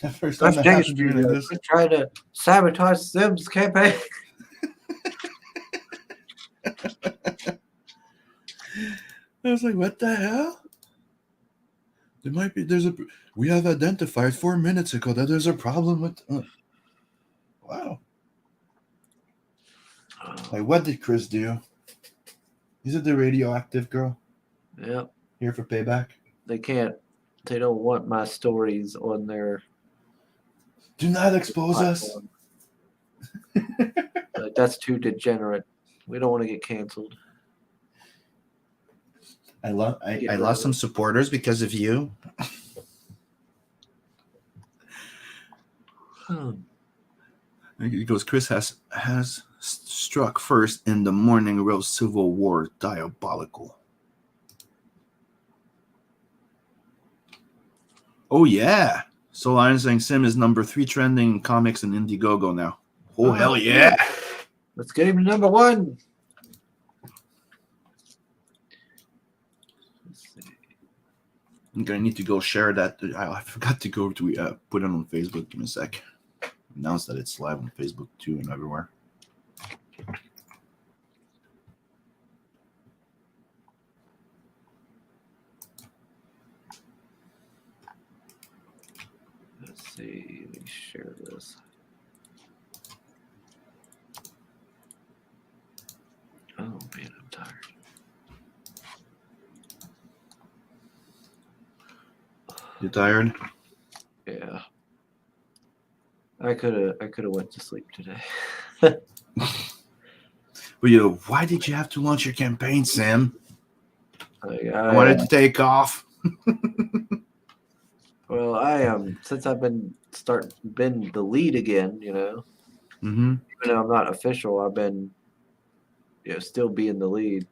The first time that happened during this. They're trying to sabotage Sim's campaign. I was like, what the hell? We have identified 4 minutes ago that there's a problem with. Wow. Oh, Like, what did Chris do? Is it the radioactive girl yep. here for payback? They can't. They don't want my stories on their Do not expose us. platform. Like, that's too degenerate. We don't want to get canceled. I Get rid lost of some it. supporters because of you. He goes, Chris has struck first in the morning roast civil war diabolical. Oh yeah. So Lion saying Sim is number 3 trending in comics and Indiegogo now. Oh hell yeah. Let's get him to number 1. Let's see. I'm gonna need to go share that. I forgot to go to put it on Facebook. Give me a sec. Announce that it's live on Facebook too and everywhere. Let's see. Let me share this. Oh man, I'm tired. You tired? Yeah. I could have went to sleep today. But you know, why did you have to launch your campaign, Sam? Like, I wanted to take off. Well, I since I've been the lead again, you know. Mm-hmm. Even though I'm not official, I've been, still being the lead.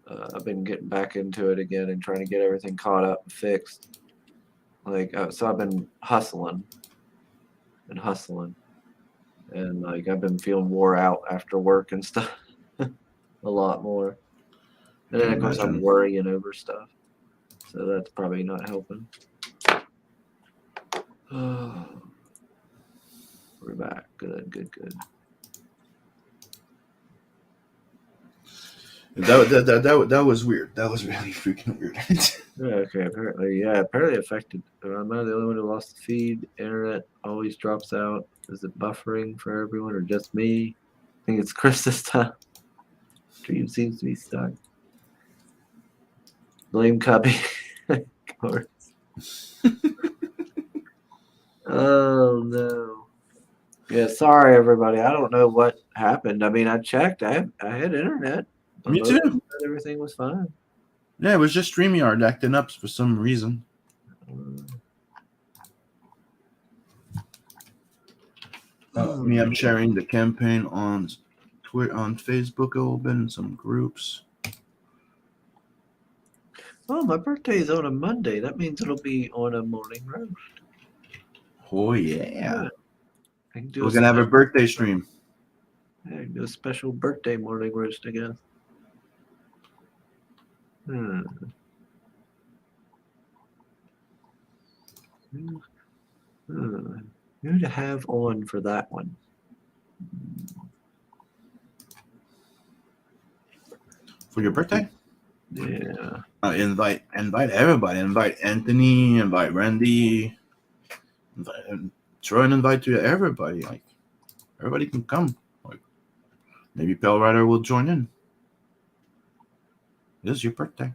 I've been getting back into it again and trying to get everything caught up and fixed. Like, so I've been hustling, and like I've been feeling wore out after work and stuff a lot more. And then of course I'm worrying over stuff, so that's probably not helping. We're back. Good. That was weird. That was really freaking weird. Okay, apparently affected. Am I the only one who lost the feed? Internet always drops out. Is it buffering for everyone or just me? I think it's Chris this time. Stream seems to be stuck. Blame Cubby. Of course. Oh no. Yeah, sorry everybody. I don't know what happened. I mean, I checked. I had internet. Me too. Everything was fine. Yeah, it was just StreamYard acting up for some reason. Me, I'm sharing the campaign on Twitter, on Facebook a little bit, in some groups. Oh, my birthday is on a Monday. That means it'll be on a morning roast. Oh yeah. We're gonna have a birthday stream. Yeah, I can do a special birthday morning roast, I guess. Who to have on for that one? For your birthday? Yeah. Invite everybody. Invite Anthony. Invite Randy. Throw an invite to everybody. Like, everybody can come. Like, maybe Pale Rider will join in. This is your birthday.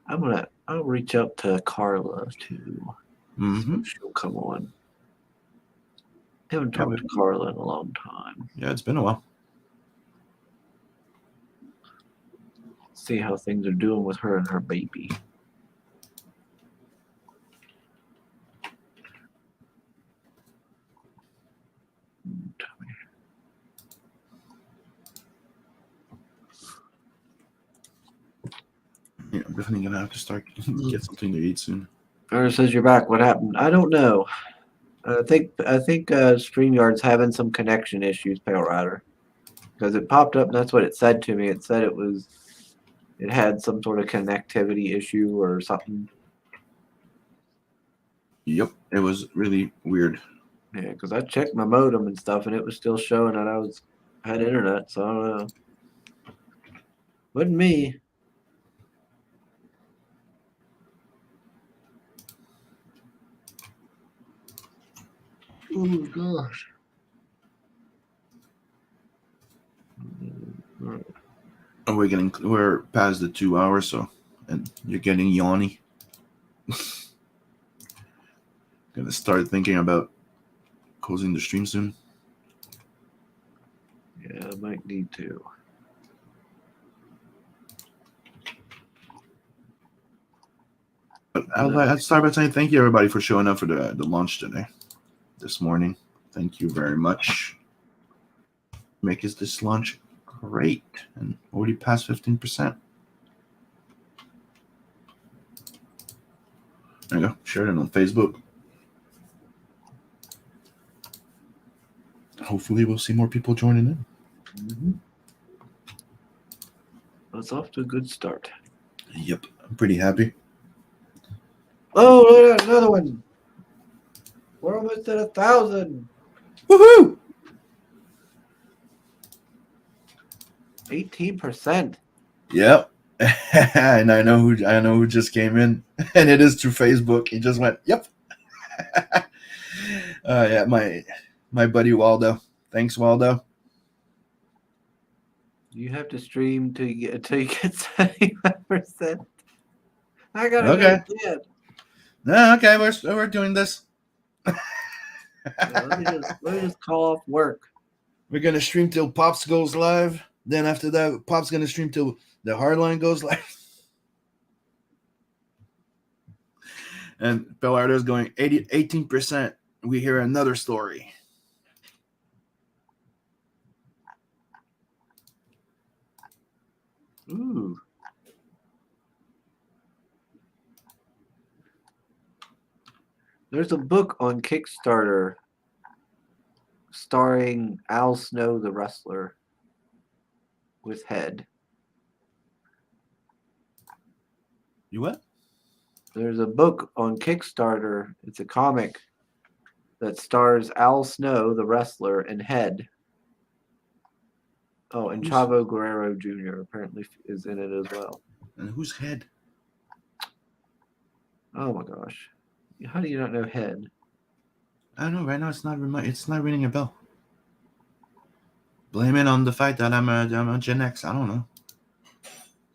I'll reach out to Carla too. Mm-hmm. She'll come on. Haven't talked to Carla in a long time. Yeah, it's been a while. See how things are doing with her and her baby. Yeah, I'm definitely gonna have to start get something to eat soon. Ernest says you're back. What happened? I don't know. I think StreamYard's having some connection issues, Pale Rider. Because it popped up and that's what it said to me. It said it had some sort of connectivity issue or something. Yep, it was really weird. Yeah, because I checked my modem and stuff and it was still showing that I had internet, so I don't know. Wasn't me. Oh gosh. Oh, we're past the 2 hours, so and you're getting yawny. Gonna start thinking about closing the stream soon. Yeah, I might need to. But I'd start by saying thank you everybody for showing up for the launch today, this morning. Thank you very much. Make this launch great and already past 15%. There you go. Share it on Facebook. Hopefully, we'll see more people joining in. Mm-hmm. That's off to a good start. Yep, I'm pretty happy. Oh, look at another one. We're almost at 1,000. Woohoo! 18%. Yep. And I know who just came in, and it is through Facebook. He just went, "Yep." Yeah, my buddy Waldo. Thanks, Waldo. You have to stream till you get 75%. I gotta Okay. go to bed. No, okay, we're doing this. Yeah, let me just call off work. We're gonna stream till Pops goes live. Then after that, Pop's gonna stream till the hardline goes live. And Bellardo's going 18%. We hear another story. Ooh. There's a book on Kickstarter starring Al Snow, the wrestler, with Head. You what? There's a book on Kickstarter. It's a comic that stars Al Snow, the wrestler, and Head. Oh, and Chavo Guerrero Jr. apparently is in it as well. And who's Head? Oh my gosh. How do you not know Head? I don't know. Right now, it's not ringing a bell. Blame it on the fact that I'm a Gen X. I don't know.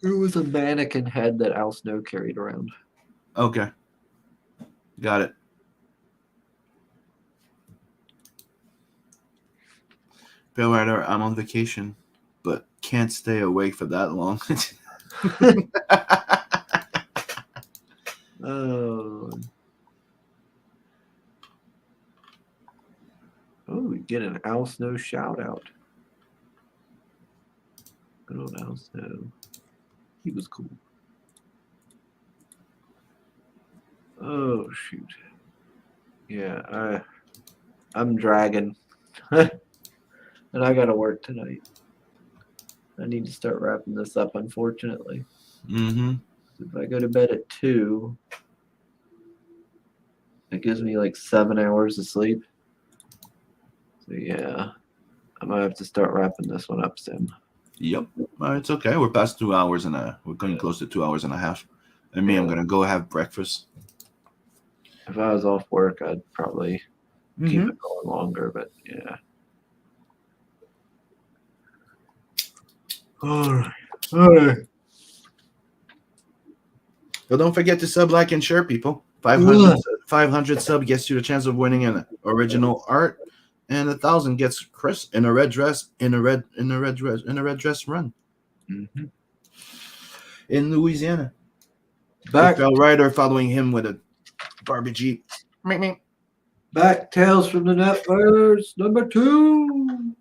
It was a mannequin head that Al Snow carried around. Okay. Got it. Bill Ryder, I'm on vacation, but can't stay awake for that long. Oh. Oh, we get an Al Snow shout out. Good old Al Snow. He was cool. Oh shoot. Yeah, I'm dragging. And I gotta work tonight. I need to start wrapping this up, unfortunately. Mm-hmm. If I go to bed at 2, it gives me like 7 hours of sleep. So yeah, I might have to start wrapping this one up soon. Yep. It's okay. We're past 2 hours we're getting close to 2 hours and a half. And me, I'm gonna go have breakfast. If I was off work, I'd probably keep it going longer, but yeah. All right. But don't forget to sub, like, and share, people. 500 sub gets you the chance of winning an original art, and 1,000 gets Chris in a red dress in a red dress run in Louisiana. Back Bell Rider following him with a Barbie Jeep. Back Tales from the Netverse #2.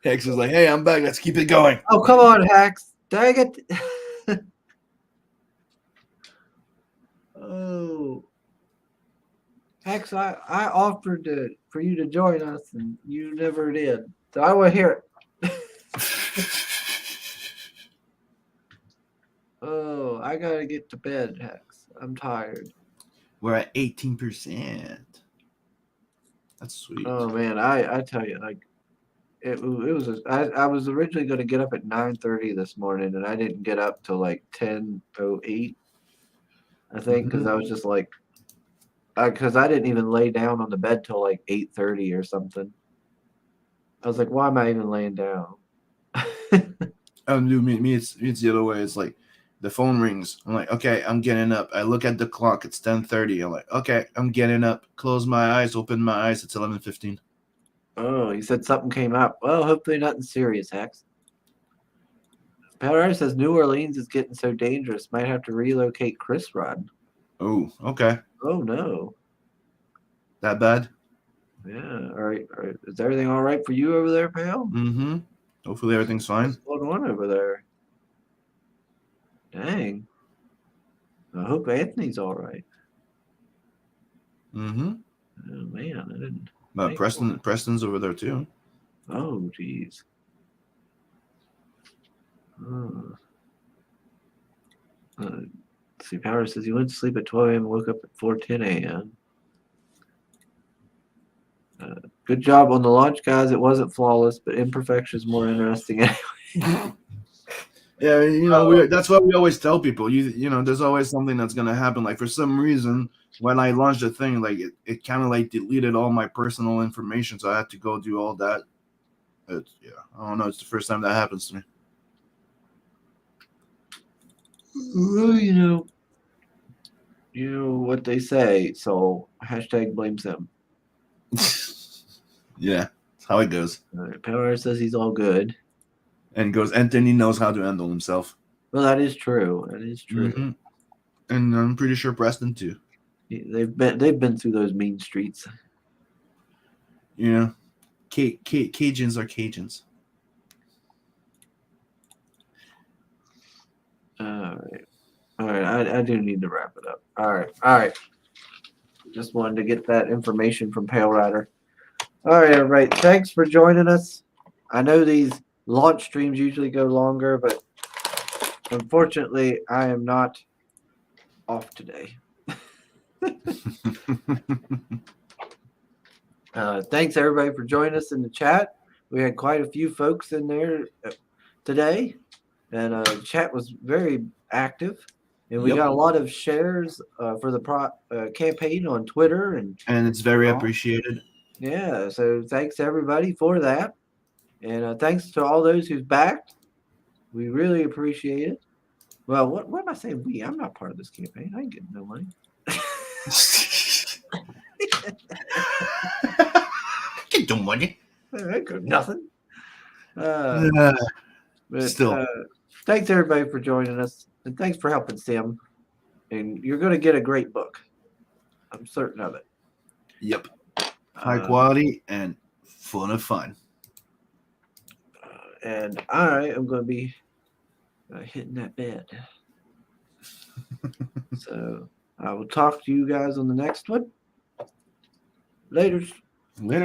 Hex is like, hey, I'm back. Let's keep it going. Oh, come on, Hacks. Dang it. Oh. Hex, I offered for you to join us, and you never did. So I want to hear it. Oh, I got to get to bed, Hex. I'm tired. We're at 18%. That's sweet. Oh, man. I tell you, like, it was. I was originally going to get up at 9:30 this morning, and I didn't get up till like 10:08. I think because I was just like, because I didn't even lay down on the bed till like 8:30 or something. I was like, why am I even laying down? Oh, dude, me, it's the other way. It's like the phone rings. I'm like, okay, I'm getting up. I look at the clock. It's 10:30. I'm like, okay, I'm getting up. Close my eyes. Open my eyes. It's 11:15. Oh, he said something came up. Well, hopefully nothing serious, Hex. Powder says New Orleans is getting so dangerous. Might have to relocate Chris Rod. Oh, okay. Oh no. That bad? Yeah. All right. All right. Is everything all right for you over there, pal? Mm-hmm. Hopefully everything's fine. What's going on over there? Dang. I hope Anthony's all right. Mm-hmm. Oh man, I didn't. But Preston's over there too. Oh geez. See, Power says he went to sleep at 12 a.m. and woke up at 4:10 a.m. Good job on the launch, guys. It wasn't flawless, but imperfection is more interesting. Yeah, you know, that's what we always tell people. You know, there's always something that's gonna happen. Like for some reason, when I launched the thing, like it kind of like deleted all my personal information, so I had to go do all that. Yeah, I don't know. It's the first time that happens to me. Well, you know what they say. So hashtag blames him. Yeah, that's how it goes. All right, Power says he's all good. And goes, Anthony knows how to handle himself. Well, that is true. That is true. Mm-hmm. And I'm pretty sure Preston too. They've been through those mean streets. You know, Cajuns are Cajuns. All right. I do need to wrap it up. All right. Just wanted to get that information from Pale Rider. All right, everybody. Thanks for joining us. I know these launch streams usually go longer, but unfortunately, I am not off today. Thanks everybody for joining us in the chat. We had quite a few folks in there today, and the chat was very active. And we got a lot of shares for the campaign on Twitter, and it's very appreciated. Yeah, so thanks everybody for that, and thanks to all those who've backed. We really appreciate it. Well, what am I saying? We? I'm not part of this campaign. I ain't getting no money. Get no money. I got nothing. But still, thanks everybody for joining us, and thanks for helping Sim. And you're going to get a great book. I'm certain of it. Yep. High quality and full of fun. And I am going to be hitting that bed. So I will talk to you guys on the next one. Laters. Later.